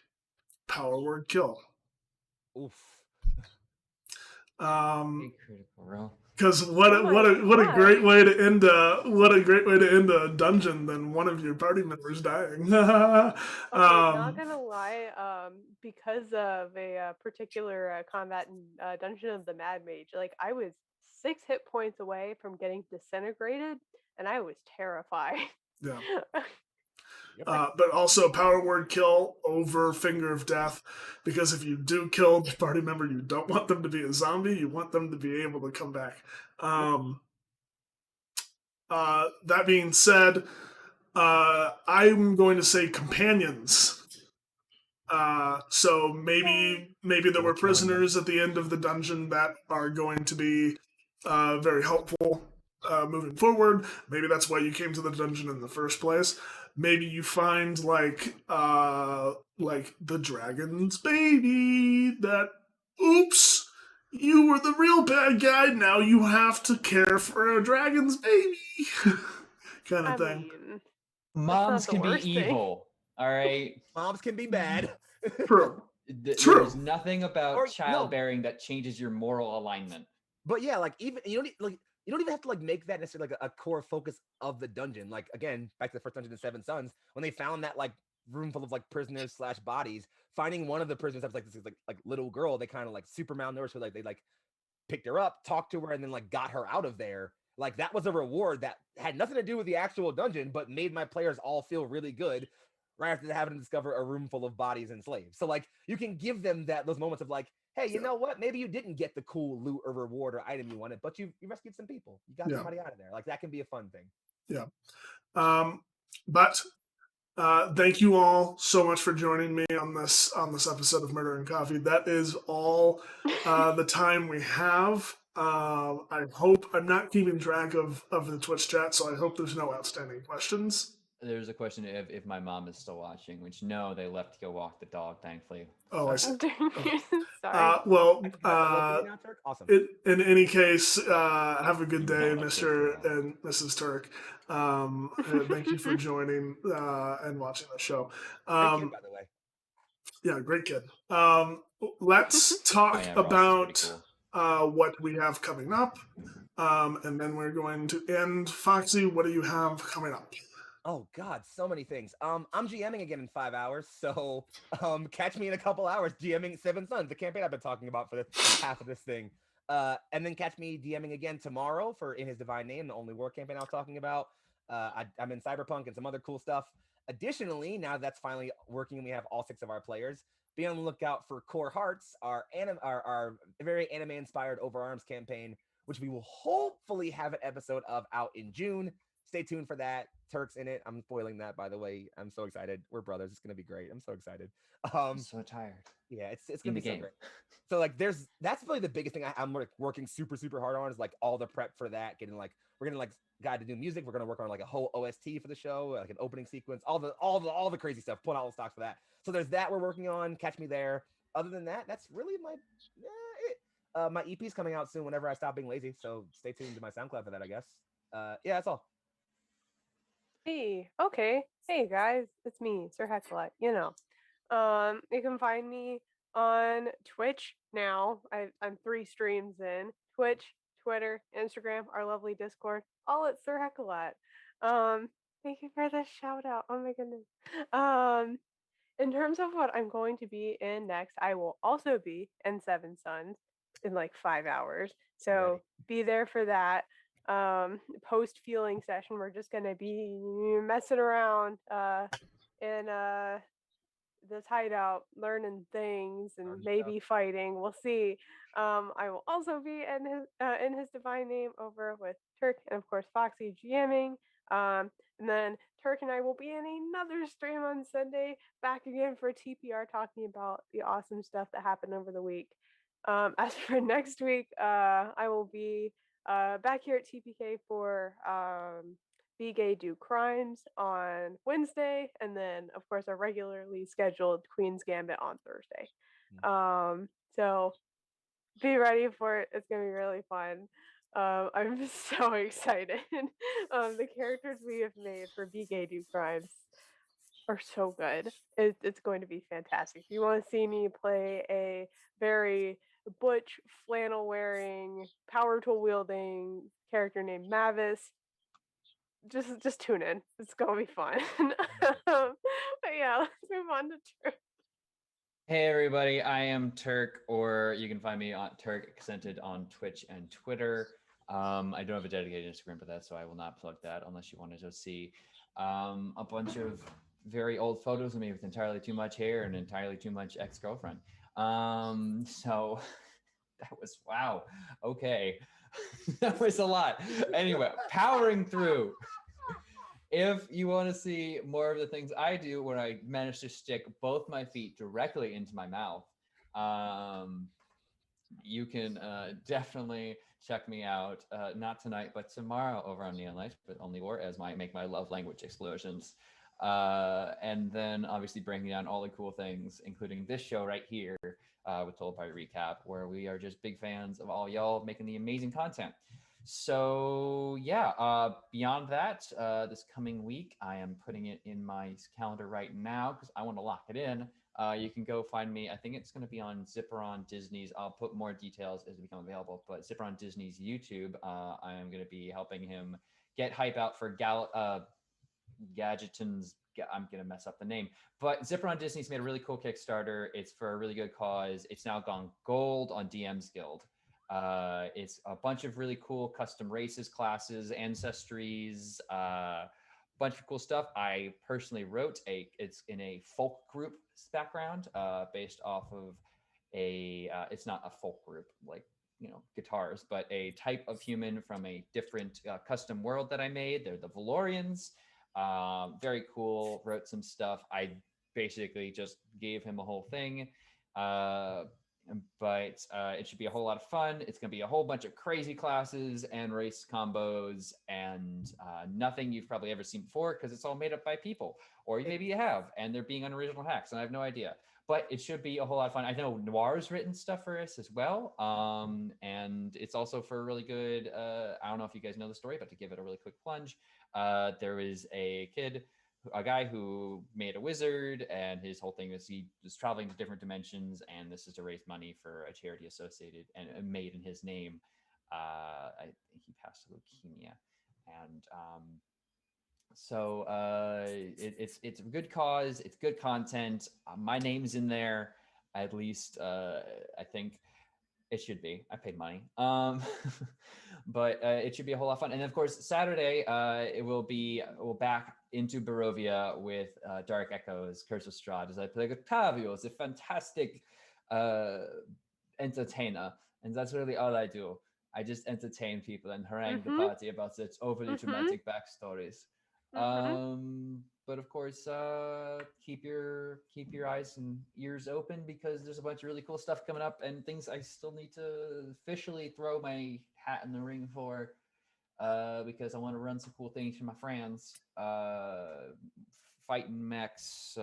Speaker 1: power word kill.
Speaker 2: oof.
Speaker 1: Um,
Speaker 4: Big critical role.
Speaker 1: Because
Speaker 3: Oh my
Speaker 1: what a great
Speaker 3: God.
Speaker 1: way to end a dungeon than one of your party members dying.
Speaker 3: Okay, not
Speaker 1: um,
Speaker 3: gonna lie. Because of a particular combat in Dungeon of the Mad Mage, like I was 6 hit points away from getting disintegrated, and I was terrified.
Speaker 1: yeah.
Speaker 2: Yep.
Speaker 1: But also power word kill over finger of death, because if you do kill the party member, you don't want them to be a zombie. You want them to be able to come back. That being said, I'm going to say companions. So maybe there were
Speaker 4: We're killing them.
Speaker 1: prisoners at the end of the dungeon that are going to be very helpful moving forward. Maybe that's why you came to the dungeon in the first place. Maybe you find like the dragon's baby that oops, you were the real bad guy. Now you have to care for a dragon's baby. Kind
Speaker 3: I
Speaker 1: of thing.
Speaker 3: mean, that's
Speaker 4: Moms
Speaker 3: not the
Speaker 4: can be
Speaker 3: worst thing.
Speaker 4: evil. All right.
Speaker 2: Moms can be bad.
Speaker 1: True.
Speaker 4: There's nothing about
Speaker 2: Or- no.
Speaker 4: childbearing that changes your moral alignment.
Speaker 2: But yeah, like even you don't even have to like make that necessarily like a core focus of the dungeon. Like again, back to the first dungeon in Seven Sons, when they found that like room full of like prisoners slash bodies, finding one of the prisoners that was like this like little girl, they kind of like super malnourished her, like they like picked her up, talked to her, and then like got her out of there. Like that was a reward that had nothing to do with the actual dungeon, but made my players all feel really good right after having to discover a room full of bodies and slaves. So like you can give them those moments of like, hey, you know what? Maybe you didn't get the cool loot or reward or item you wanted, but you rescued some people. You got
Speaker 1: Yeah.
Speaker 2: somebody out of there. Like that can be a fun thing.
Speaker 1: Yeah. But thank you all so much for joining me on this episode of Murder and Coffee. That is all the time we have. I hope I'm not keeping track of the Twitch chat, so I hope there's no outstanding questions.
Speaker 4: There's a question if my mom is still watching, which no, they left to go walk the dog, thankfully.
Speaker 1: Oh, I see.
Speaker 3: Sorry.
Speaker 1: Well,
Speaker 2: Now, Turk? Awesome.
Speaker 1: in any case, have a good day,
Speaker 4: No,
Speaker 1: Mr.
Speaker 4: Turk.
Speaker 1: and Mrs. Turk. Thank you for joining and watching the show.
Speaker 2: Great kid, by the way.
Speaker 1: Yeah, great kid. Let's talk
Speaker 4: Yeah, Ross is pretty
Speaker 1: about
Speaker 4: cool.
Speaker 1: what we have coming up, and then we're going to end. FoXXii, what do you have coming up?
Speaker 2: Oh God, so many things. I'm GMing again in 5 hours, so catch me in a couple hours GMing Seven Sons, the campaign I've been talking about for the half of this thing. And then catch me DMing again tomorrow for In His Divine Name, the only war campaign I was talking about. I'm in Cyberpunk and some other cool stuff. Additionally, now that's finally working and we have all 6 of our players, be on the lookout for Core Hearts, our very anime-inspired Overarms campaign, which we will hopefully have an episode of out in June. Stay tuned for that. Turk's in it. I'm spoiling that, by the way. I'm so excited. We're brothers. It's gonna be great. I'm so excited.
Speaker 4: I'm so tired.
Speaker 2: Yeah, it's
Speaker 4: In
Speaker 2: gonna
Speaker 4: the
Speaker 2: be so
Speaker 4: game.
Speaker 2: great. So like, that's really the biggest thing I'm like working super hard on is like all the prep for that. We're gonna like guide to do music. We're gonna work on like a whole OST for the show, like an opening sequence, all the crazy stuff. Pulling out all the stocks for that. So there's that we're working on. Catch me there. Other than that, that's really my EP's coming out soon. Whenever I stop being lazy. So stay tuned to my SoundCloud for that. I guess. Yeah, that's all.
Speaker 3: Hey, okay. Hey guys, it's me, Sir Hecklot. You can find me on Twitch now. I'm 3 streams in. Twitch, Twitter, Instagram, our lovely Discord, all at Sir Heckalot. Thank you for the shout out. Oh my goodness. In terms of what I'm going to be in next, I will also be in Seven Sons in like 5 hours. So be there for that. Post feeling session. We're just gonna be messing around in this hideout, learning things and maybe fighting. We'll see. I will also be in his divine name over with Turk and of course FoXXii GMing. And then Turk and I will be in another stream on Sunday, back again for TPR, talking about the awesome stuff that happened over the week. As for next week, I will be back here at TPK for Be Gay Do Crimes on Wednesday, and then of course our regularly scheduled Queen's Gambit on Thursday. So be ready for it. It's gonna be really fun. I'm so excited. The characters we have made for Be Gay Do Crimes are so good. It's going to be fantastic. If you want to see me play a very butch, flannel wearing, power tool wielding character named Mavis, just tune in. It's gonna be fun. But yeah, let's move on to Turk.
Speaker 4: Hey everybody, I am Turk, or you can find me on Turk Accented on Twitch and Twitter. I don't have a dedicated Instagram for that, so I will not plug that unless you wanted to see a bunch of very old photos of me with entirely too much hair and entirely too much ex-girlfriend. So that was, wow, okay. That was a lot. Anyway, powering through. If you want to see more of the things I do when I manage to stick both my feet directly into my mouth, you can definitely check me out, not tonight, but tomorrow over on Neon Lights, but only war as I make my love language explosions. And then obviously breaking down all the cool things, including this show right here with Told by Recap, where we are just big fans of all y'all making the amazing content. So yeah, beyond that, this coming week, I am putting it in my calendar right now because I want to lock it in. You can go find me. I think it's going to be on Zipper on Disney's. I'll put more details as they become available, but Zipper on Disney's YouTube, I am going to be helping him get hype out for Gadgeton's. I'm going to mess up the name, but Zipper on Disney's made a really cool Kickstarter. It's for a really good cause. It's now gone gold on DM's Guild. It's a bunch of really cool custom races, classes, ancestries, bunch of cool stuff. I personally wrote it's in a folk group background, based off of it's not a folk group like, guitars, but a type of human from a different custom world that I made. They're the Valorians. Very cool. Wrote some stuff. I basically just gave him a whole thing. But it should be a whole lot of fun. It's going to be a whole bunch of crazy classes and race combos and nothing you've probably ever seen before because it's all made up by people. Or maybe you have, and they're being unoriginal hacks, and I have no idea. But it should be a whole lot of fun. I know Noir's written stuff for us as well. And it's also for a really good, I don't know if you guys know the story, but to give it a really quick plunge, there is a guy who made a wizard, and his whole thing is he was traveling to different dimensions, and this is to raise money for a charity associated and made in his name. He passed of leukemia, and so it's a good cause. It's good content. My name's in there, at least. I think it should be. I paid money. But it should be a whole lot of fun. And of course, Saturday, we'll back into Barovia with Dark Echoes, Curse of Strahd, as I play Octavio, a fantastic entertainer. And that's really all I do. I just entertain people and harangue the party about such overly dramatic backstories. But of course, keep your eyes and ears open because there's a bunch of really cool stuff coming up and things I still need to officially throw my hat in the ring for, because I want to run some cool things for my friends, fighting mechs,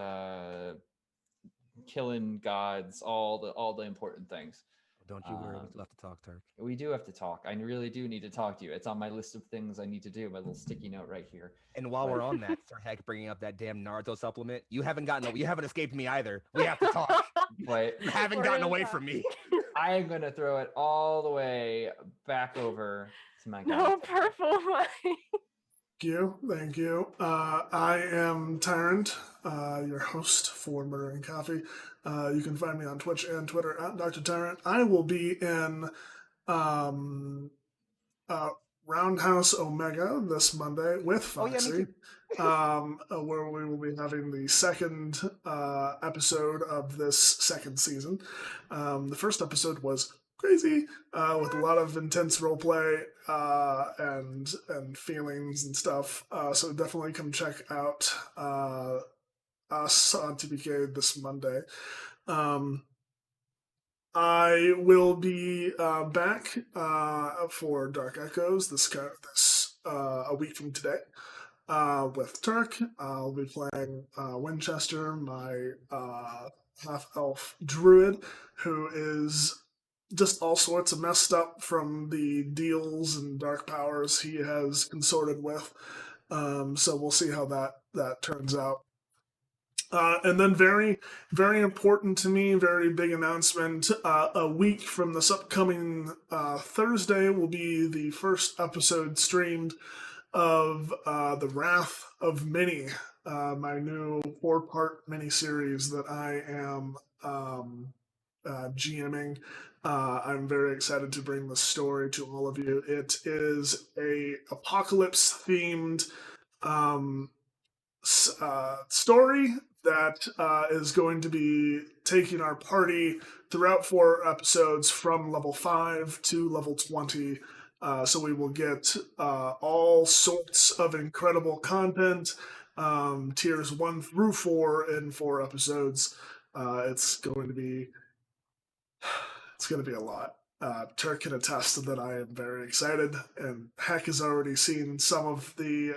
Speaker 4: killing gods, all the important things.
Speaker 2: Don't you worry, we still have to talk, Turk.
Speaker 4: We do have to talk. I really do need to talk to you. It's on my list of things I need to do. My little sticky note right here.
Speaker 2: And while we're on that, Sir Heck bringing up that damn Naruto supplement, you haven't escaped me either. We have to talk.
Speaker 4: But
Speaker 2: You haven't
Speaker 3: We're
Speaker 2: gotten
Speaker 3: gonna
Speaker 2: away
Speaker 3: talk.
Speaker 2: from me.
Speaker 4: I am going to throw it all the way back over to my guy.
Speaker 3: No purple wine.
Speaker 1: Thank you. I am Tyrant, your host for Murder and Coffee. You can find me on Twitch and Twitter at Dr. Tyrant. I will be in Roundhouse Omega this Monday with
Speaker 2: Oh, yeah, me
Speaker 1: FoXXii,
Speaker 2: too.
Speaker 1: where we will be having the second episode of this second season. The first episode was crazy, with a lot of intense roleplay and feelings and stuff. So definitely come check out us on TPK this Monday. I will be back for Dark Echoes a week from today with Turk. I'll be playing Winchester, my half-elf druid, who is just all sorts of messed up from the deals and dark powers he has consorted with. So we'll see how that turns out. And then very, very important to me, very big announcement. A week from this upcoming Thursday will be the first episode streamed of The Wrath of Many, my new 4-part miniseries that I am GMing. I'm very excited to bring this story to all of you. It is a apocalypse themed story that is going to be taking our party throughout 4 episodes from level 5 to level 20. So we will get all sorts of incredible content, tiers 1 through 4 in 4 episodes. It's going to be a lot. Turk can attest that I am very excited, and Heck has already seen some of the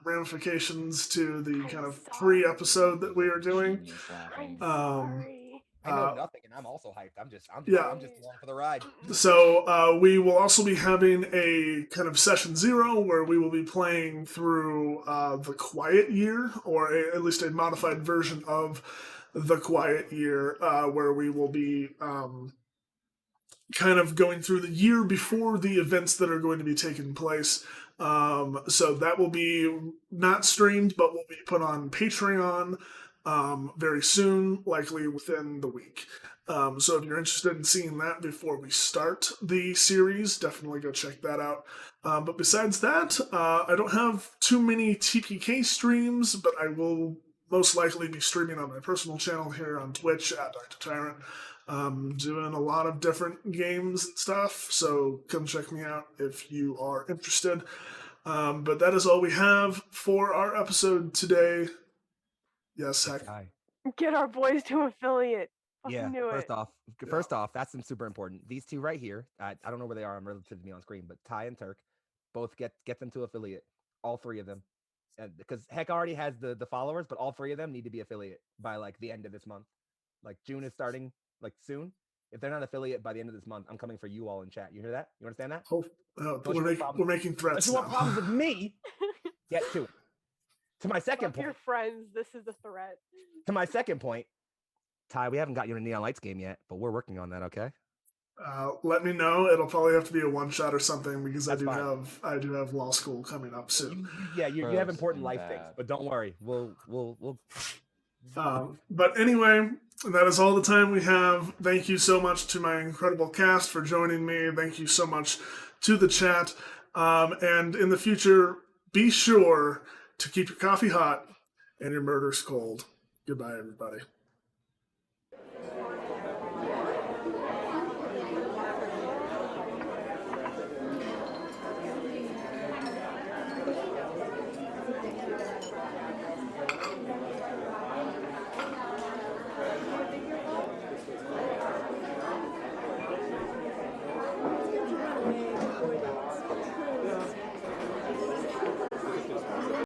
Speaker 1: ramifications to the
Speaker 3: I'm
Speaker 1: kind of
Speaker 3: sorry.
Speaker 1: pre-episode that we are doing.
Speaker 4: Genius
Speaker 3: I'm
Speaker 4: laughing.
Speaker 3: sorry.
Speaker 2: I know
Speaker 1: Uh,
Speaker 2: nothing, and I'm also hyped. I'm just
Speaker 1: Yeah.
Speaker 2: along for the ride.
Speaker 1: So we will also be having a kind of session 0 where we will be playing through the Quiet Year, or at least a modified version of the Quiet Year, where we will be kind of going through the year before the events that are going to be taking place. So that will be not streamed, but will be put on Patreon very soon, likely within the week. So if you're interested in seeing that before we start the series, definitely go check that out. But besides that, I don't have too many TPK streams, but I will most likely be streaming on my personal channel here on Twitch at Dr. Tyrant. Doing a lot of different games and stuff, so come check me out if you are interested. But that is all we have for our episode today. Yes, Heck.
Speaker 2: Hi.
Speaker 3: Get our boys to affiliate. Fucking
Speaker 2: Yeah.
Speaker 3: knew
Speaker 2: First off, that's super important. These two right here, I don't know where they are. I'm relative to me on screen, but Ty and Turk, both get them to affiliate. All 3 of them, and because Heck already has the followers, but all 3 of them need to be affiliate by like the end of this month. Like June is starting like soon. If they're not affiliate by the end of this month, I'm coming for you all in chat. You hear that? You understand that?
Speaker 1: We're making threats
Speaker 2: If you want
Speaker 1: now.
Speaker 2: problems with me, get to it. To my second
Speaker 3: Fuck your
Speaker 2: point.
Speaker 3: friends. This is a threat.
Speaker 2: To my second point, Ty, we haven't got you in a Neon Lights game yet, but we're working on that. Okay.
Speaker 1: Let me know. It'll probably have to be a one-shot or something because
Speaker 2: That's fine.
Speaker 1: I do have law school coming up soon.
Speaker 2: You have important
Speaker 4: Gross
Speaker 2: life
Speaker 4: and
Speaker 2: things,
Speaker 4: bad.
Speaker 2: but don't worry. We'll.
Speaker 1: But anyway, that is all the time we have. Thank you so much to my incredible cast for joining me. Thank you so much to the chat. And in the future, be sure to keep your coffee hot and your murders cold. Goodbye, everybody.